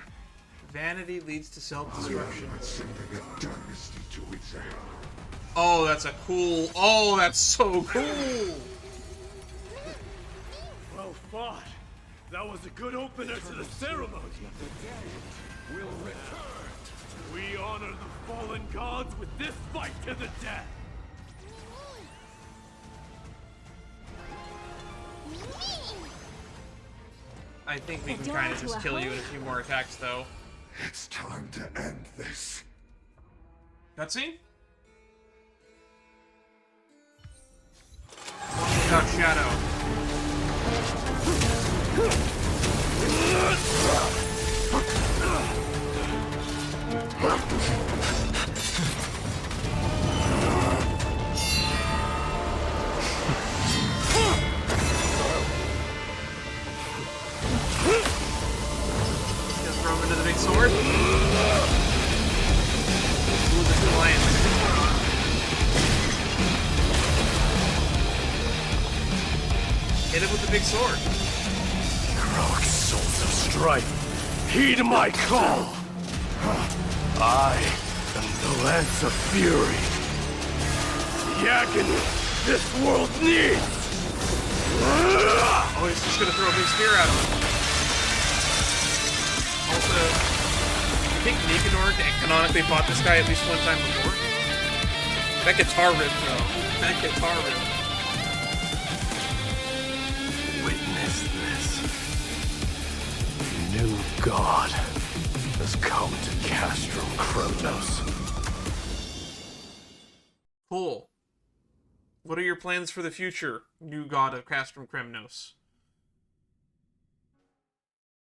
Vanity leads to self-destruction. Sending a dynasty to its end. Oh, that's a cool... Oh, that's so cool! Well fought. That was a good opener to the ceremony. We'll return. We honor the fallen gods with this fight to the death. I think we can kind of just kill you in a few more attacks, though. It's time to end this. Cutscene? One without Shadow. Just throw him into the big sword. Ooh, the two lions. Hit him with the big sword. Heroic souls of strife, heed my call! I am the Lance of Fury. The agony this world needs! Oh, he's just gonna throw a big spear at him. Also, you think Nicanor canonically fought this guy at least one time before? That guitar riff, though. That guitar riff. Witness this. New god has come to Castrum Kremnos. Cool. What are your plans for the future, new god of Castrum Kremnos?